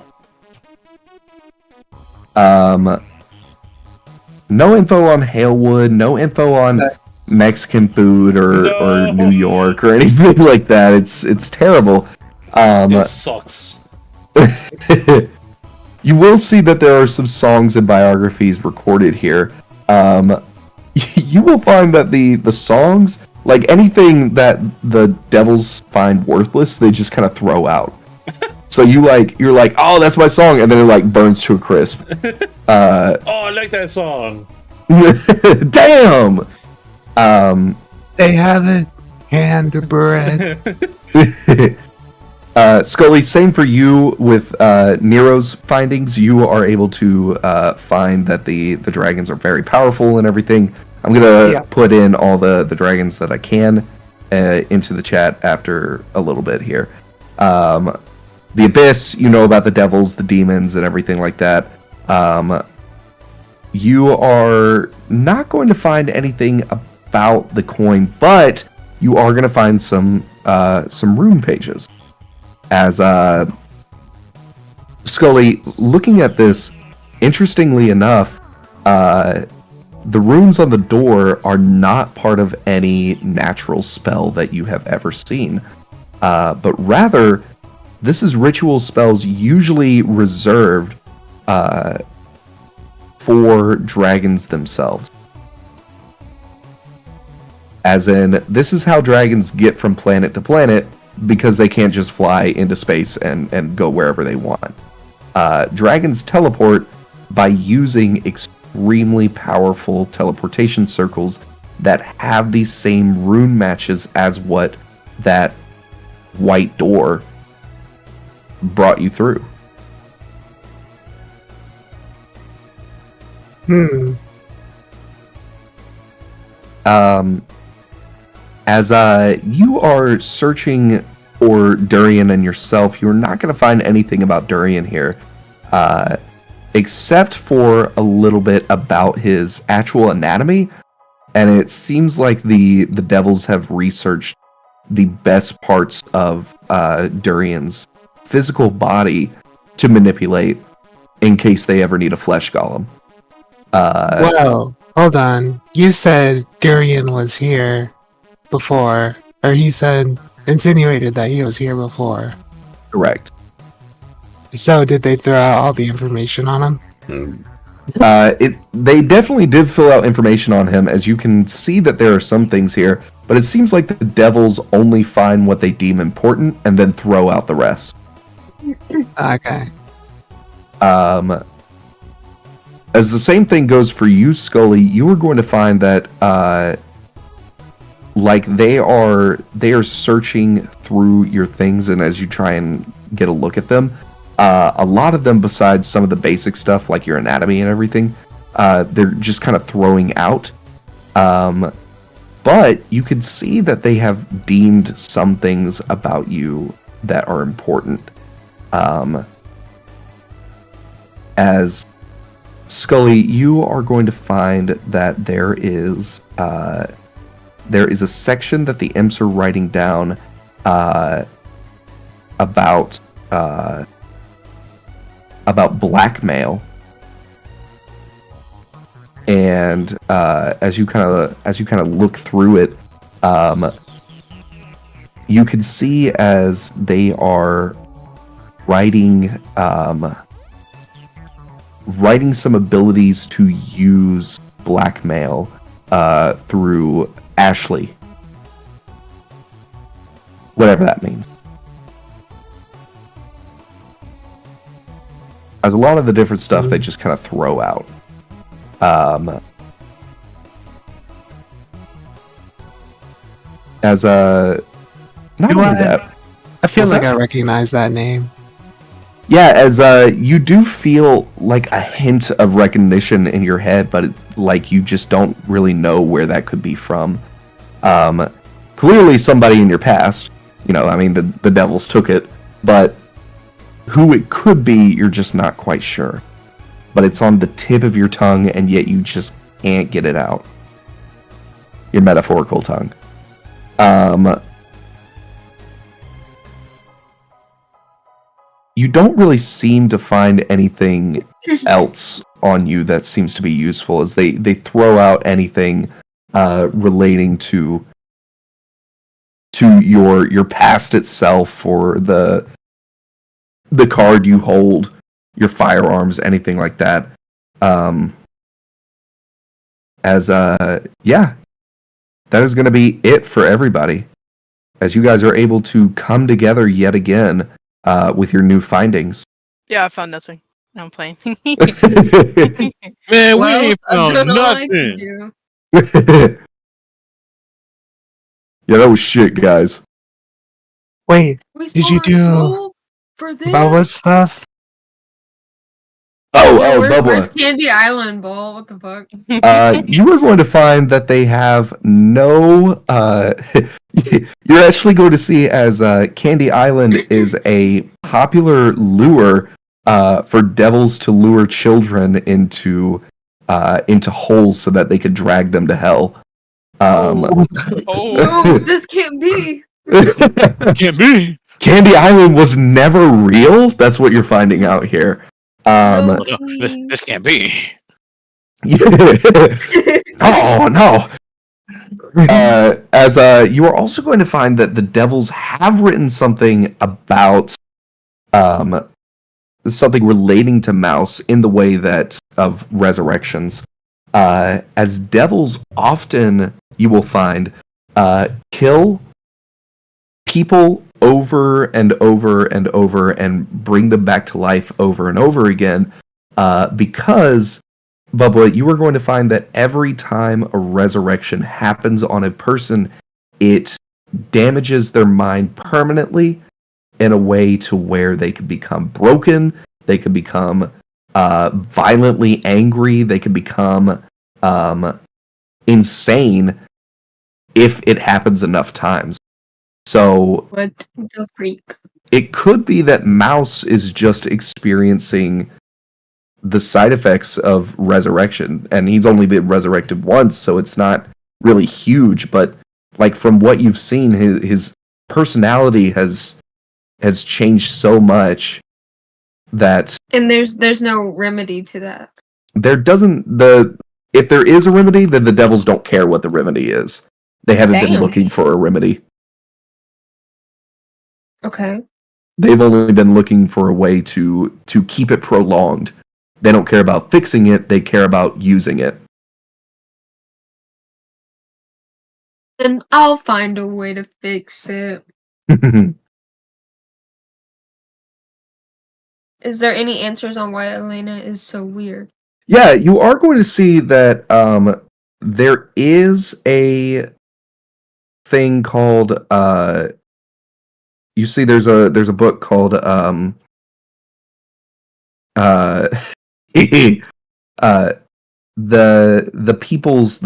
No info on Halewood, no info on Mexican food or New York or anything like that. It's terrible. It sucks. You will see that there are some songs and biographies recorded here. You will find that the songs, like anything that the devils find worthless, they just kind of throw out. So you're like, oh, that's my song, and then it like burns to a crisp. Oh, I like that song. Damn. They haven't hand bread. Scully, same for you with Nero's findings. You are able to find that the dragons are very powerful and everything. I'm gonna put in all the dragons that I can into the chat after a little bit here. The Abyss, you know about the devils, the demons, and everything like that. You are not going to find anything about the coin, but you are going to find some rune pages. As Scully, looking at this, interestingly enough, the runes on the door are not part of any natural spell that you have ever seen, but rather, this is ritual spells usually reserved for dragons themselves. As in, this is how dragons get from planet to planet, because they can't just fly into space and go wherever they want. Dragons teleport by using extremely powerful teleportation circles that have these same rune matches as what that white door brought you through. As you are searching for Durian and yourself, you're not going to find anything about Durian here, except for a little bit about his actual anatomy, and it seems like the devils have researched the best parts of Durian's physical body to manipulate in case they ever need a flesh golem. Whoa, hold on. You said Durian was here before, or he insinuated that he was here before. Correct. So did they throw out all the information on him? They definitely did fill out information on him, as you can see that there are some things here, but it seems like the devils only find what they deem important and then throw out the rest. Okay. As the same thing goes for you, Scully, you are going to find that they are searching through your things, and as you try and get a look at them, a lot of them, besides some of the basic stuff like your anatomy and everything, they're just kind of throwing out. But you can see that they have deemed some things about you that are important. As Scully, you are going to find that there is a section that the imps are writing down about blackmail, and as you kind of look through it, you can see as they are writing some abilities to use blackmail through Ashley, whatever that means. As a lot of the different stuff they just kind of throw out. Not only that, I feel What's like that? I recognize that name. yeah, as you do feel like a hint of recognition in your head, but like you just don't really know where that could be from. Clearly somebody in your past, I mean, the devils took it, but who it could be, you're just not quite sure. But it's on the tip of your tongue, and yet you just can't get it out. Your metaphorical tongue. You don't really seem to find anything else on you that seems to be useful, as they throw out anything relating to your past itself, or the card you hold, your firearms, anything like that. That is going to be it for everybody, as you guys are able to come together yet again with your new findings. Yeah, I found nothing. I'm playing. Man, we ain't I've found done all I can nothing. do. Yeah, that was shit, guys. Wait, We Did stole you our do soul for this? Bubba stuff? Where's Bubba. Candy Island, Bull? What the fuck? You are going to find that they have no. You're actually going to see as Candy Island is a popular lure for devils to lure children into holes so that they could drag them to hell. Um, No, this can't be. Can't be. Candy Island was never real. That's what you're finding out here. No, Oh, no, this can't be. Oh no. As you are also going to find that the devils have written something about something relating to Mouse in the way that of resurrections. As devils often, you will find, kill people over and over and over and bring them back to life over and over again, because, Bubba, you are going to find that every time a resurrection happens on a person, it damages their mind permanently in a way to where they can become broken, they can become violently angry, they can become insane if it happens enough times. So What the freak? it could be that Mouse is just experiencing the side effects of resurrection, and he's only been resurrected once, so it's not really huge, but like from what you've seen, his personality has changed so much that And there's no remedy to that. there doesn't if there is a remedy, then the devils don't care what the remedy is. They haven't been Damn. looking for a remedy. Okay. They've only been looking for a way to keep it prolonged. They don't care about fixing it, they care about using it. Then I'll find a way to fix it. Is there any answers on why Elena is so weird? Yeah, you are going to see that there is a thing called you see there's a book called the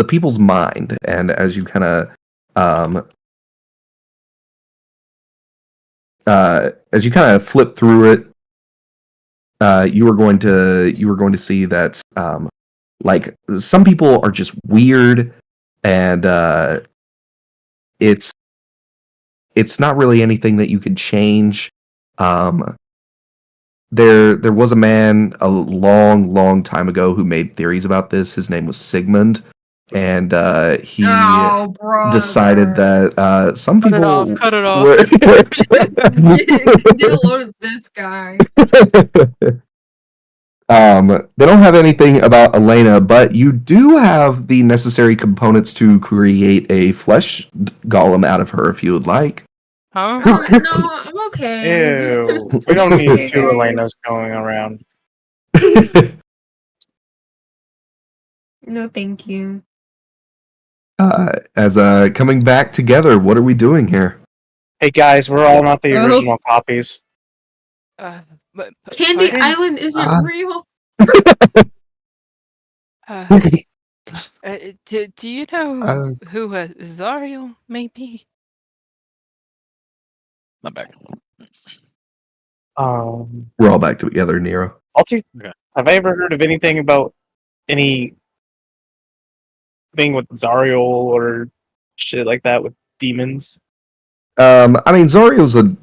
people's mind, and as you kind of flip through it, you were going to see that like some people are just weird, and it's not really anything that you can change. There was a man a long time ago who made theories about this. His name was Sigmund, and he Oh, bro. decided that some Cut it people off, cut it off. Get a load of this guy. They don't have anything about Elena, but you do have the necessary components to create a flesh golem out of her if you would like. Huh? Oh, no, I'm okay. Ew. We don't need two Elenas going around. No, thank you. As coming back together, what are we doing here? Hey guys, we're all not the Oh. original copies. But Candy pardon? Island isn't Uh. real. Do you know who Zariel may be? Not back. We're all back together, Nero. Okay. Okay. Have I ever heard of anything about any thing with Zariel or shit like that with demons? I mean, Zario's a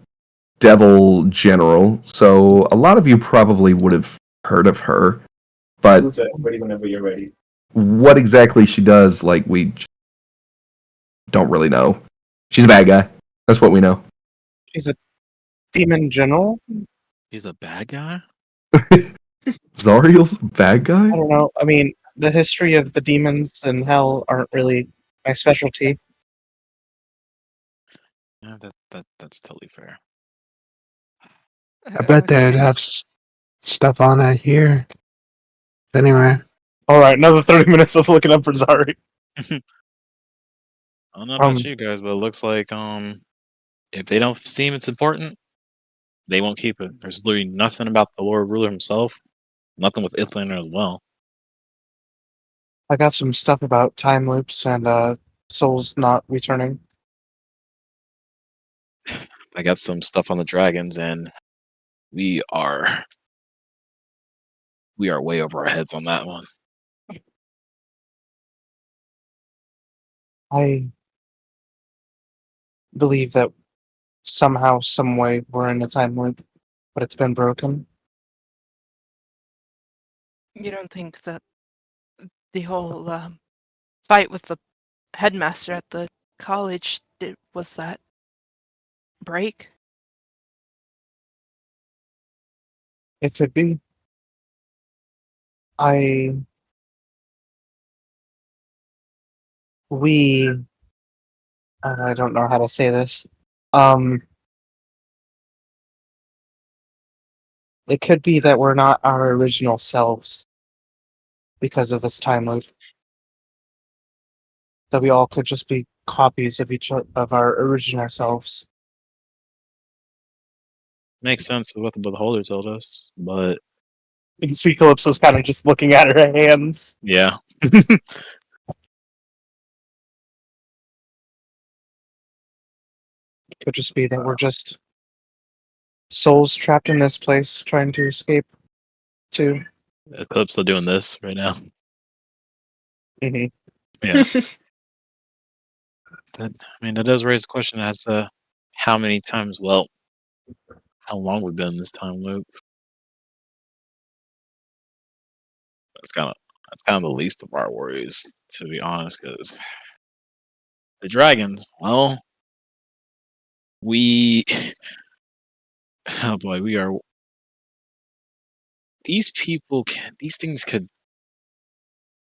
devil general, so a lot of you probably would have heard of her. But Ready whenever you're ready. what exactly she does, like, we don't really know. She's a bad guy. That's what we know. She's a demon general? He's a bad guy. Zariel's a bad guy? I don't know. I mean, the history of the demons and hell aren't really my specialty. Yeah, that's totally fair. I bet they'd have stuff on it here. Anyway, Alright, another 30 minutes of looking up for Zari. I don't know about you guys, but it looks like if they don't seem it's important, they won't keep it. There's literally nothing about the Lord Ruler himself, nothing with Ithlander as well. I got some stuff about time loops and souls not returning. I got some stuff on the dragons, and we are way over our heads on that one. I believe that somehow, some way, we're in a time loop, but it's been broken. You don't think that the whole fight with the headmaster at the college was that break? It could be. We. I don't know how to say this. It could be that we're not our original selves because of this time loop. That we all could just be copies of of our original selves. Makes sense with what the beholder told us, but You can see Calypso's kind of just looking at her hands. yeah. Could just be that we're just souls trapped in this place trying to escape to. Calypso doing this right now. Mm-hmm. Yeah. That does raise the question as to how many times, well, how long we've been in this time loop. That's kind of the least of our worries, to be honest, because the dragons, well, we, oh boy, we are. These people can. These things could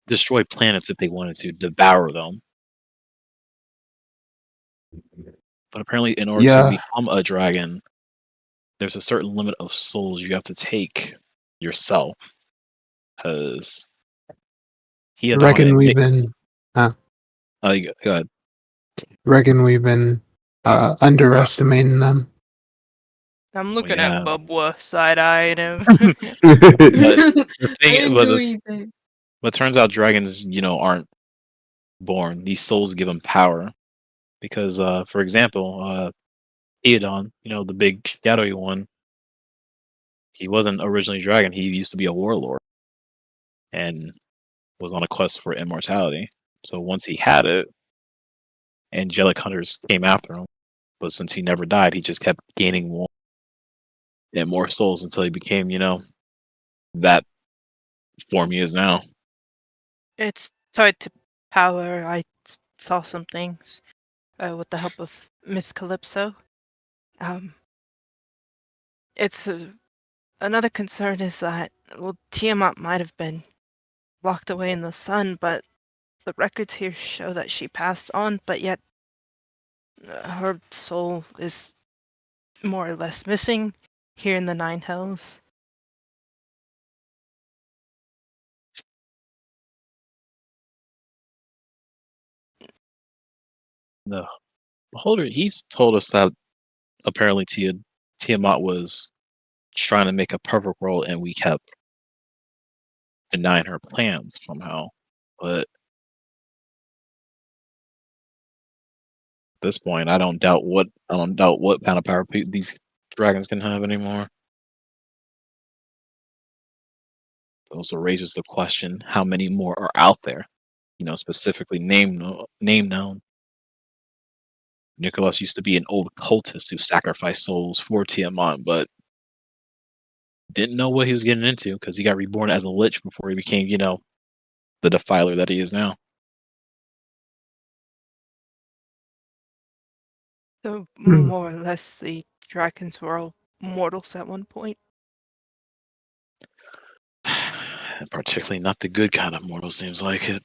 destroy planets if they wanted to, devour them. But apparently, in order to Yeah. become a dragon, there's a certain limit of souls you have to take yourself. Because he had Reckon we've been go ahead. reckon we've been underestimating them. I'm looking yeah. at Bubwa side-eyed him. The thing, Didn't but, do the, anything. but turns out dragons, aren't born. These souls give them power. Because, for example, Eodon, the big shadowy one, he wasn't originally a dragon. He used to be a warlord and was on a quest for immortality. So once he had it, angelic hunters came after him. But since he never died, he just kept gaining more and more souls until he became, that form he is now. It's tied to power. I saw some things with the help of Miss Calypso. It's another concern is that Tiamat might have been locked away in the sun, but the records here show that she passed on, but yet her soul is more or less missing here in the Nine Hells. The beholder, he's told us that apparently Tiamat was trying to make a perfect world, and we kept denying her plans somehow. But at this point, I don't doubt what kind of power these dragons can have anymore. It also raises the question: how many more are out there? Specifically name known. Nicholas used to be an old cultist who sacrificed souls for Tiamat, but didn't know what he was getting into because he got reborn as a lich before he became, the defiler that he is now. So more or less the dragons were all mortals at one point. Particularly not the good kind of mortal, seems like it.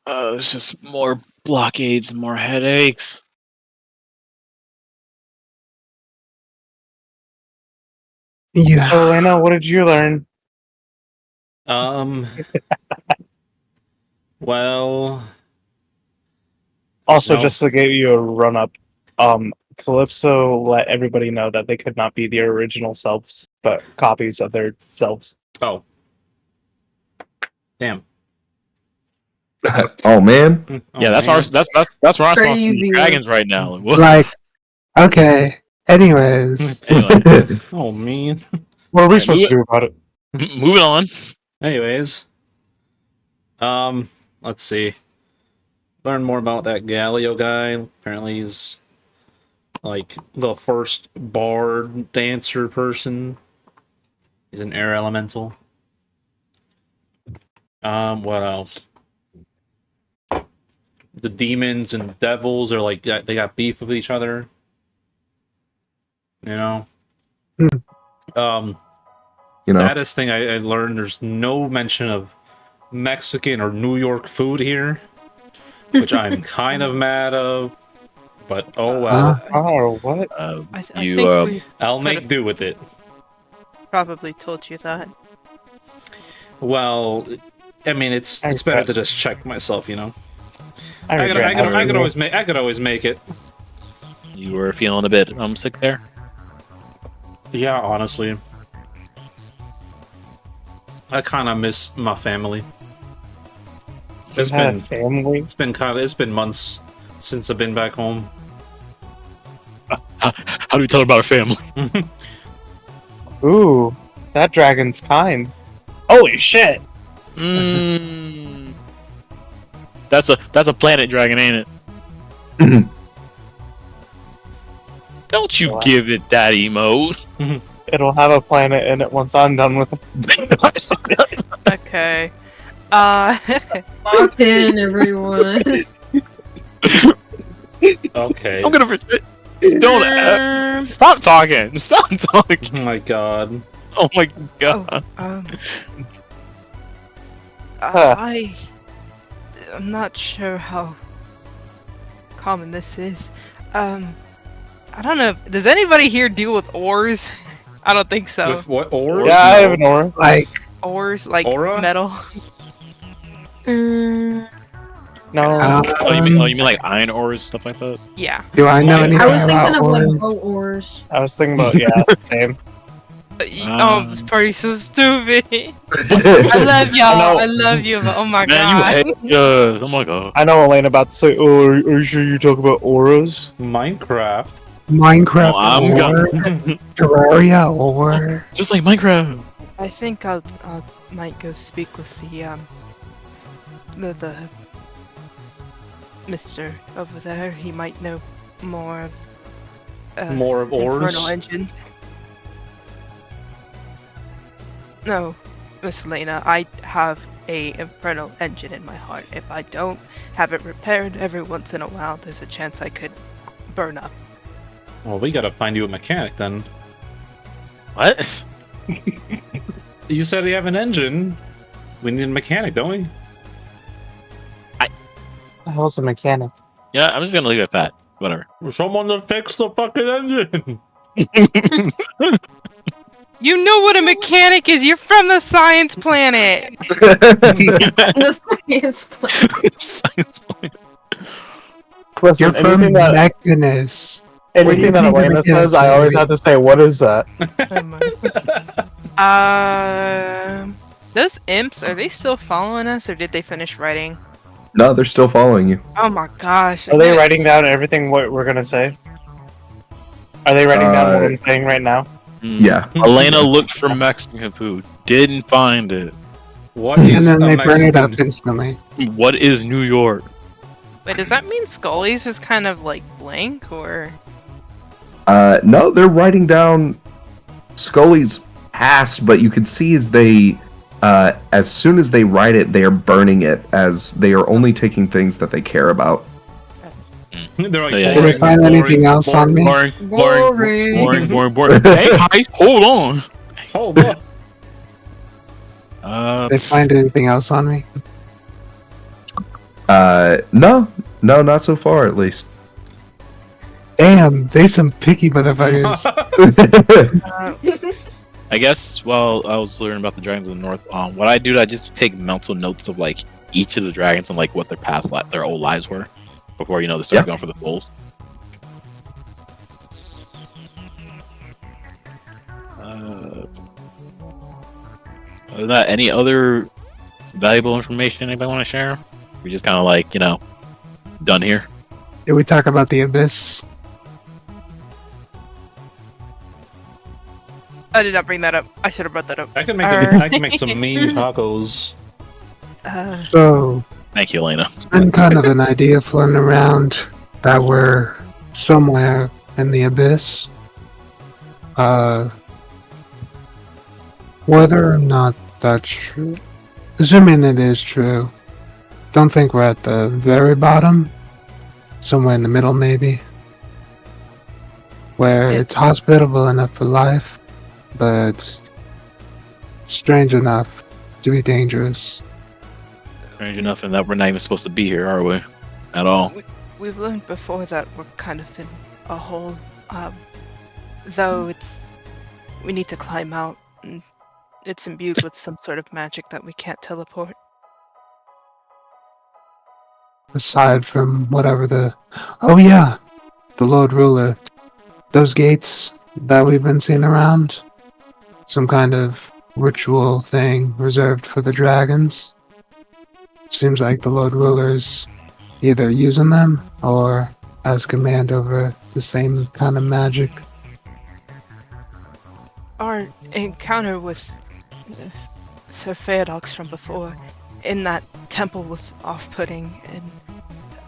It's just more blockades and more headaches. Yeah. So, Elena, what did you learn? Well, Also, No. just to give you a run up, Calypso let everybody know that they could not be their original selves, but copies of their selves. oh, damn. Oh man. Oh, Yeah, that's man. that's where I'm supposed to see Crazy. dragons right now. Like, what? Like, okay. Anyways, Anyway, Oh man. What are we Alright, supposed to do about it? moving on. Anyways, Let's see. Learn more about that Galio guy. Apparently, he's like the first bard dancer person. He's an air elemental. What else? The demons and devils are like they got beef with each other. You know. You know, Saddest thing I learned: there's no mention of Mexican or New York food here, which I'm kind of mad of. But oh well, Oh, what? I You think we I'll make do with it. probably told you that. Well, I mean, it's better to just check myself, you know. I could always make it. you were feeling a bit sick there. Yeah, honestly, I kind of miss my family. It's had a been family. it's been months since I've been back home. How do we tell about our family? Ooh, that dragon's kind. Holy shit! That's a planet dragon, ain't it? Don't you give it that emote. It'll have a planet in it once I'm done with it. Okay. Lock in, everyone. Okay. I'm gonna don't stop talking. Stop talking. Oh my god. Oh my god. I'm not sure how common this is. I don't know. Does anybody here deal with ores? I don't think so. With what ores? Yeah, I have an aura. Like, Ores, like Aura? metal. No. Oh, you mean like iron ores, stuff like that? Yeah. do I know I anything I was thinking about of like ores? boat oars. I was thinking about same. Oh, this party's so stupid. I love y'all. I love you, but oh my Man, you god. hate us. Oh my god. I know Elena about to say, "Oh, are you sure you talk about auras?" Minecraft. Minecraft Oh, I'm or Terraria or Just like Minecraft. I think I might go speak with the Mister over there. He might know more of More of ores. infernal engines. No, Miss Elena, I have a infernal engine in my heart. If I don't have it repaired every once in a while, there's a chance I could burn up. Well, we gotta find you a mechanic then. What? You said you have an engine. We need a mechanic, don't we? The hell's a mechanic? Yeah, I'm just gonna leave it at that. Whatever. Someone to fix the fucking engine. You know what a mechanic is. You're from the science planet. The science plan. Science point. Listen, you're from Mechanus. anything that What do you Elena think of says, I always have to say, "What is that?" Those imps, are they still following us, or did they finish writing? No, they're still following you. Oh my gosh! Are they writing down everything what we're gonna say? Are they writing down what I'm saying right now? Yeah. Elena looked for Mexican food. Didn't find it. What And is then a they burn it up Mexican? instantly. What is New York? Wait, does that mean Scully's is kind of like blank, or? No, they're writing down Scully's past, but you can see as soon as they write it, they are burning it, as they are only taking things that they care about. They're like, Yeah. Did they find boring, anything else on me? Boring, Boring. boring. Hey, guys, hold on. Hold up. Did they find anything else on me? No, not so far at least. Damn, they some picky motherfuckers. I guess while I was learning about the dragons of the north, what I do, I just take mental notes of like each of the dragons and like what their their old lives were before they start going for the fools. Other than that, any other valuable information anybody want to share? We just kind of like done here. Did we talk about the abyss? I did not bring that up. I should have brought that up. I can make Alright. I can make some mean tacos. So, Thank you, Elena. been kind of an idea floating around that we're somewhere in the abyss. Whether or not that's true, assuming it is true, don't think we're at the very bottom. Somewhere in the middle, maybe, where it's hospitable enough for life, but strange enough to be dangerous. Strange enough, and that we're not even supposed to be here, are we? At all. We've learned before that we're kind of in a hole. Though we need to climb out, and it's imbued with some sort of magic that we can't teleport. Aside from whatever the Lord Ruler, those gates that we've been seeing around, some kind of ritual thing reserved for the dragons. Seems like the Lord Ruler's either using them or has command over the same kind of magic. Our encounter with Sir Feodox from before in that temple was off-putting, and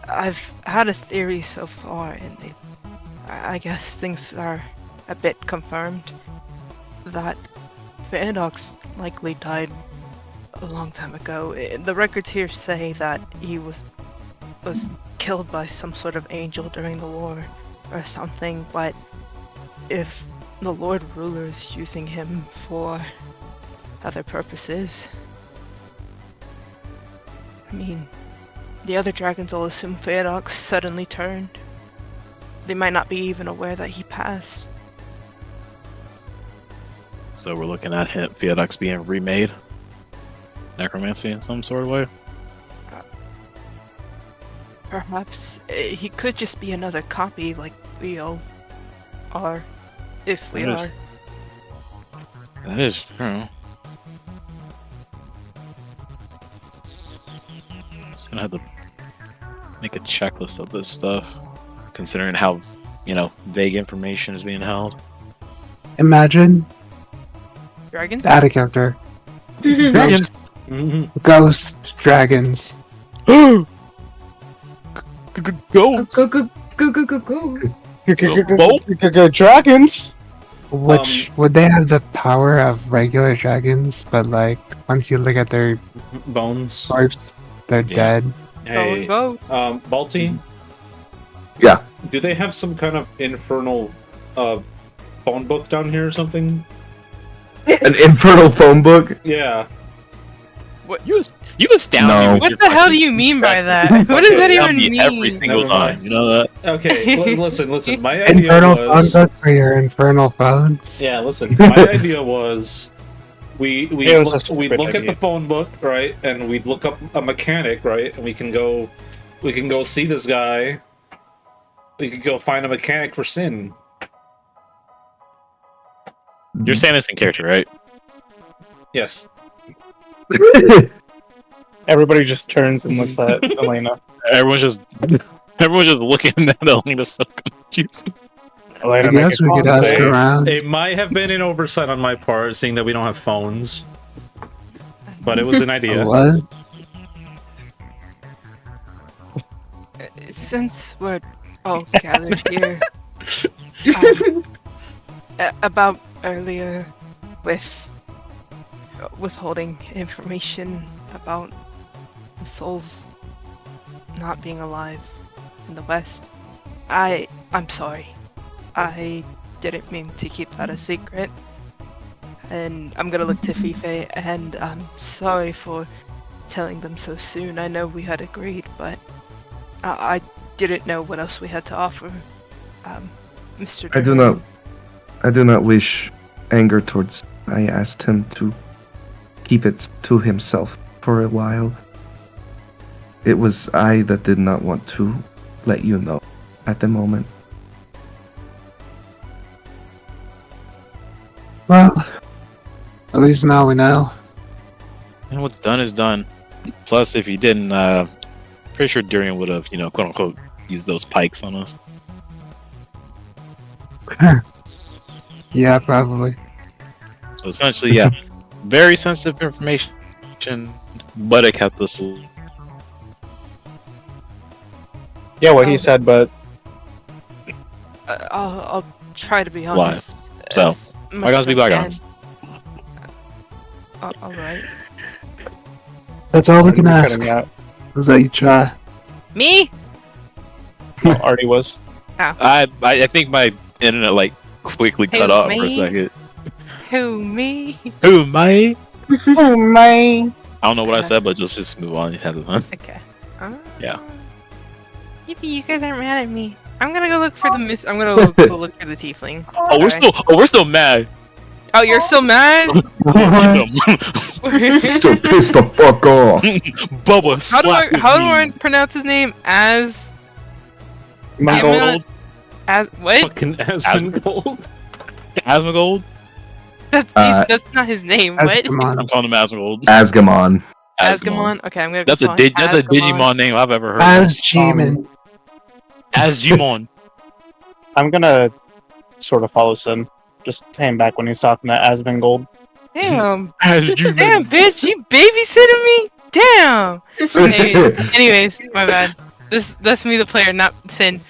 I've had a theory so far, and I guess things are a bit confirmed that Feodox likely died a long time ago. The records here say that he was killed by some sort of angel during the war or something, but if the Lord Ruler is using him for other purposes, I mean, the other dragons will assume Feodox suddenly turned. They might not be even aware that he passed. So we're looking at him, Feodox being remade? Necromancy in some sort of way? Perhaps he could just be another copy like we all are, if we are. That is true. Just gonna have to make a checklist of this stuff, considering how, vague information is being held. Imagine Dragons? out of character. Dragons. Ghost dragons. Ghosts. Go dragons! Which would they have the power of regular dragons, but like once you look at their Bones. corpse, they're dead. Hey, Balti? Yeah. Do they have some kind of infernal phone book down here or something? An infernal phone book? Yeah. What you astound No. me with What your the hell do fucking you mean by success. that? What does that Astound even me every mean? single Never time. mind. You know that? Okay, listen. My idea Infernal phone was... book for your infernal phones. Yeah, listen. My idea was... We'd It was a look stupid at the idea. phone book, right? And we'd look up a mechanic, right? And we can go see this guy. We could go find a mechanic for Sin. You're saying this in character, right? Yes. Everybody just turns and looks at Elena. Everyone's just looking at Elena so confused. Elena, I make guess a we could comment. ask around. It might have been an oversight on my part, seeing that we don't have phones. But it was an idea. What? Since we're all gathered here, about earlier with withholding information about the souls not being alive in the West, I'm sorry. I didn't mean to keep that a secret. And I'm gonna look to Fife, and I'm sorry for telling them so soon. I know we had agreed, but I didn't know what else we had to offer. Mr. I do not wish anger towards. I asked him to keep it to himself for a while. It was I that did not want to let you know at the moment. Well, at least now we know. And what's done is done. Plus, if he didn't, pretty sure Durian would have, quote unquote, used those pikes on us. Yeah, probably. So essentially, yeah, very sensitive information. mentioned, but it kept us. Yeah, what he said, but I'll try to be Why? honest. So, as much bygones as be I can. bygones. All right. That's all we can You're ask. cutting me out. Was that you try? Me? Oh, Artie was. I think my internet like quickly cut Who, off for a me? second. Who, me? Who, me? Oh man. I don't know what I said, but just move on. You have fun. Okay. Yeah. Yippee, you guys aren't mad at me. I'm gonna go look for the miss. I'm gonna go look for the tiefling. Oh, we're still mad. Oh, you're still mad? Still pissed the fuck off. Bubba, How do I pronounce his name? As Mangold. as what? Fucking Asmongold. Asmongold? That's not his name. What? Asgamon. I'm calling him Asmongold. Asgamon. Asgamon. Okay, I'm gonna. That's call a him that's a Asgamon. Digimon name I've ever heard. Asgmon. Asgmon. I'm gonna sort of follow Sin. Just hang back when he's talking to Asmongold. Damn. Asgmon. Damn, bitch, you babysitting me? Damn. Anyways, my bad. That's me, the player, not Sin.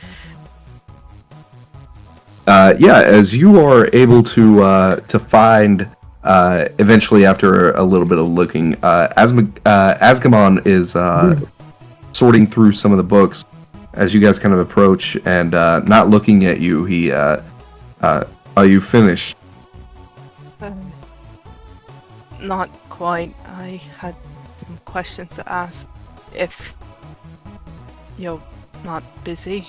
Yeah, as you are able to find eventually after a little bit of looking, Asgamon is sorting through some of the books as you guys kind of approach and not looking at you. He, are you finished? Not quite. I had some questions to ask. If you're not busy.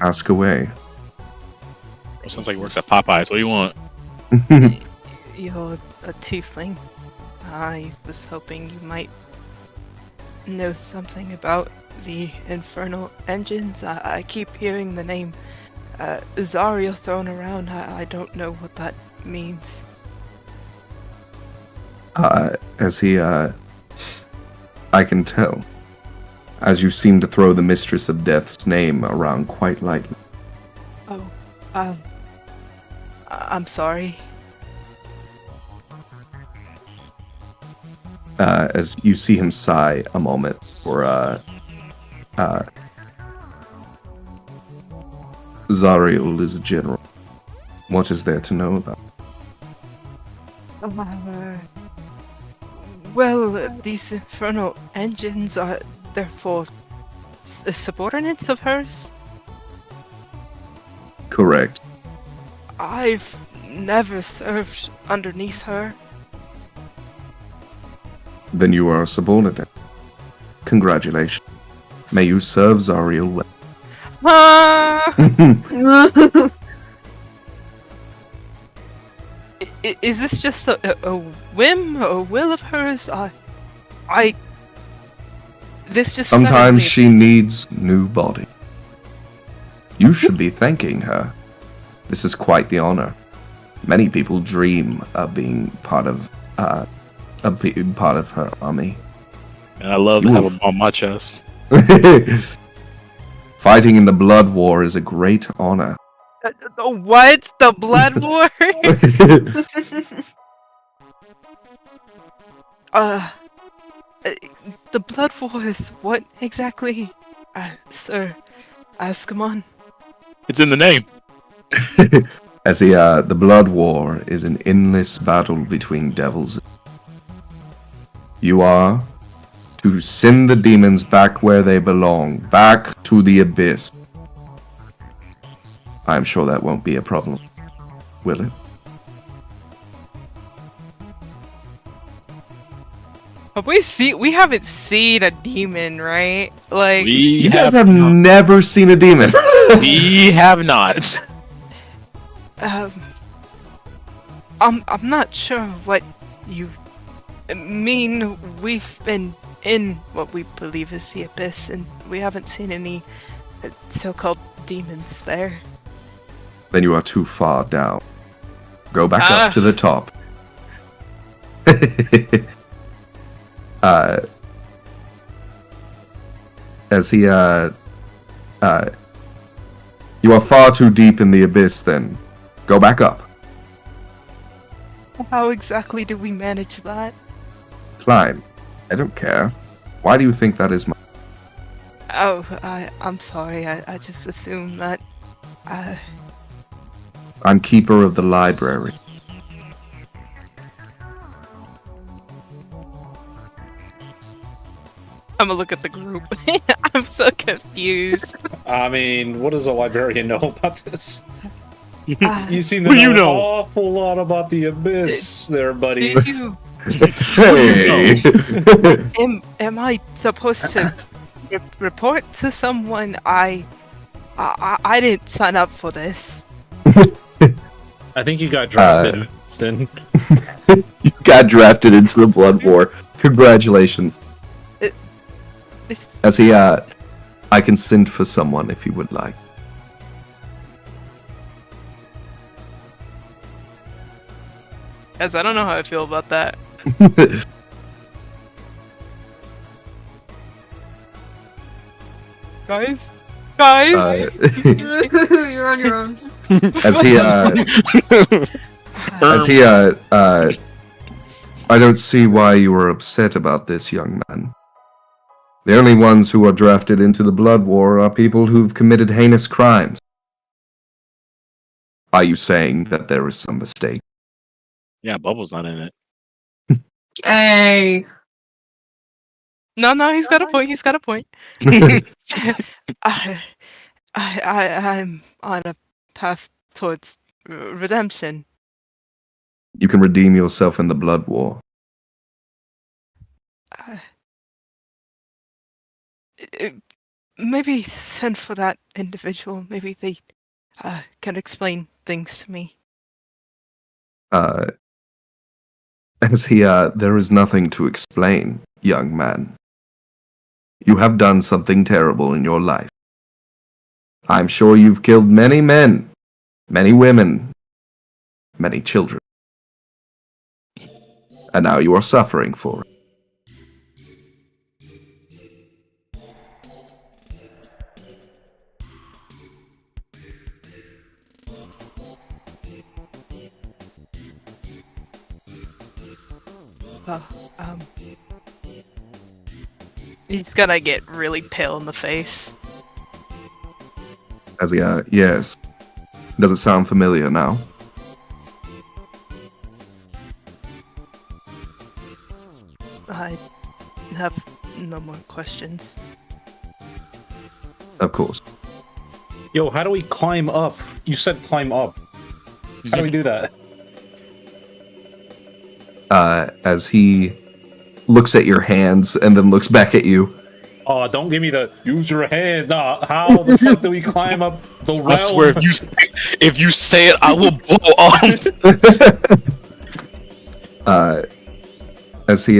Ask away. Sounds like he works at Popeyes. What do you want? You're a tiefling. I was hoping you might know something about the infernal engines. I keep hearing the name Zariel thrown around. I don't know what that means. As he, I can tell. As you seem to throw the Mistress of Death's name around quite lightly. Oh, I'm sorry. As you see him sigh a moment for, Zariel is a general. What is there to know about? Well, these infernal engines are therefore subordinates of hers? Correct. I've never served underneath her. Then you are a subordinate. Congratulations. May you serve Zariel well. Is this just a whim, a will of hers? This just Sometimes suddenly- she needs new body. You should be thanking her. This is quite the honor. Many people dream of being part of her army. And I love to have him on my chest. Fighting in the Blood War is a great honor. What? The blood war? The blood war is what exactly? Sir Asgamon? It's in the name. As the Blood War is an endless battle between devils. You are to send the demons back where they belong, back to the abyss. I'm sure that won't be a problem, will it? We haven't seen a demon, right? Like, We You guys have have never seen a demon. we have not. I'm not sure what you mean. We've been in what we believe is the abyss, and we haven't seen any so-called demons there. Then you are too far down. Go back up to the top. As he, you are far too deep in the abyss then. Go back up. How exactly do we manage that? climb. I don't care. Why do you think that is my... Oh, I'm sorry. I just assumed that. I'm keeper of the library. I'm gonna look at the group. I'm so confused. I mean, what does a librarian know about this? Uh, You seem to What do know you an know? awful lot about the abyss, there, buddy. do you? Hey! Am I supposed to report to someone? I didn't sign up for this. I think you got drafted, Sin. You got drafted into the Blood War. Congratulations. This, As he, I can send for someone if you would like. As I don't know how I feel about that. Guys? You're on your own. as he, I don't see why you are upset about this, young man. The only ones who are drafted into the Blood War are people who've committed heinous crimes. Are you saying that there is some mistake? Yeah, Bubble's not in it. Hey. No, he's got a point. He's got a point. I'm on a path towards redemption. You can redeem yourself in the Blood War. Maybe send for that individual. Maybe they can explain things to me. As he, there is nothing to explain, young man. You have done something terrible in your life. I'm sure you've killed many men, many women, many children. And now you are suffering for it. He's gonna get really pale in the face. As he, yes. Does it sound familiar now? I have no more questions. Of course. Yo, how do we climb up? You said climb up. How do we do that? As he looks at your hands and then looks back at you. Oh, don't give me the use your hands. How the fuck do we climb up the realm? I swear, if you say it, I will blow up. As he,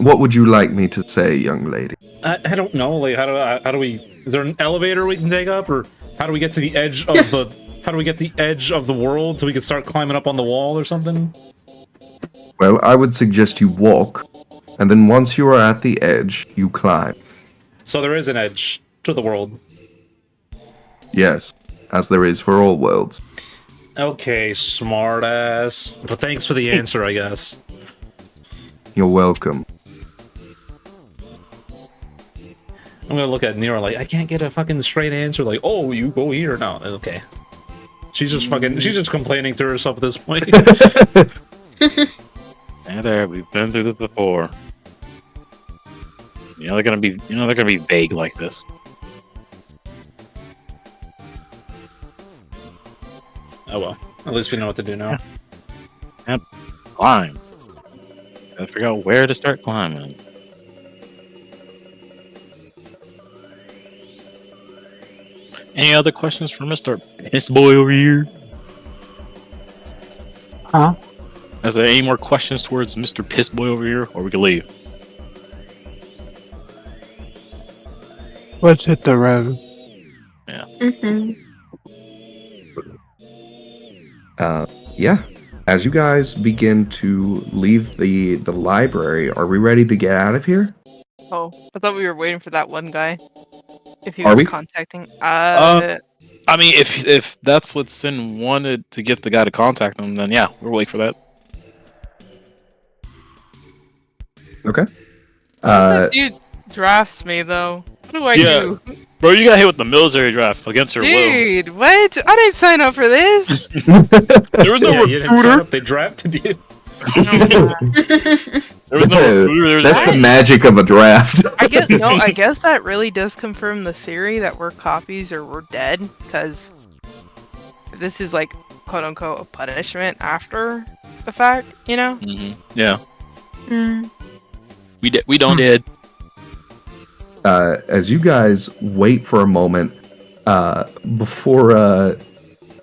what would you like me to say, young lady? I don't know. Like, how do we? Is there an elevator we can take up, or how do we get to the edge of the? How do we get the edge of the world so we can start climbing up on the wall or something? Well, I would suggest you walk, and then once you are at the edge, you climb. So there is an edge to the world. Yes, as there is for all worlds. Okay, smartass. But thanks for the answer, I guess. You're welcome. I'm gonna look at Nero like, I can't get a fucking straight answer. Like, oh, you go here. No, okay. She's just complaining to herself at this point. Yeah, there, we've been through this before. They're gonna be vague like this. Oh well, at least we know what to do now. Yep. Climb. Gotta figure out where to start climbing. Any other questions for Mr. Piss Boy over here? Huh? Is there any more questions towards Mr. Piss Boy over here, or we can leave? Let's hit the road. Mm-hmm. Yeah. As you guys begin to leave the library, are we ready to get out of here? Oh, I thought we were waiting for that one guy. If he Are was we? contacting. I mean, if that's what Sin wanted to get the guy to contact him, then yeah, we're waiting for that. Okay. That dude drafts me though. What do I Yeah. do? Bro, you got hit with the military draft against her will. Dude, what? I didn't sign up for this. There was no Yeah, you didn't sign recruiter. up, they drafted you. There was no recruiter. There was That's just the magic of a draft. I guess that really does confirm the theory that we're copies or we're dead, because this is like quote unquote a punishment after the fact, you know? Yeah, Mm. we don't did. As you guys wait for a moment, before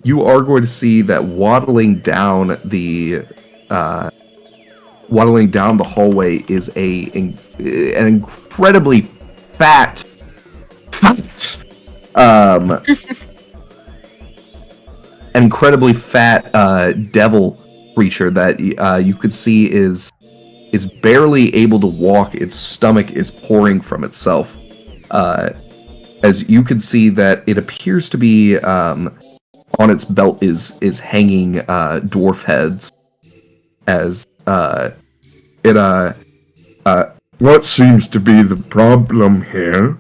you are going to see that waddling down the hallway is an incredibly fat, an incredibly fat devil creature that you could see is barely able to walk. Its stomach is pouring from itself. As you can see that it appears to be on its belt is hanging dwarf heads. As what seems to be the problem here?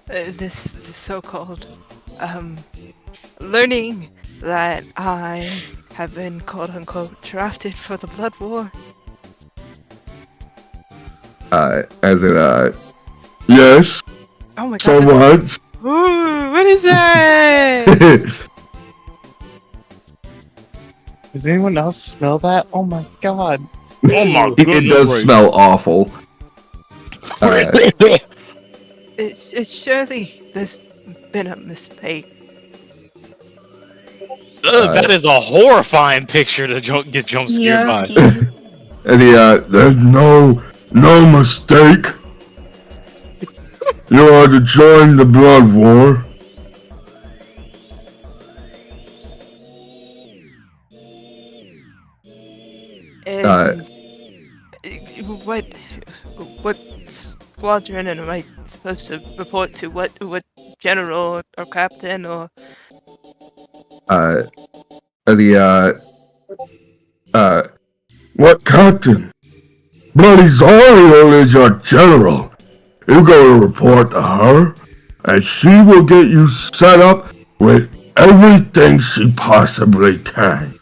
This so-called learning that I have been quote-unquote drafted for the Blood War. Yes. Oh my god. So that's- what? Ooh, what is that? Does anyone else smell that? Oh my god. Oh my It goodness does gracious. smell awful. It's surely there's been a mistake. That is a horrifying picture to get jump scared by. Yucky. There's no mistake. You are to join the Blood War. And what squadron am I supposed to report to? What general or captain or? What captain? Bloody Zariel is your general. You go to report to her, and she will get you set up with everything she possibly can.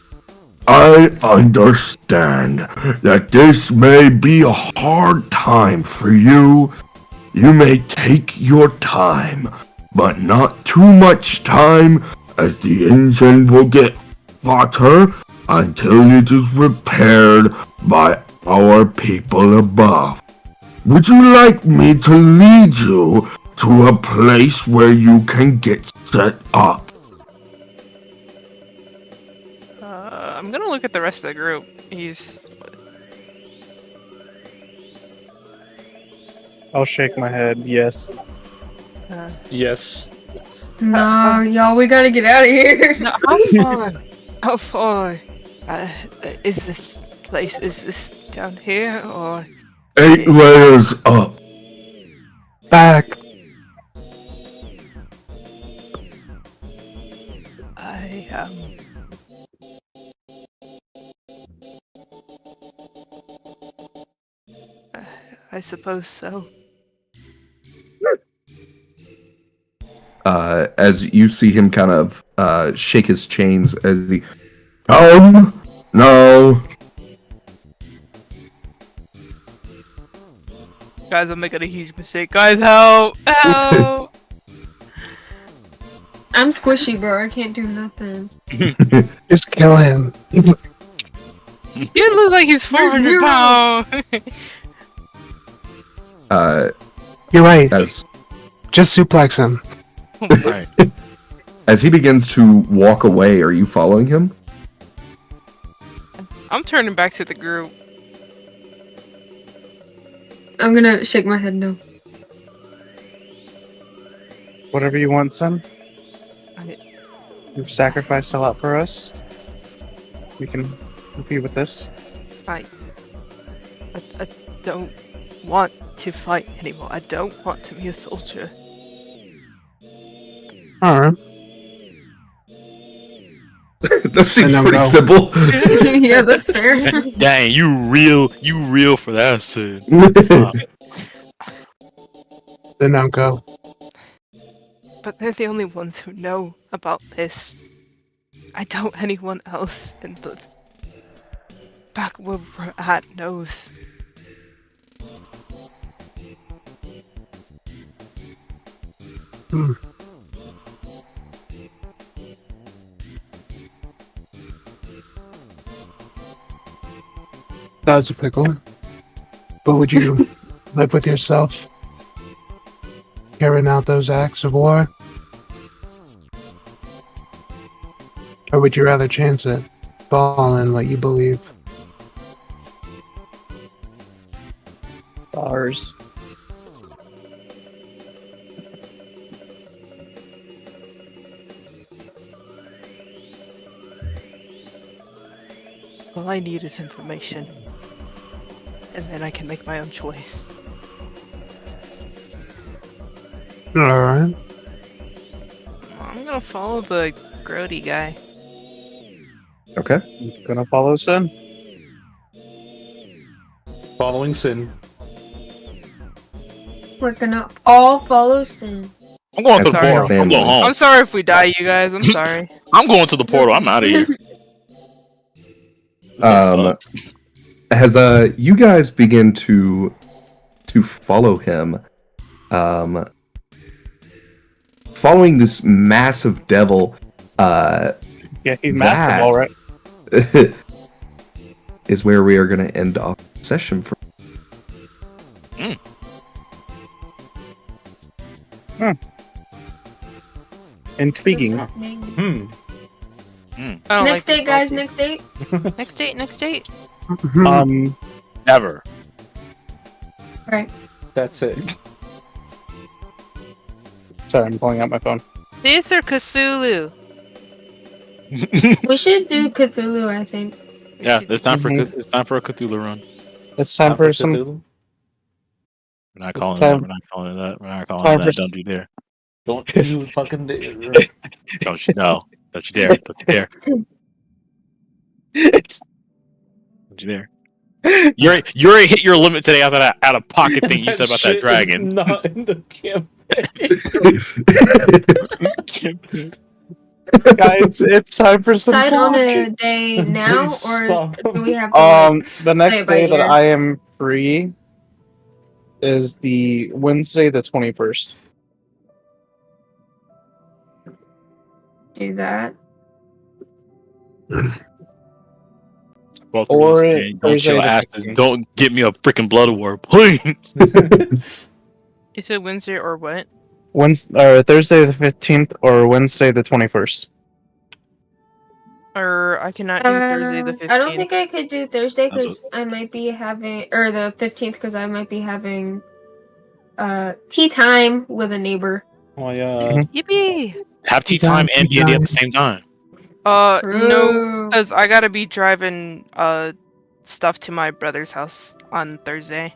I understand that this may be a hard time for you. You may take your time, but not too much time, as the engine will get hotter until it is repaired by our people above. Would you like me to lead you to a place where you can get set up? I'm gonna look at the rest of the group. I'll shake my head. Yes. Yes. No, y'all, we gotta get out of here. No, how far is this place? Is this down here or? 8 layers up. Back. I suppose so. As you see him kind of shake his chains as he... No! Guys, I'm making a huge mistake. Guys, help! Help! I'm squishy, bro. I can't do nothing. Just kill him. You look like he's 400 Zero. pounds. You're right. As Just suplex him. Right. as he begins to walk away, are you following him? I'm turning back to the group. I'm gonna shake my head no. Whatever you want, son. I- You've sacrificed a lot for us. We can compete with this. I don't want to fight anymore. I don't want to be a soldier. Alright. That seems And I'm pretty out. simple. Yeah, that's fair. Dang, you real for that, Sid. Then I'll go. But they're the only ones who know about this. I doubt anyone else in the back where we're at knows. That was a pickle. But would you live with yourself? Carrying out those acts of war? Or would you rather chance it? Fall in what you believe? Bars. All I need is information. And then I can make my own choice. Alright. I'm gonna follow the grody guy. Okay. Gonna follow Sin. Following Sin. We're gonna all follow Sin. I'm going to the Sorry. portal. I'm going home. I'm sorry if we die, you guys. I'm sorry. I'm going to the portal. I'm out of here. This game sucks. As you guys begin to follow him, following this massive devil, Yeah, he's massive, all right. is where we are going to end off the session for. Intriguing. Hmm. I don't Next like date, guys. Next date. Next date. Next date. Never. Right. That's it. Sorry, I'm pulling out my phone. This or Cthulhu? We should do Cthulhu, I think. Yeah, it's time for Mhm. it's time for a Cthulhu run. It's time for some. Cthulhu? We're not calling Time- that. We're not calling it that. We're not calling time it for that. Don't you dare. Don't you fucking dare. Don't you no. Don't you dare. Don't you dare. It's Don't you dare. You already hit your limit today after that out of pocket thing you said about that shit is dragon. not in the campaign. guys, it's time for some. Decide on talk. a day now, Please or stop. do we have to? Like, The next it by day that ear. I am free is the Wednesday, the 21st. do that? Both Or of us, don't Thursday chill the asses. 15th. Don't get me a freaking blood award, please. You said Wednesday or what? Thursday the 15th or Wednesday the 21st. Or I cannot do Thursday the 15th. I don't think I could do Thursday That's because I might be having, or the 15th because I might be having tea time with a neighbor. Oh my god. Yippee! Have tea time and D&D at the same time. No, True. because I gotta be driving stuff to my brother's house on Thursday.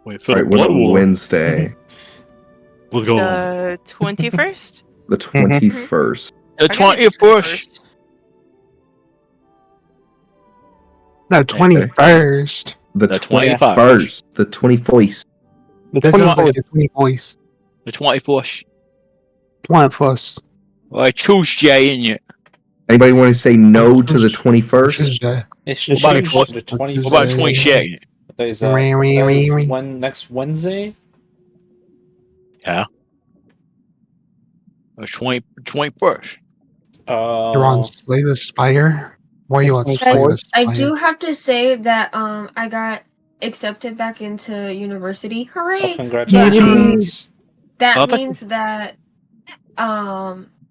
Wait, for Right, the blood award. Wednesday, Let's go. The 21st? the 21st. The 21st. No, 21st. The The 21st. The 21st. The This is 21st. like a 20 voice. The 21st. 21st. Well, Tuesday, in it. Anybody want to say no to the 21st? Tuesday. It's What about changed the to the What about 21st. 22nd? That is, next Wednesday? The 21st. You're on Slay the Spire? Why are you on Slay Guys, the Spire? I do have to say that I got accepted back into university. Oh, Hooray! congratulations. That Well, thank means that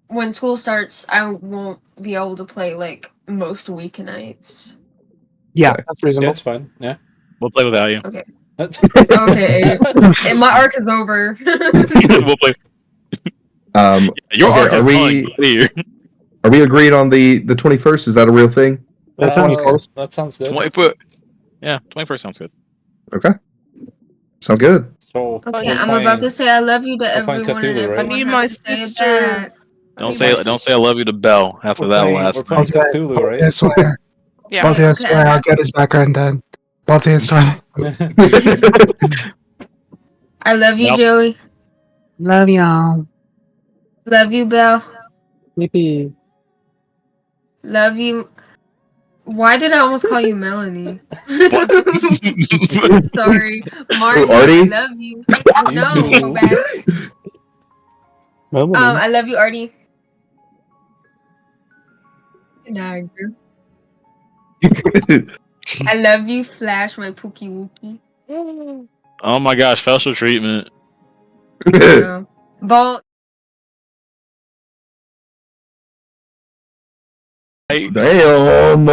when school starts, I won't be able to play like most weeknights. Yeah. That's Yeah, reasonable. it's fine. Yeah. We'll play without you. Okay, and my arc is over. We'll play. Your Okay, arc are is we- clear. Are we agreed on the 21st? Is that a real thing? That sounds close. That sounds good. 21st. Yeah, 21st sounds good. Okay. Sounds good. So, Okay, I'm about to say I love you to We'll find everyone and Cthulhu, right? everyone I need has my to say it sister. back. Don't say I love you to Bell after that last. We're playing Okay. Cthulhu, right? I swear. Yeah. Balti, I Okay. swear I'll get his background done. Balti, I swear. I love you, Yep. Joey. Love y'all. Love you, Belle. Yippee. Love you. Why did I almost call you Melanie? Sorry, Marty. Artie? I love you. No, go back. I love you, Artie. Nah, girl. I love you, Flash, my Pookie Wookie. Oh my gosh, special treatment. Ball. Damn.